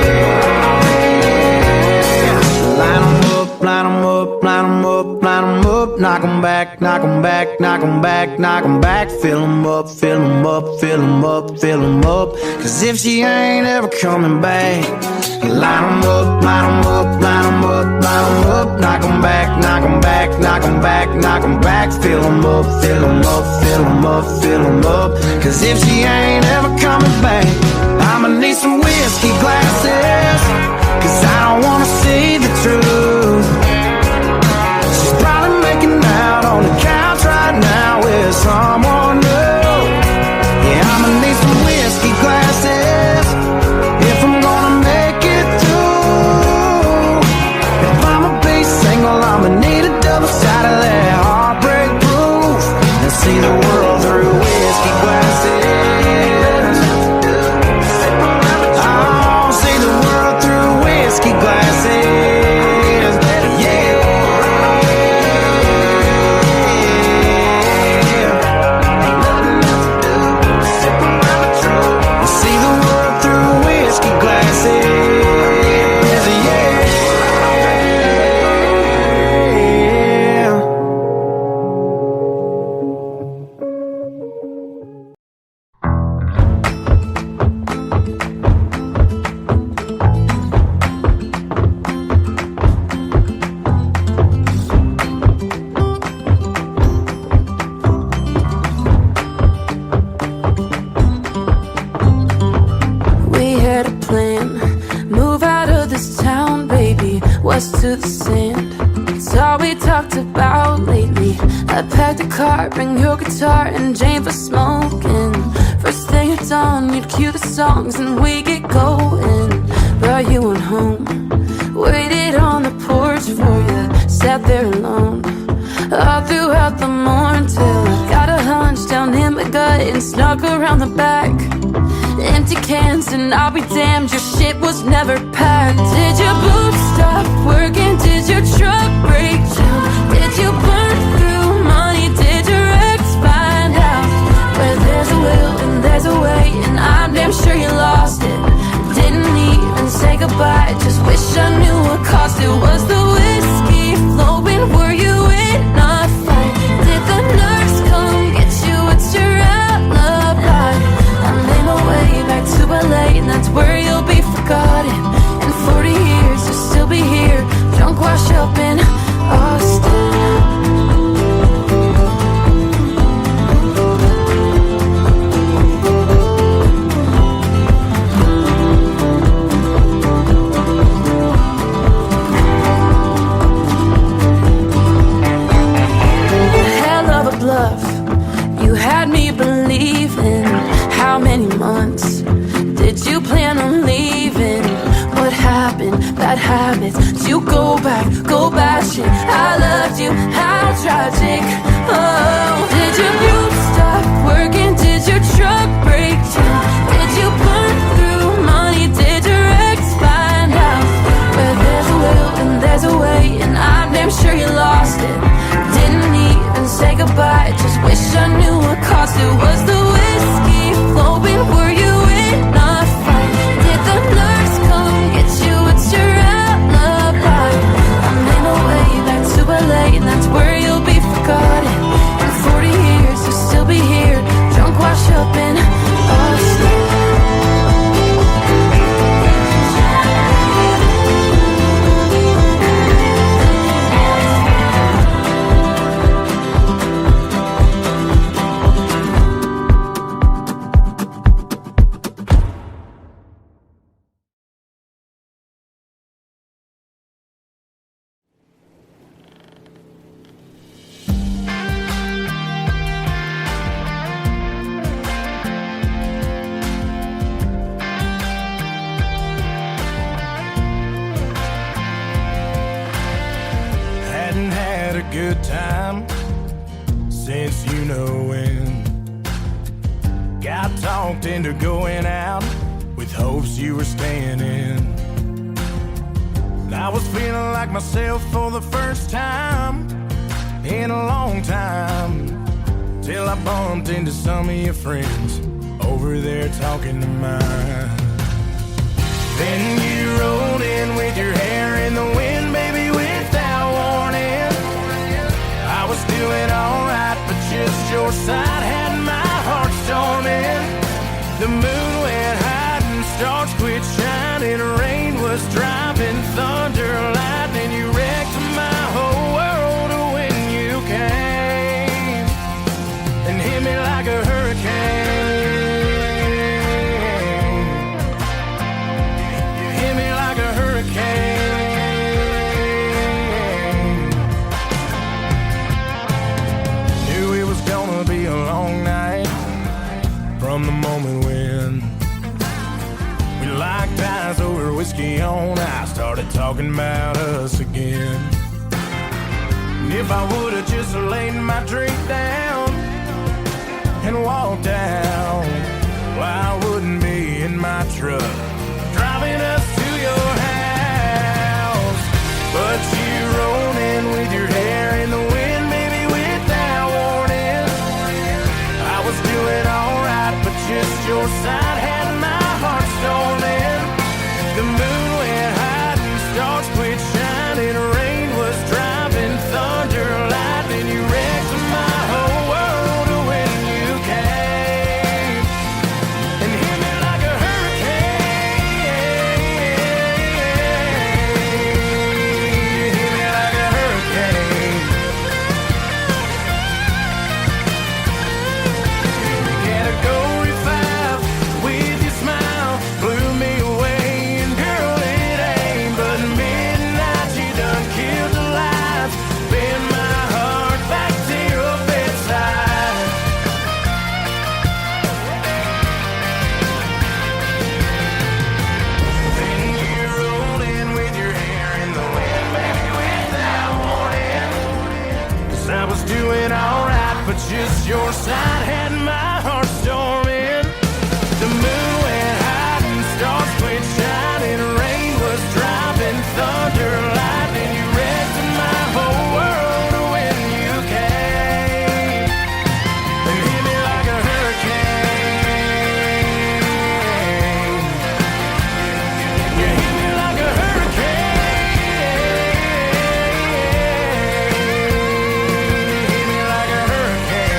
Line 'em up, line 'em up, line 'em up, line 'em up. Knock 'em back, knock 'em back, knock 'em back, knock 'em back. Fill 'em up, fill 'em up, fill 'em up, fill 'em up. 'Cause if she ain't ever coming back, Line 'em up, line 'em up, line 'em up, line 'em up. Knock 'em back, knock 'em back, knock 'em back, knock 'em back. Fill 'em up, fill 'em up, fill 'em up, fill 'em up. Cause if she ain't ever coming back, I'ma need some whiskey glasses. Cause I don't wanna see the truth. She's probably making out on the couch right now with someone new. Yeah, I'ma need some whiskey glasses if I'm gonna make it through. If I'ma be single, I'ma need a double side of that heartbreak proof and see the world through whiskey glasses. Oh, see the world through whiskey glasses. Yeah. See the world through whiskey glasses. We had a plan, move out of this town, baby, west to the sand. It's all we talked about lately. I packed a car, bring your guitar, and Jane for smoking. First thing at dawn, you'd cue the songs and we get going. But you went home, waited on the porch for you, sat there alone all throughout the morning till I got a hunch down in my gut and snuck around the back. Empty cans and I'll be damned, your shit was never packed. Did your boobs stop working? Did your truck break down? Did you burn through money? Did your ex find out? Where there's a will and there's a way, and I'm damn sure you lost it. Didn't even say goodbye, just wish I knew what cost it. Was the whiskey flowing? Were you in a fight? Did the nurse come get you? What's your alibi? I made my way back to LA, and that's where you'll be forgotten. In 40 years, you'll still be here, drunk, wash up in Austin. Hell of a bluff, you had me believing. How many months did you plan on leaving? What happened? Bad habits. Did you go back, go bashing? I loved you, how tragic. Oh, did your boobs stop working? Did your truck break down? Did you burn through money? Did your ex find out? Where there's a will and there's a way, and I'm damn sure you lost it. Didn't even say goodbye, just wish I knew what cost it. Was the whiskey flowing? Were you in a fight? Did the nurse come get you? What's your alibi? I made my way back to LA, and that's where you'll be forgotten. In 40 years, you'll still be here, drunk, wash up in Austin. Hadn't had a good time since you know when. Got talked into going out with hopes you were staying in. I was feeling like myself for the first time in a long time, till I bumped into some of your friends over there talking to mine. Then you rolled in with your hair in the wind, baby, without warning. I was doing alright, but just your side had my heart storming. The moon went hiding, stars quit shining, rain was whiskey on, I started talking about us again. And if I would've just laid my drink down and walked down, well, I wouldn't be in my truck driving us to your house. But you rolled in with your hair in the wind, maybe without warning. I was doing alright, but just your side had my heart storming. The moon went high and stars quit shining. Rain was driving, thunder, lightning. You wrecked my whole world when you came and hit me like a hurricane. You hit me like a hurricane. You category 5 with your smile blew me away. And girl, it ain't but midnight. You done killed the lights, bend my heart back to your bedside. Then you rolled in with your hair in the wind, baby, without warning. 'Cause I was doing alright, but just your side had my heart storming. The moon went high and stars quit shining. Rain was driving, thunder, lightning. You wrecked my whole world when you came and hit me like a hurricane. You hit me like a hurricane. Hit me like a hurricane.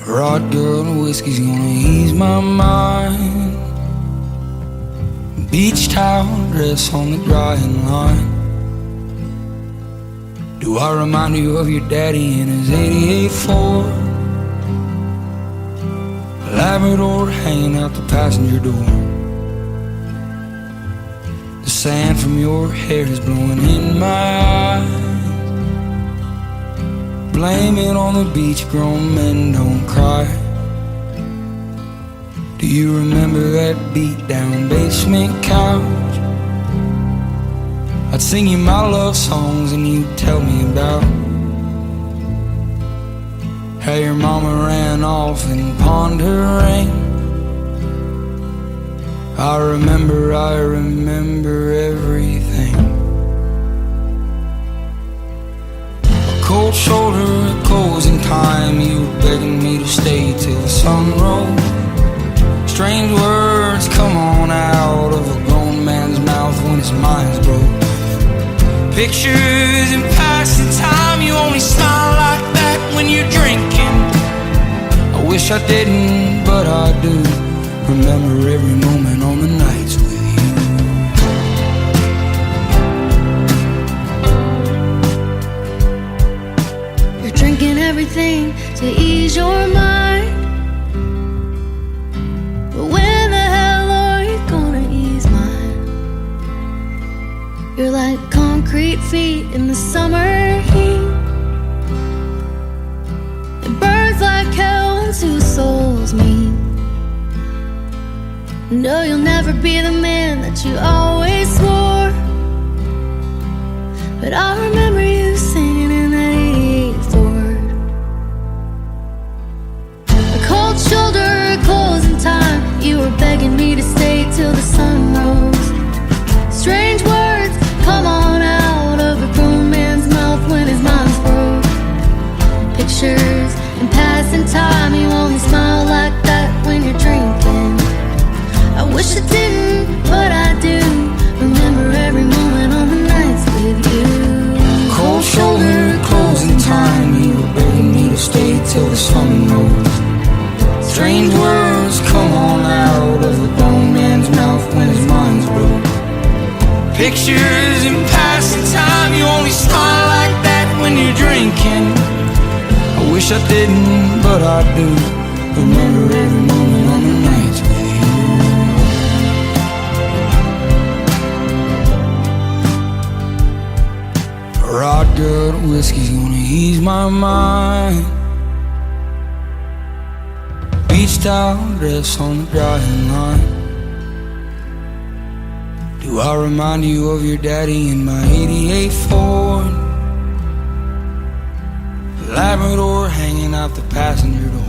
Rod girl and whiskey's gonna ease my mind. Beach towel dress on the drying line. Do I remind you of your daddy in his 88 Ford? Labrador hanging out the passenger door. The sand from your hair is blowing in my eyes. Blame it on the beach, grown men don't cry. Do you remember that beat down basement couch? I'd sing you my love songs and you'd tell me about how your mama ran off and pawned her ring. I remember everything. Cold shoulder, closing time. You were begging me to stay till the sun rose. Strange words come on out of a grown man's mouth when his mind's broke. Pictures and passing time. You only smile like that when you're drinking. I wish I didn't, but I do. Remember every moment on the nights with you. Drinking everything to ease your mind. But when the hell are you gonna ease mine? You're like concrete feet in the summer heat. It burns like hell when two souls meet. No, you'll never be the man that you always swore. But I remember you singing in that 88 Ford. A cold shoulder, closing time. You were begging me to stay till the sun rose. Strange words come on out of a till the sun goes. Strange words come on out of a grown man's mouth when his mind's broke. Pictures and passing time, you only smile like that when you're drinking. I wish I didn't, but I do. Remember every moment on the nights with you. Rod good whiskey's gonna ease my mind. Beach towel dress on the drying line. Do I remind you of your daddy in my 88 Ford? Labrador hanging out the passenger door.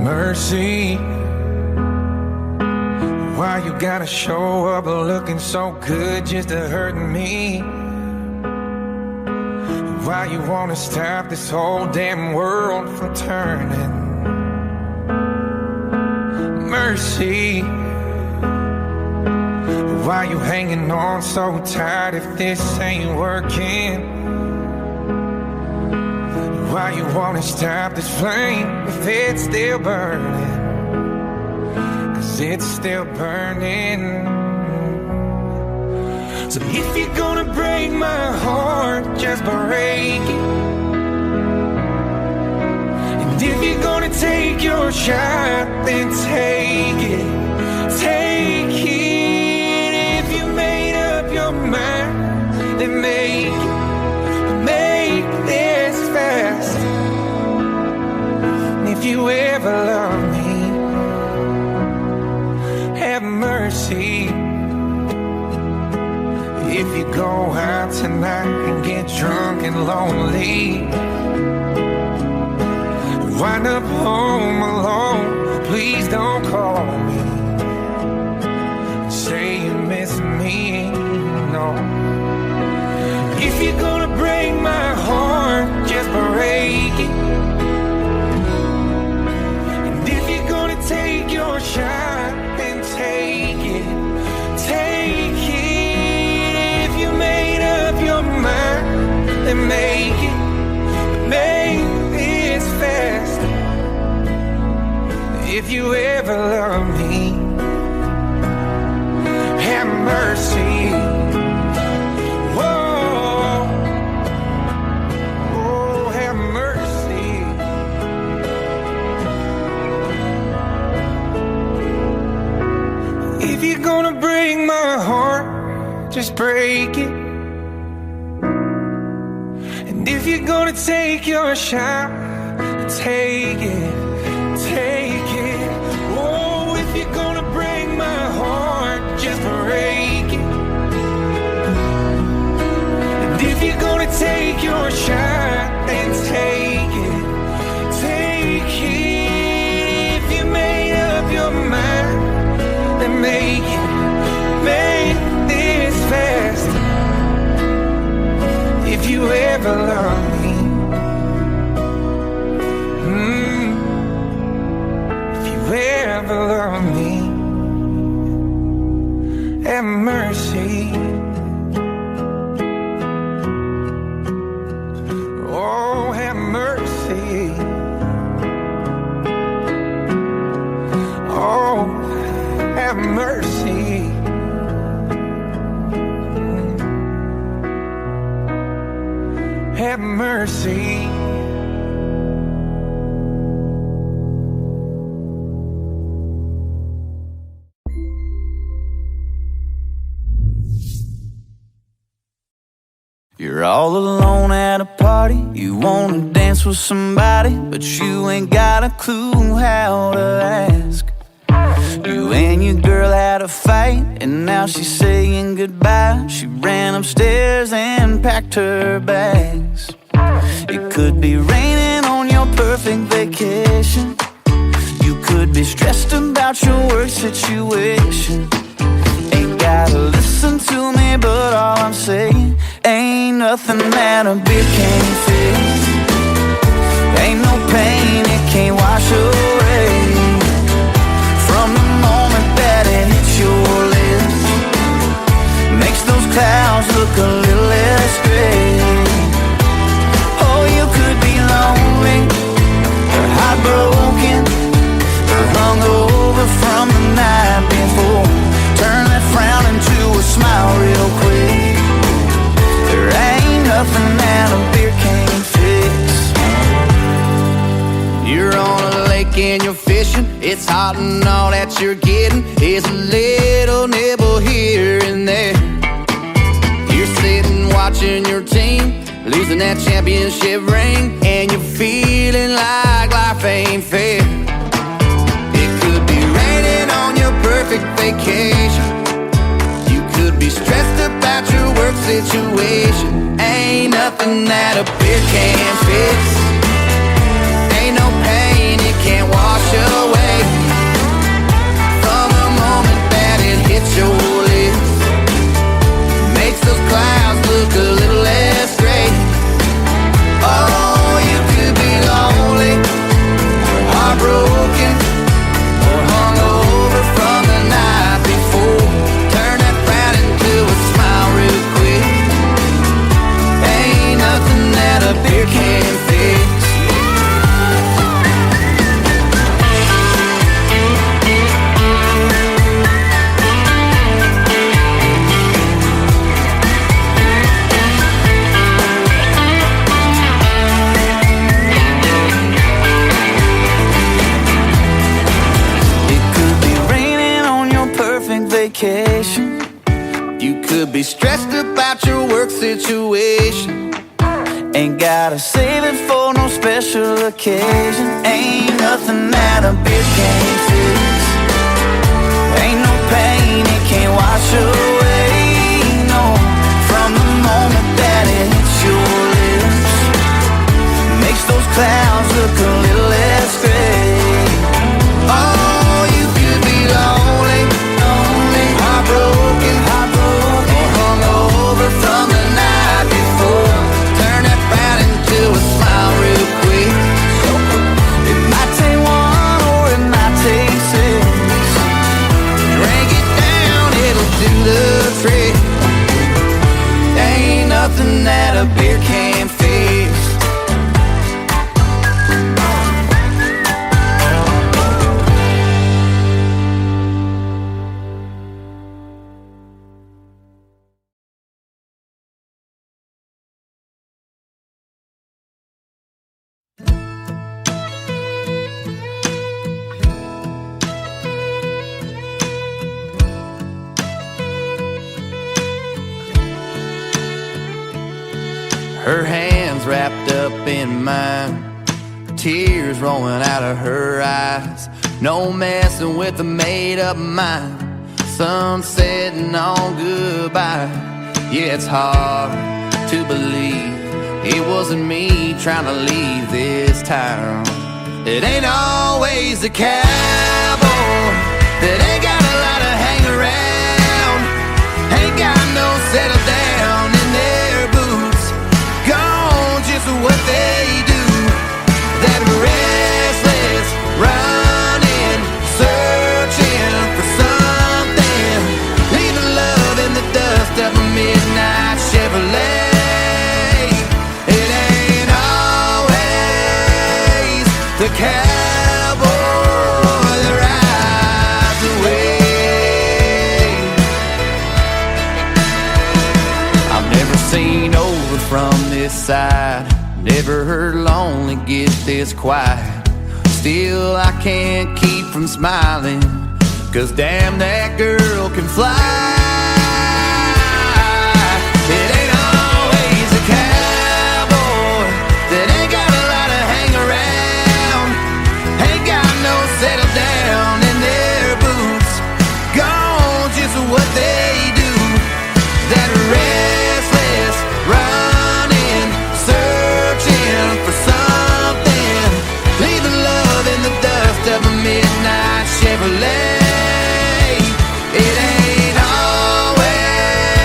Mercy, why you gotta show up looking so good just to hurt me? Why you wanna stop this whole damn world from turning? Mercy, why you hanging on so tight if this ain't working? Why you wanna stop this flame if it's still burning? 'Cause it's still burning. So if you're gonna break my heart, just break it. And if you're gonna take your shot, then take it. Take it. If you made up your mind, then make it. Make this fast. If you ever love me, have mercy. If you go out tonight and get drunk and lonely, wind up home alone, please don't call me. Say you miss me, no. If you're gonna break my heart, just break it. And if you're gonna take your shot, then take it. Take it. If you made up your mind, then make it. Make this fast. If you ever love me, have mercy. If you're gonna break my heart, just break it. And if you're gonna take your shot, take it, take it. Oh, if you're gonna break my heart, just break it. And if you're gonna take your shot, then take it, take it. If you made up your mind, then make it, make this fast. If you ever love me, if you ever love me, have mercy. Oh, have mercy. Oh, have mercy. Have mercy. You're all alone at a party. You wanna dance with somebody, but you ain't got a clue how to ask. You and your girl had a fight, and now she's saying goodbye. She ran upstairs and packed her bags. It could be raining on your perfect vacation. You could be stressed about your work situation. Ain't got to me, but all I'm saying ain't nothing that a beer can't fix. Ain't no pain it can't wash away from the moment that it hits your lips. Makes those clouds look a little less gray. Oh, you could be lonely or heartbroken or hungover from the night before. Turn that frown into a smile real quick. There ain't nothing that a beer can't fix. You're on a lake and you're fishing. It's hot and all that you're getting is a little nibble here and there. You're sitting watching your team losing that championship ring, and you're feeling like life ain't fair. It could be raining on your perfect vacation. You could be stressed about your work situation. Ain't nothing that a beer can't fix. Ain't no pain it can't wash away from the moment that it hits your lips. Makes those clouds look a little less gray. Oh, you could be lonely or heartbroken or hungover from the night before. Turn that frown into a smile real quick. Ain't nothing that a beer can't fix. Vacation. You could be stressed about your work situation. Ain't gotta save it for no special occasion. Ain't nothing that a beer can't fix. Ain't no pain it can't wash away, no, from the moment that it hits your lips. Makes those clouds look a little less gray. Oh, you could be lonely, heartbroken, or hungover from the night before. Turn that frown into a smile real quick. It might take one or it might take six. Drink it down, it'll do the trick. Ain't nothing that a beer can't fix. Her hands wrapped up in mine, tears rolling out of her eyes. No messing with a made-up mind. Sun setting on goodbye. Yeah, it's hard to believe it wasn't me trying to leave this town. It ain't always the cowboy that ain't got a lot of hang around, ain't got no settle down in their boots. Gone just what they do. That restless running, searching for something, leaving love in the dust of a midnight Chevrolet. It ain't always the cowboy that rides away. I've never seen over from this side, never heard lonely get this quiet. Still I can't keep from smiling, 'cause damn, that girl can fly. It ain't always a cowboy that ain't got a lot of hang around, ain't got no settle down in their boots. Gone just what they do. That restless running, searching for something, leaving love in the dust of a midnight Chevrolet. It ain't always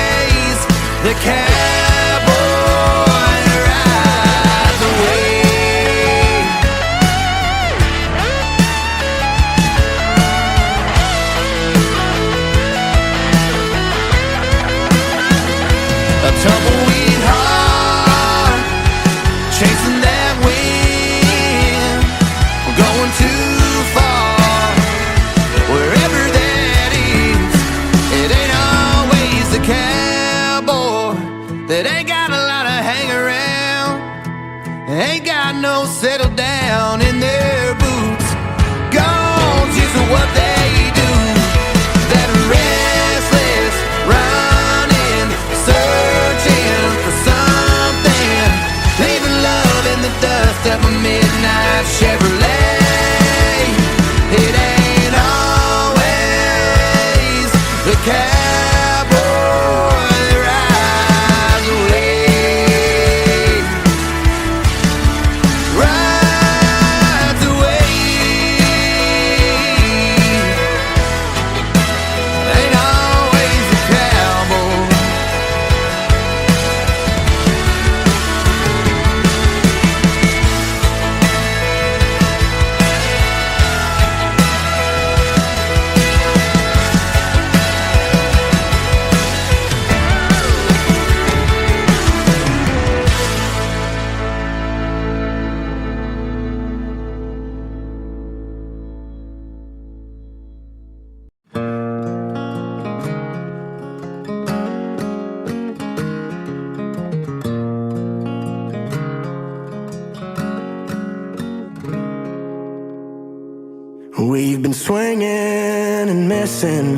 ringing and missing.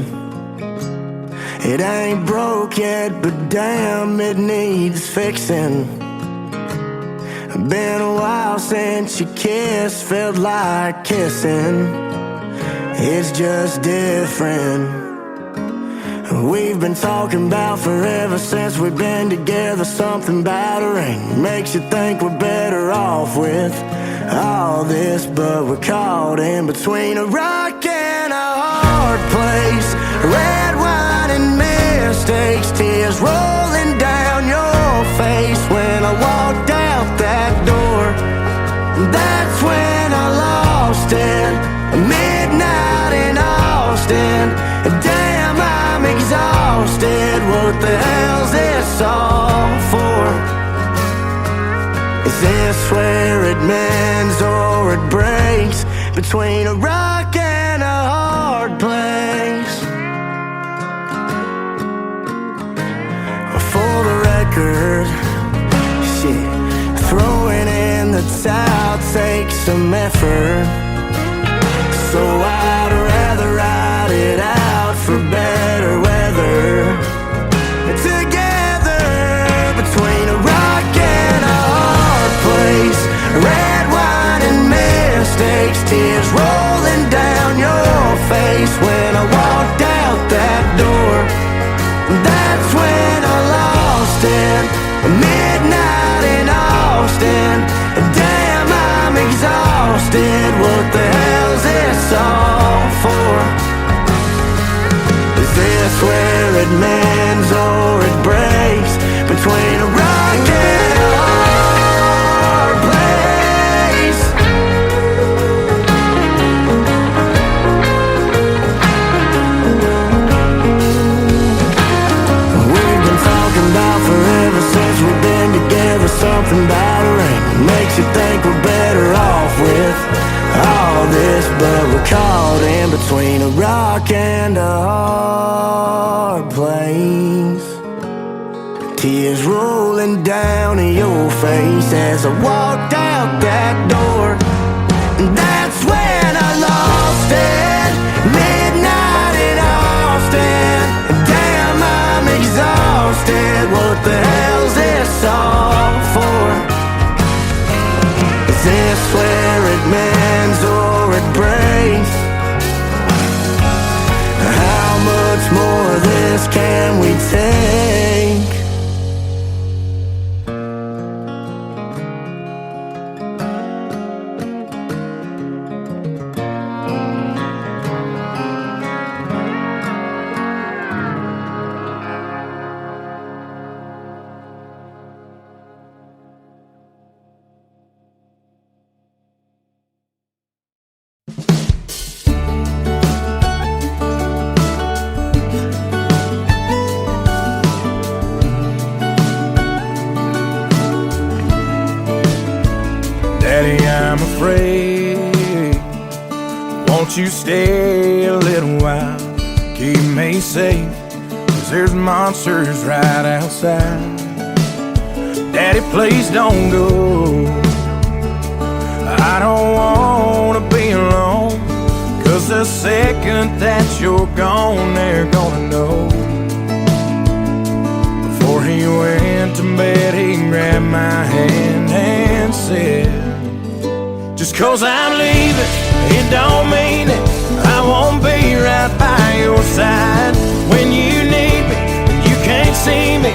It ain't broke yet, but damn, it needs fixing. Been a while since you kissed, felt like kissing. It's just different. We've been talking about forever since we've been together. Something about a ring makes you think we're better off with all this, but we're caught in between a rock and a hard place. Red wine and mistakes, tears rolling down your face. When I walked out that door, that's when I lost it. Midnight in Austin, damn, I'm exhausted. What the hell's this all for? Is this where it mends or it breaks? Between a rock and a hard place. For the record, shit, throwing in the towel takes some effort. So I'd rather ride it out for better weather. Together, between a rock and a hard place. Red wine and mistakes, tears rolling down your face. When I walked out that door, that's when I lost it. Midnight in Austin, damn, I'm exhausted. What the hell's this all for? Is this where it mends or it breaks? Between a rock and a hard place. We've been talking about forever since we've been together. Something about a ring makes you think we're better off with all this, but we're caught in between a rock and a hard place. Tears rolling down your face as I walked out that door. That's when I lost it. Midnight in Austin, damn, I'm exhausted. What the hell's this all for? Is this where it mends or it breaks? How much more of this can we take? Daddy, I'm afraid. Won't you stay a little while? Keep me safe, 'cause there's monsters right outside. Daddy, please don't go. I don't wanna be alone, 'cause the second that you're gone, they're gonna know. Before he went to bed, he grabbed my hand and said, just 'cause I'm leaving, it don't mean it. I won't be right by your side when you need me. You can't see me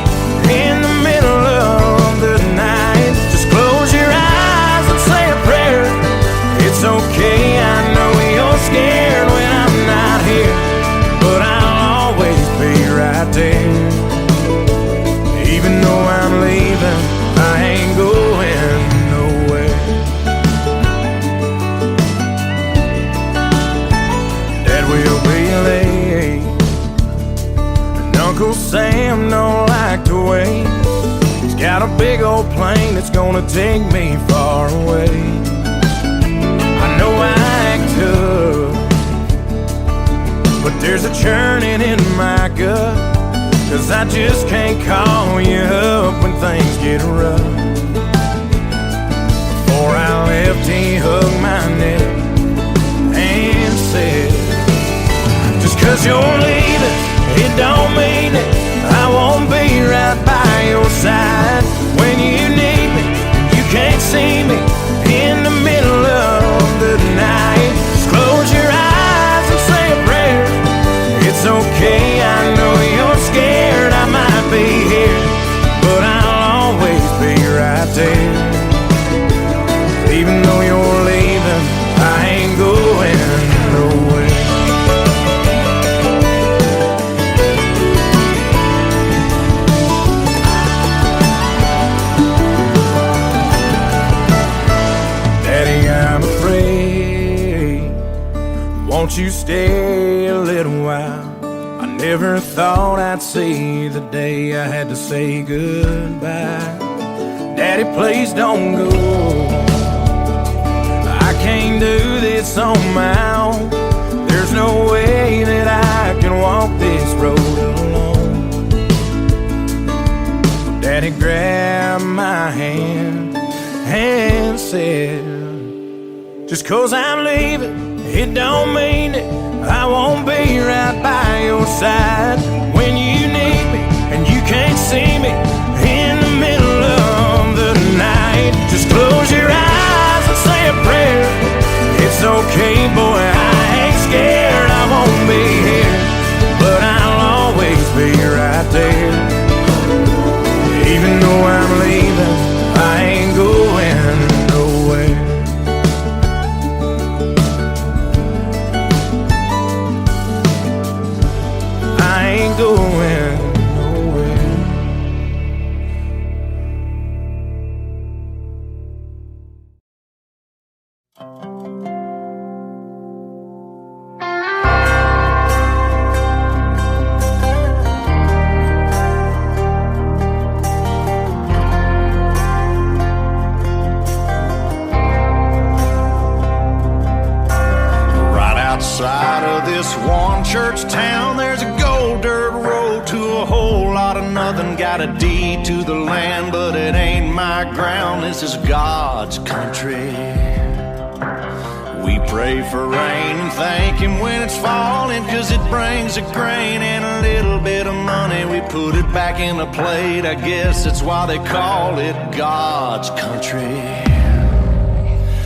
in the middle of the night. Just close your eyes and say a prayer. It's okay, I know you're scared when I'm not here, but I'll always be right there. Even though I'm leaving, I ain't going nowhere. Dad will be late, and Uncle Sam don't like to wait. He's got a big old plane that's gonna take me far away. I know I act tough, but there's a churning in my gut, 'cause I just can't call you up when things get rough. Before I left, he hugged my neck and said, 'cause you're leaving, it don't mean it. I won't be right by your side when you need me. You can't see me in the middle of the night. Just close your eyes and say a prayer. It's okay, I know you're scared. I might be here, but I'll always be right there. Even though you're leaving, I ain't going nowhere. Daddy, I'm afraid. Won't you stay a little while? I never thought I'd see the day I had to say goodbye. Daddy, please don't go. I can't do this on my own. There's no way that I can walk this road alone. Daddy grabbed my hand and said, just 'cause I'm leaving, it don't mean it. I won't be right by your side when you need me and you can't see me in the middle of the night. Just close your eyes and say a prayer. It's okay, boy, I ain't scared. I won't be here, but I'll always be right there. Even though I'm leaving, I ain't going nowhere. I ain't going nowhere. Right outside of this one church town, there's a gold dirt road to a whole lot of nothing. Got a deed to the land, but it ain't my ground. This is God's country. We pray for rain and thank Him when it's falling, 'cause it brings a grain and a little bit of money. We put it back in the plate. I guess that's why they call it God's country.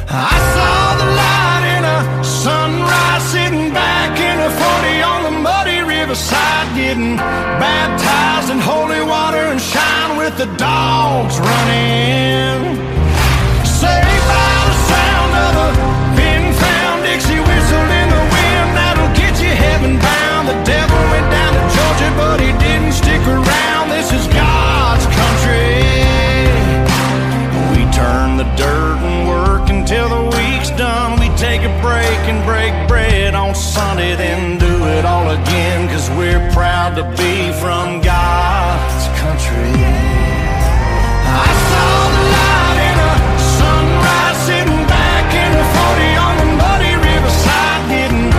I saw the light in a sunrise, sitting back in a 40 on the muddy riverside, getting baptized in holy water and shine with the dogs running. Saved by the sound of a pin-found Dixie whistle in the wind, that'll get you heaven bound. The devil went down to Georgia, but he didn't stick around. This is God's country. We turn the dirt and work until the week's done. We take a break and break bread on Sunday, then do it all again, 'cause we're proud to be from God's country. I saw the light in a sunrise, sitting back in a 40 on the muddy riverside, getting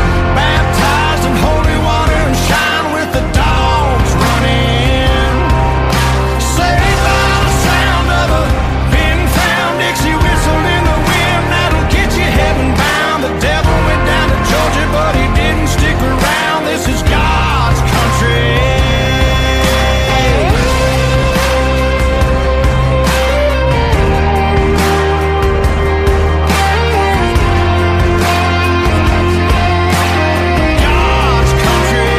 baptized in holy water and shine with the dogs running. Saved by the sound of a pin-found Dixie whistle in the wind, that'll get you heaven bound. The devil went down to Georgia, but he didn't stick around. This is God's country. God's country.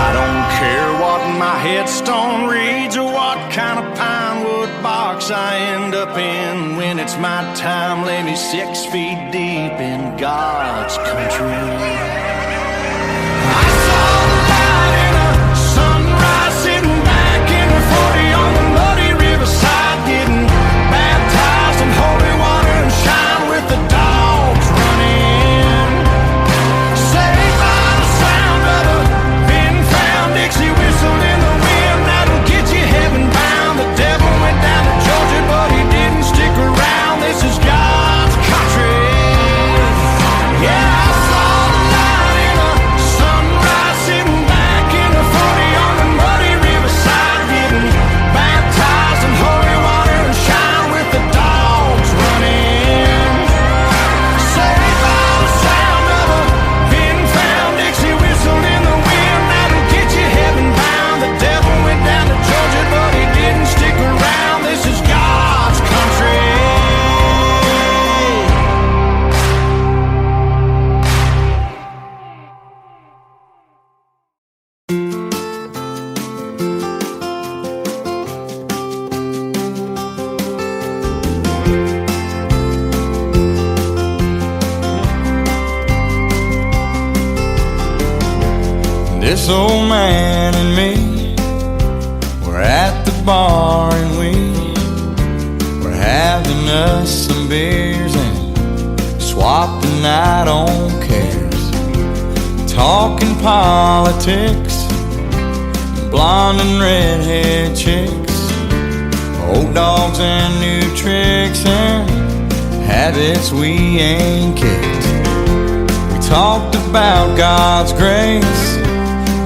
I don't care what my headstone reads or what kind of pine wood box I end up in. When it's my time, lay me 6 feet deep in God's country. I saw the light in a sunrise, sitting back in a 40 on the muddy riverside, getting baptized in holy water and shine with the dogs running. Saved by the sound of a pin-found Dixie whistle in the wind, that'll get you heaven bound. The devil went down to Georgia, but he didn't stick around. This is God's country. Yeah, I saw This old man and me were at the bar and we were having us some beers and swapped the night on cares, talking politics, blonde and redhead chicks, old dogs and new tricks and habits we ain't kicked. We talked about God's grace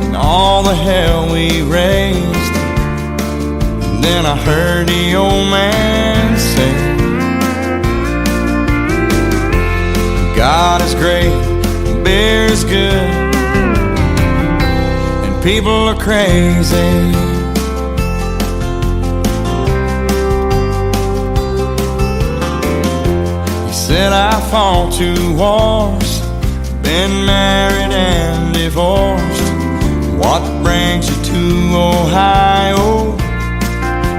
and all the hell we raised. And then I heard the old man say, God is great, beer is good, and people are crazy. He said I fought 2 wars, been married and divorced. What brings you to Ohio?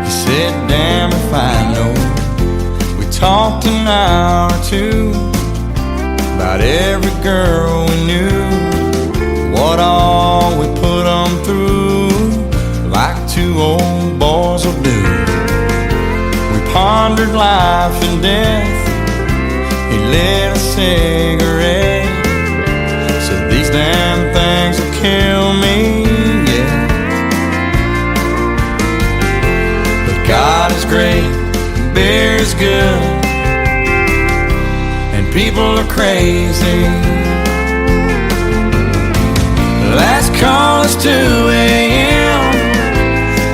He said, damn if I know. We talked an hour or 2 about every girl we knew, what all we put them through, like 2 old boys will do. We pondered life and death. He lit a cigarette, said these damn things will kill me, yeah. But God is great, beer is good, and people are crazy. Last call is 2 a.m.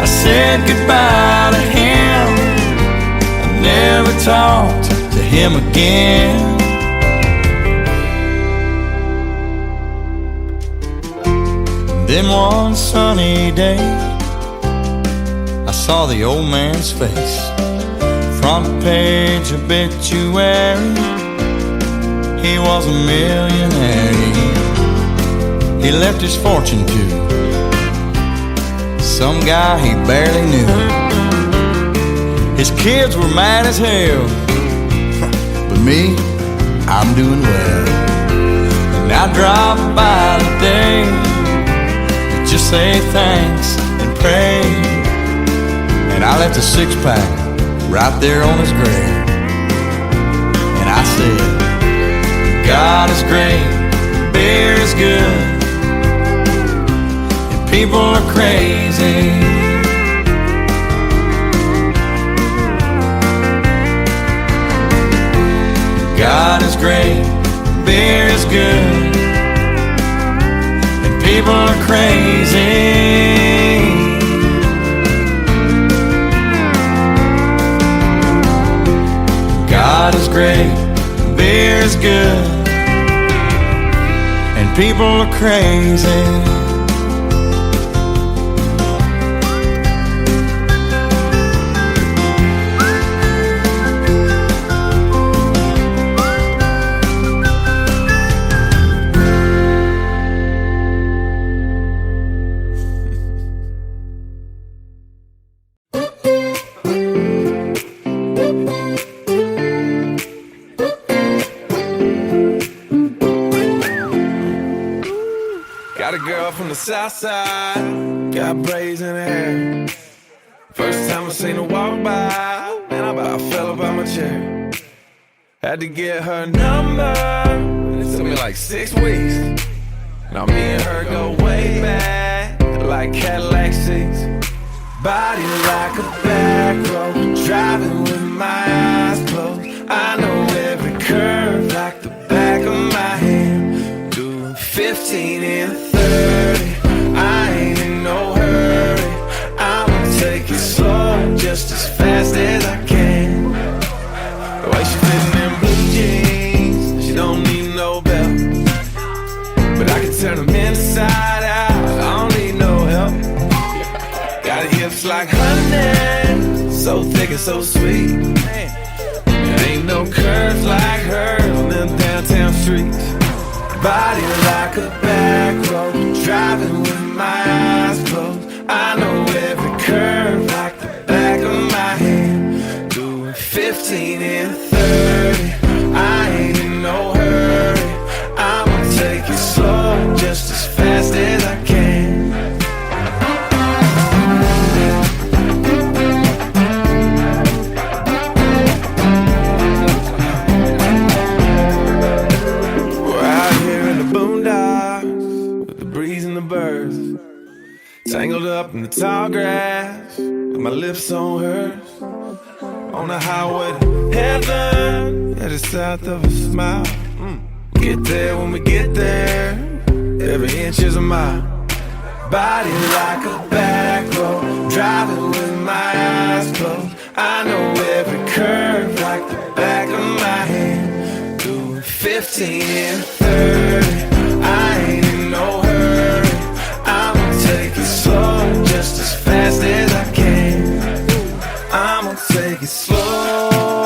I said goodbye to him. I never talked to him again. Then one sunny day I saw the old man's face, front page obituary. He was a millionaire. He left his fortune to some guy he barely knew. His kids were mad as hell, but me, I'm doing well. And I drop by today to just say thanks and pray. And I left a 6-pack right there on his grave. And I said, God is great, beer is good, and people are crazy. God is great, beer is good, and people are crazy. God is great, beer is good, and people are crazy. Got a girl from the south side, got braids in her hair. First time I seen her walk by, man, I about fell up out my chair. Had to get her number, it took me like 6 weeks. Now me and her go way back, like Cadillac seats. Body like a back road, driving with my eyes closed. I know every curve like the back of my hand. Doing 15 and 30, I ain't in no hurry. I'ma take it slow, just as fast as I can. The way she fitting in blue jeans, she don't need no belt, but I can turn them inside out, I don't need no help. Got hips like honey, so thick and so sweet. There ain't no curves like hers on them downtown streets. Body like a back road, driving with my eyes closed. I know every curve like the back of my hand. Doing 15 and 30, I ain't in no hurry. I'ma take it slow, just as fast as I can. Tangled up in the tall grass, with my lips on hers. On the highway to heaven, yeah, just south of a smile. Get there when we get there, every inch is a mile. Body like a back road, driving with my eyes closed. I know every curve like the back of my hand. Doing 15 and 30, I ain't in no hurry. I'ma take it slow, just as fast as I can. I'ma take it slow.